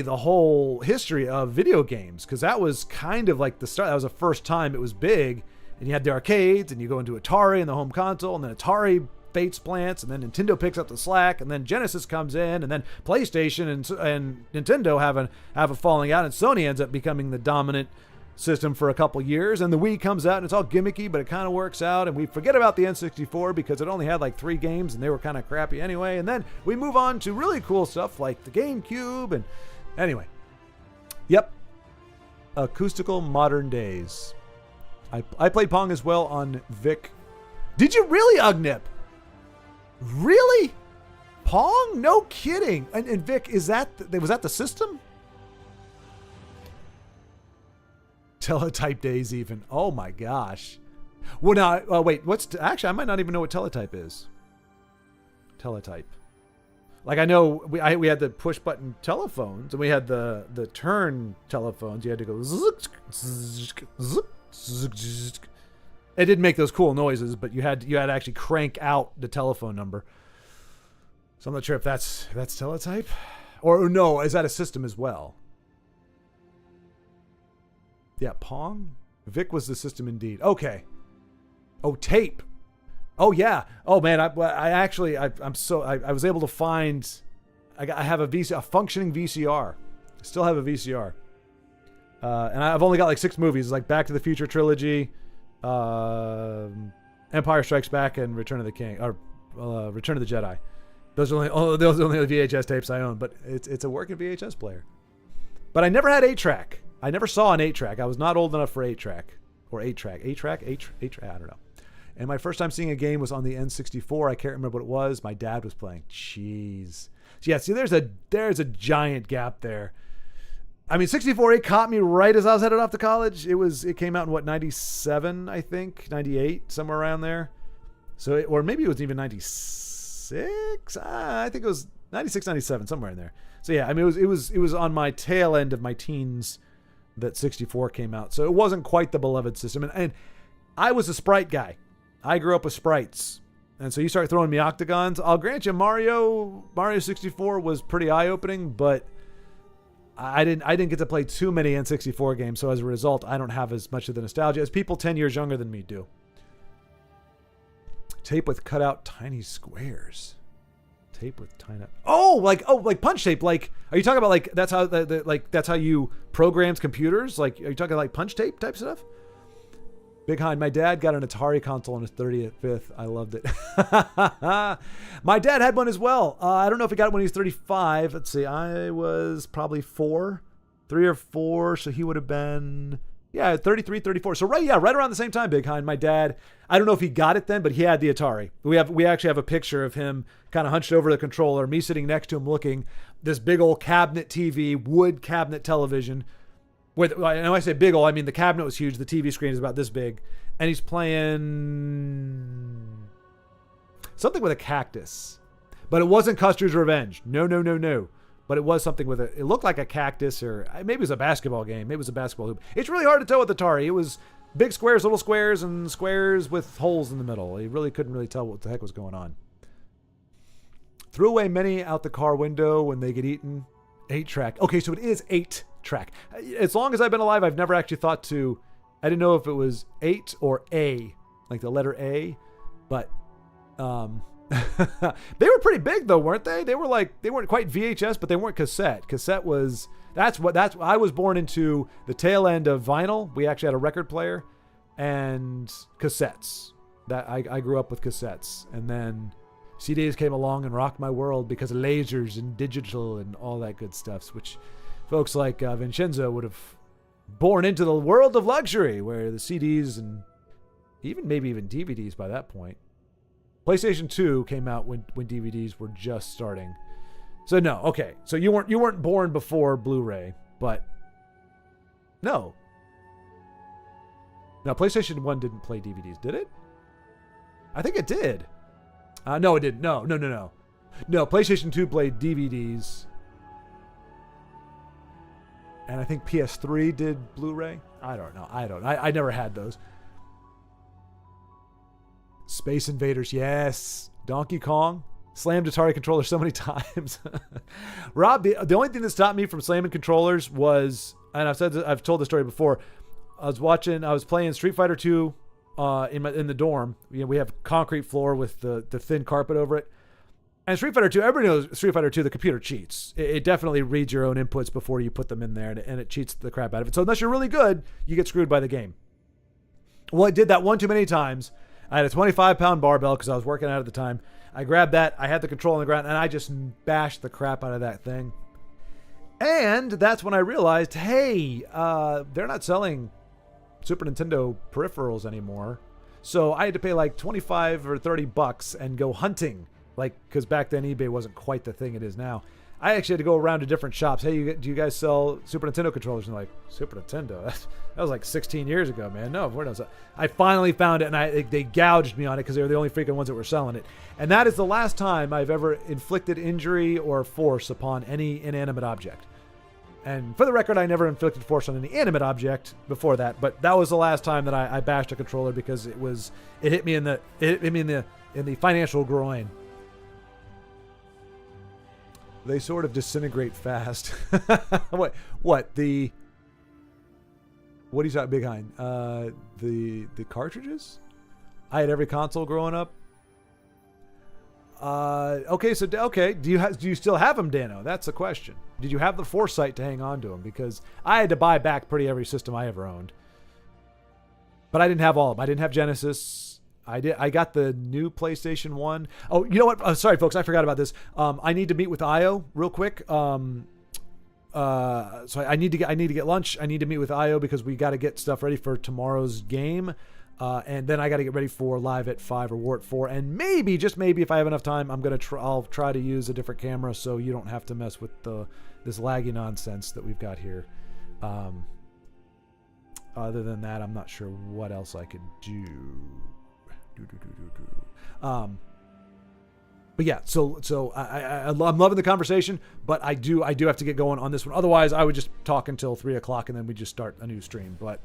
whole history of video games, because that was kind of like the start. That was the first time it was big, and you had the arcades, and you go into Atari and the home console, and then Atari fates plants, and then Nintendo picks up the slack, and then Genesis comes in, and then PlayStation and Nintendo have a falling out, and Sony ends up becoming the dominant system for a couple years, and the Wii comes out and it's all gimmicky, but it kind of works out, and we forget about the N64 because it only had like 3 games and they were kind of crappy anyway, and then we move on to really cool stuff like the GameCube. And anyway, yep, acoustical modern days. I played Pong as well on Vic. Did you really, Ugnip? Really? Pong? No kidding. And Vic, was that the system? Teletype days even. Oh my gosh. Well, now, wait, actually, I might not even know what teletype is. Teletype. Like, I know we had the push button telephones, and we had the turn telephones. You had to go it didn't make those cool noises, but you had to actually crank out the telephone number. So I'm not sure if that's teletype, or no, is that a system as well? Yeah, Pong? Vic was the system indeed. Okay. Oh, tape. Oh, yeah. Oh, man, I was able to find, I have a functioning VCR. I still have a VCR. And I've only got like 6 movies, like Back to the Future trilogy, Empire Strikes Back, and Return of the King, or Return of the Jedi. Those are only the VHS tapes I own, but it's a working VHS player. But I never had 8-track. I never saw an 8-track. I was not old enough for 8-track. Or 8-track. 8-track? 8-track? I don't know. And my first time seeing a game was on the N64. I can't remember what it was. My dad was playing. Jeez. So yeah, see, there's a giant gap there. I mean, 64, it caught me right as I was headed off to college. It came out in what, 97, I think? 98, somewhere around there. So, or maybe it was even 96. I think it was 96, 97, somewhere in there. So yeah, I mean, it was on my tail end of my teens that 64 came out. So it wasn't quite the beloved system. And I was a sprite guy. I grew up with sprites. And so you start throwing me octagons. I'll grant you, Mario 64 was pretty eye-opening, but I didn't get to play too many N64 games. So as a result, I don't have as much of the nostalgia as people 10 years younger than me do. Tape with cutout tiny squares. Tape with tiny. Like punch tape. Like, are you talking about like that's how that's how you programmed computers? Like, are you talking like punch tape type stuff? Big Hind. My dad got an Atari console on his 35th. I loved it. My dad had one as well. I don't know if he got it when he was 35. Let's see. I was probably 3 or 4. So he would have been, 33, 34. So right around the same time, Big Hind. My dad, I don't know if he got it then, but he had the Atari. We actually have a picture of him kind of hunched over the controller, me sitting next to him looking, this big old cabinet TV, wood cabinet television. And when I say big old, I mean the cabinet was huge. The TV screen is about this big. And he's playing something with a cactus. But it wasn't Custer's Revenge. No. But it was something with it looked like a cactus, or maybe it was a basketball game. Maybe it was a basketball hoop. It's really hard to tell with Atari. It was big squares, little squares, and squares with holes in the middle. You really couldn't really tell what the heck was going on. Threw away many out the car window when they get eaten. 8-track. Okay, so it is 8-track. As long as I've been alive, I've never actually thought to, I didn't know if it was 8 or A, like the letter A, but they were pretty big though, weren't they? They weren't quite VHS, but they weren't cassette. Cassette was, I was born into the tail end of vinyl. We actually had a record player and cassettes. That I grew up with cassettes, and then CDs came along and rocked my world because of lasers and digital and all that good stuff, which folks like Vincenzo would have born into the world of luxury, where the CDs and maybe even DVDs by that point. PlayStation 2 came out when DVDs were just starting. So no, okay. So you weren't born before Blu-ray, but no. No, PlayStation 1 didn't play DVDs, did it? I think it did. No, it didn't. No. No, PlayStation 2 played DVDs. And I think PS3 did Blu-ray. I don't know. I never had those. Space Invaders, yes. Donkey Kong. Slammed Atari controller so many times. Rob, the only thing that stopped me from slamming controllers was, and I've told the story before. I was playing Street Fighter 2 in the dorm. We have concrete floor with the thin carpet over it. And Street Fighter 2, everybody knows Street Fighter 2, the computer cheats. It definitely reads your own inputs before you put them in there, and it cheats the crap out of it. So unless you're really good, you get screwed by the game. Well, I did that one too many times. I had a 25-pound barbell because I was working out at the time. I grabbed that. I had the control on the ground, and I just bashed the crap out of that thing. And that's when I realized, hey, they're not selling Super Nintendo peripherals anymore. So I had to pay like $25 or $30 and go hunting. Like, because back then eBay wasn't quite the thing it is now. I actually had to go around to different shops. Hey, do you guys sell Super Nintendo controllers? And they're like, Super Nintendo? That was like 16 years ago, man. No, we're not. I finally found it, and they gouged me on it because they were the only freaking ones that were selling it. And that is the last time I've ever inflicted injury or force upon any inanimate object. And for the record, I never inflicted force on any animate object before that. But that was the last time that I bashed a controller because it hit me in the financial groin. They sort of disintegrate fast. What are you talking behind? The cartridges? I had every console growing up. Okay. Do you still have them, Dano? That's the question. Did you have the foresight to hang on to them? Because I had to buy back pretty every system I ever owned. But I didn't have all of them. I didn't have Genesis. I got the new PlayStation 1. Oh, you know what? Sorry, folks. I forgot about this. I need to meet with Io real quick. So I need to get lunch. I need to meet with Io because we got to get stuff ready for tomorrow's game. And then I got to get ready for Live at 5 or War at 4. And maybe, just maybe, if I have enough time, I'll try to use a different camera so you don't have to mess with this laggy nonsense that we've got here. Other than that, I'm not sure what else I could do. But yeah, so I'm loving the conversation, but I do have to get going on this one. Otherwise, I would just talk until 3 o'clock and then we just start a new stream. But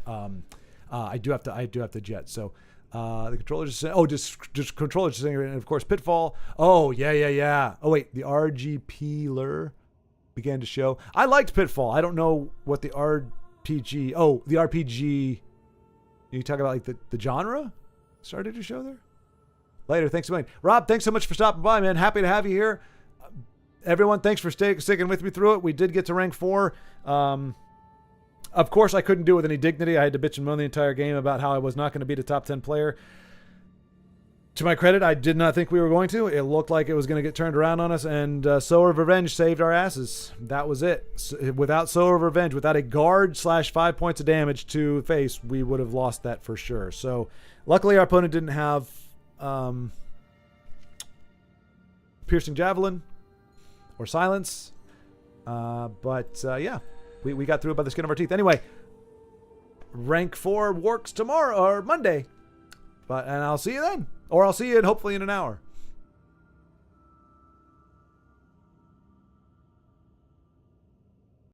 I do have to jet. So the controllers just controllers saying, and of course Pitfall. Oh yeah. Oh wait, the RGP began to show. I liked Pitfall. I don't know what the RPG. Oh, the RPG. You talk about like the genre started to show there. Later, thanks so much. Rob, thanks so much for stopping by, man. Happy to have you here. Everyone, thanks for sticking with me through it. We did get to rank 4. Of course, I couldn't do it with any dignity. I had to bitch and moan the entire game about how I was not going to beat a top 10 player. To my credit, I did not think we were going to. It looked like it was going to get turned around on us, and Sower of Revenge saved our asses. That was it. Without Sower of Revenge, without a guard / 5 points of damage to face, we would have lost that for sure. So, luckily, our opponent didn't have Piercing Javelin or Silence. Yeah, we got through it by the skin of our teeth. Anyway, rank 4 works tomorrow or Monday. And I'll see you then. Or I'll see you hopefully in an hour.